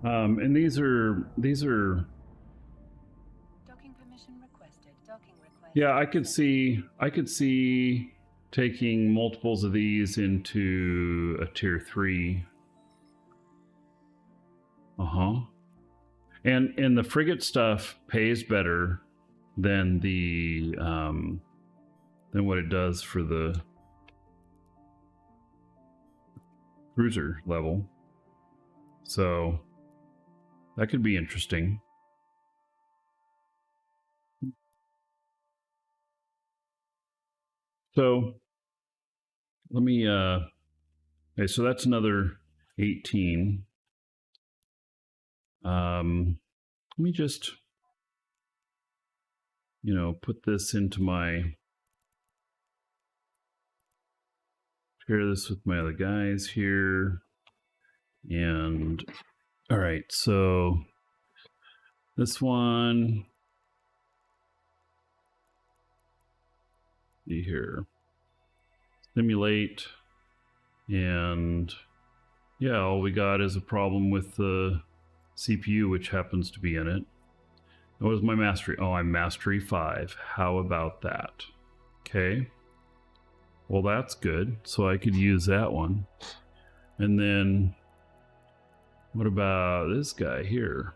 And these are Docking permission requested. Docking request. yeah, I could see taking multiples of these into a tier 3. And the frigate stuff pays better than the than what it does for the cruiser level. So that could be interesting. So let me okay, so that's another 18. Let me just, put this into my, share this with my other guys here. And all right, so this one, see here, simulate, and yeah, all we got is a problem with the CPU, which happens to be in it. What is my mastery? Oh, I'm mastery 5. How about that? Okay. Well, that's good. So I could use that one. And then what about this guy here?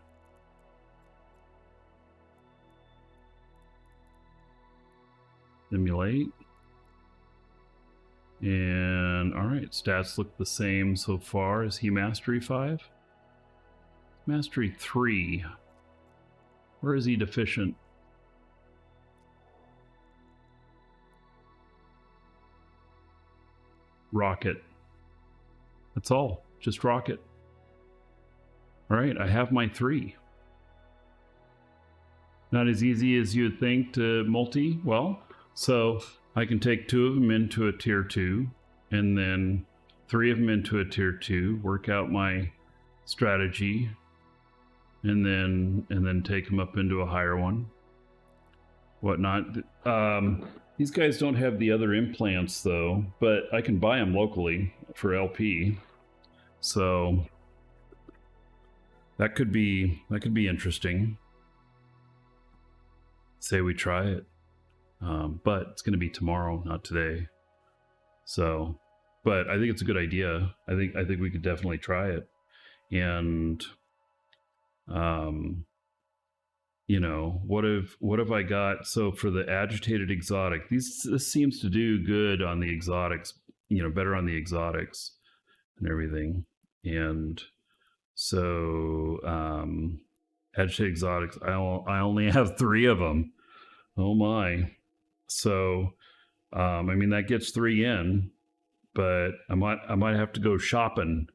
Simulate. And all right, stats look the same so far. Is he mastery 5? Mastery 3. Where is he deficient? Rocket. That's all. Just rocket. All right, I have my 3. Not as easy as you would think to multi. Well, so I can take 2 of them into a tier 2, and then 3 of them into a tier 2, work out my strategy, and then take them up into a higher one. Whatnot. These guys don't have the other implants though, but I can buy them locally for LP. So that could be interesting. Say we try it. But it's going to be tomorrow, not today. So, but I think it's a good idea. I think we could definitely try it. And what have I got? So for the agitated exotic, this seems to do good on the exotics, better on the exotics and everything. And so agitated exotics, I only have 3 of them. Oh my. So that gets 3 in, but I might have to go shopping,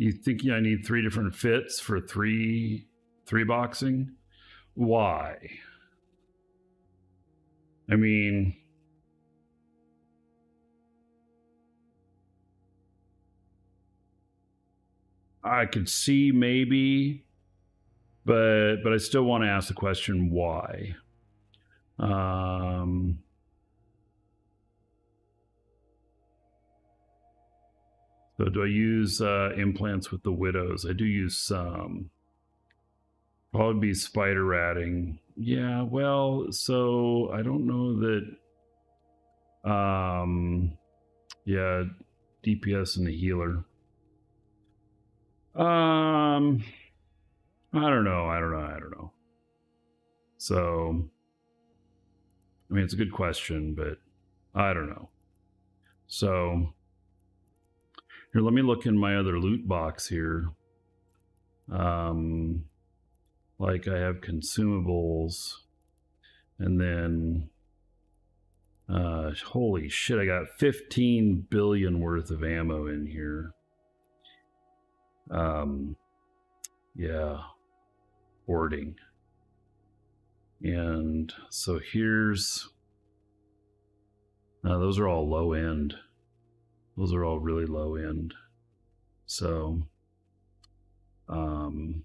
You think I need 3 different fits for 3 boxing? Why? I could see maybe, but I still want to ask the question why. So do I use implants with the widows? I do use some. Probably be spider ratting. Yeah, well, so I don't know that. Yeah, DPS and the healer. I don't know. So, it's a good question, but I don't know. So, here, let me look in my other loot box here. Like I have consumables, and then, holy shit, I got 15 billion worth of ammo in here. Yeah, hoarding. And so here's, those are all low end. Those are all really low end. So, God,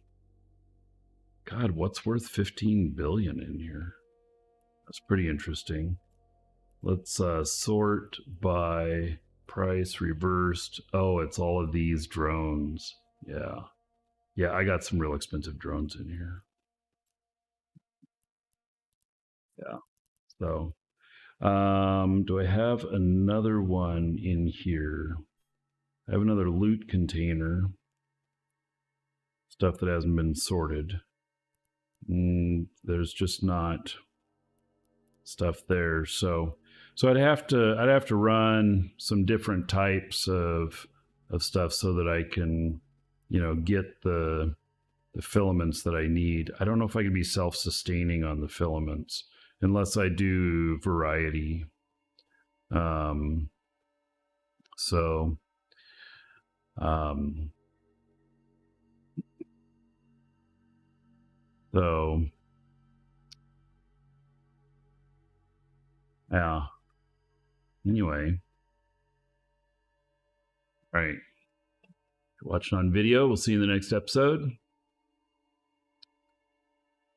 what's worth 15 billion in here? That's pretty interesting. Let's sort by price reversed. Oh, it's all of these drones. Yeah. Yeah, I got some real expensive drones in here. Yeah. So, do I have another one in here? I have another loot container. Stuff that hasn't been sorted. There's just not stuff there. So I'd have to run some different types of stuff so that I can, get the filaments that I need. I don't know if I can be self-sustaining on the filaments unless I do variety. So yeah. Anyway. All right. Watching on video. We'll see you in the next episode.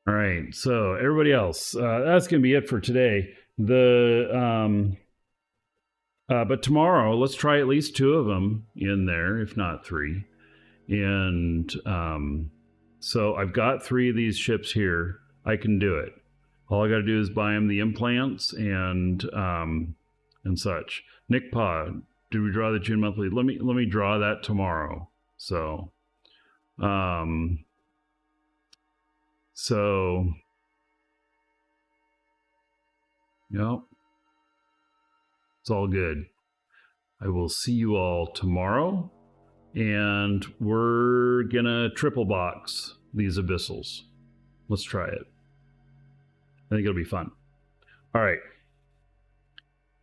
All right. So everybody else, that's going to be it for today. But tomorrow, let's try at least 2 of them in there, if not 3. And so I've got 3 of these ships here. I can do it. All I got to do is buy them the implants and such. Nick Pa, did we draw the June monthly? Let me draw that tomorrow. So, yep, it's all good. I will see you all tomorrow, and we're gonna triple box these abyssals. Let's try it. I think it'll be fun. All right.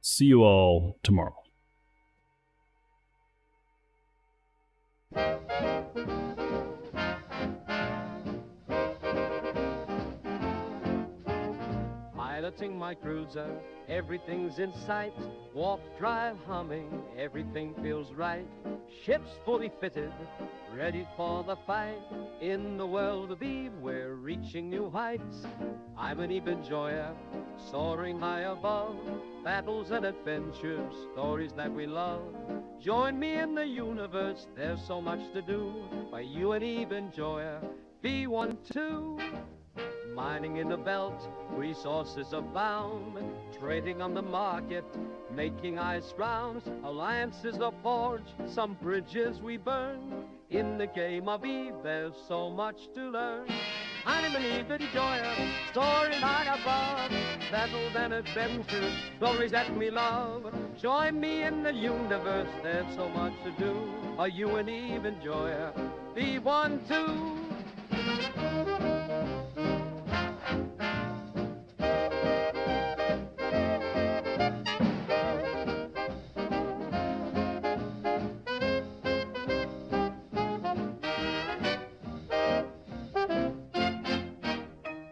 See you all tomorrow. Piloting my cruiser, everything's in sight. Warp drive humming, everything feels right. Ship's fully fitted, ready for the fight. In the world of Eve, we're reaching new heights. I'm an Eve enjoyer, soaring high above. Battles and adventures, stories that we love. Join me in the universe, there's so much to do. By you an Eve enjoyer, B12. Mining in the belt, resources abound. Trading on the market, making ice rounds. Alliances are forged, some bridges we burn. In the game of Eve, there's so much to learn. I'm an Eve enjoyer, soaring high above. Battles and adventures, stories that we love. Join me in the universe, there's so much to do. Are you an Eve enjoyer? B12.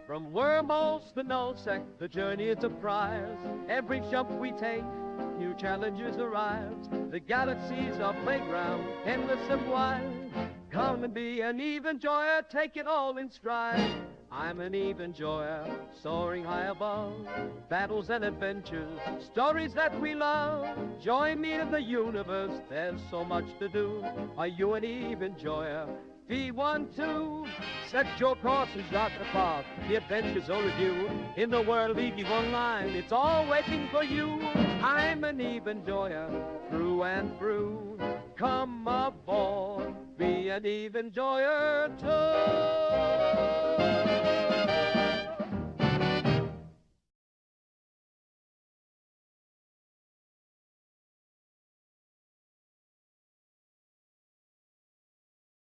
From wormholes to nullsec, the journey is a prize. Every jump we take, new challenges arise. The galaxy's our playground, endless and wide. Come and be an Eve enjoyer, take it all in stride. I'm an Eve enjoyer, soaring high above. Battles and adventures, stories that we love. Join me in the universe, there's so much to do. Are you an Eve enjoyer? V12, set your course and chart the path. The adventures are with you. In the world of Eve Online, it's all waiting for you. I'm an Eve enjoyer, through and through. Come aboard, be an Eve enjoyer too.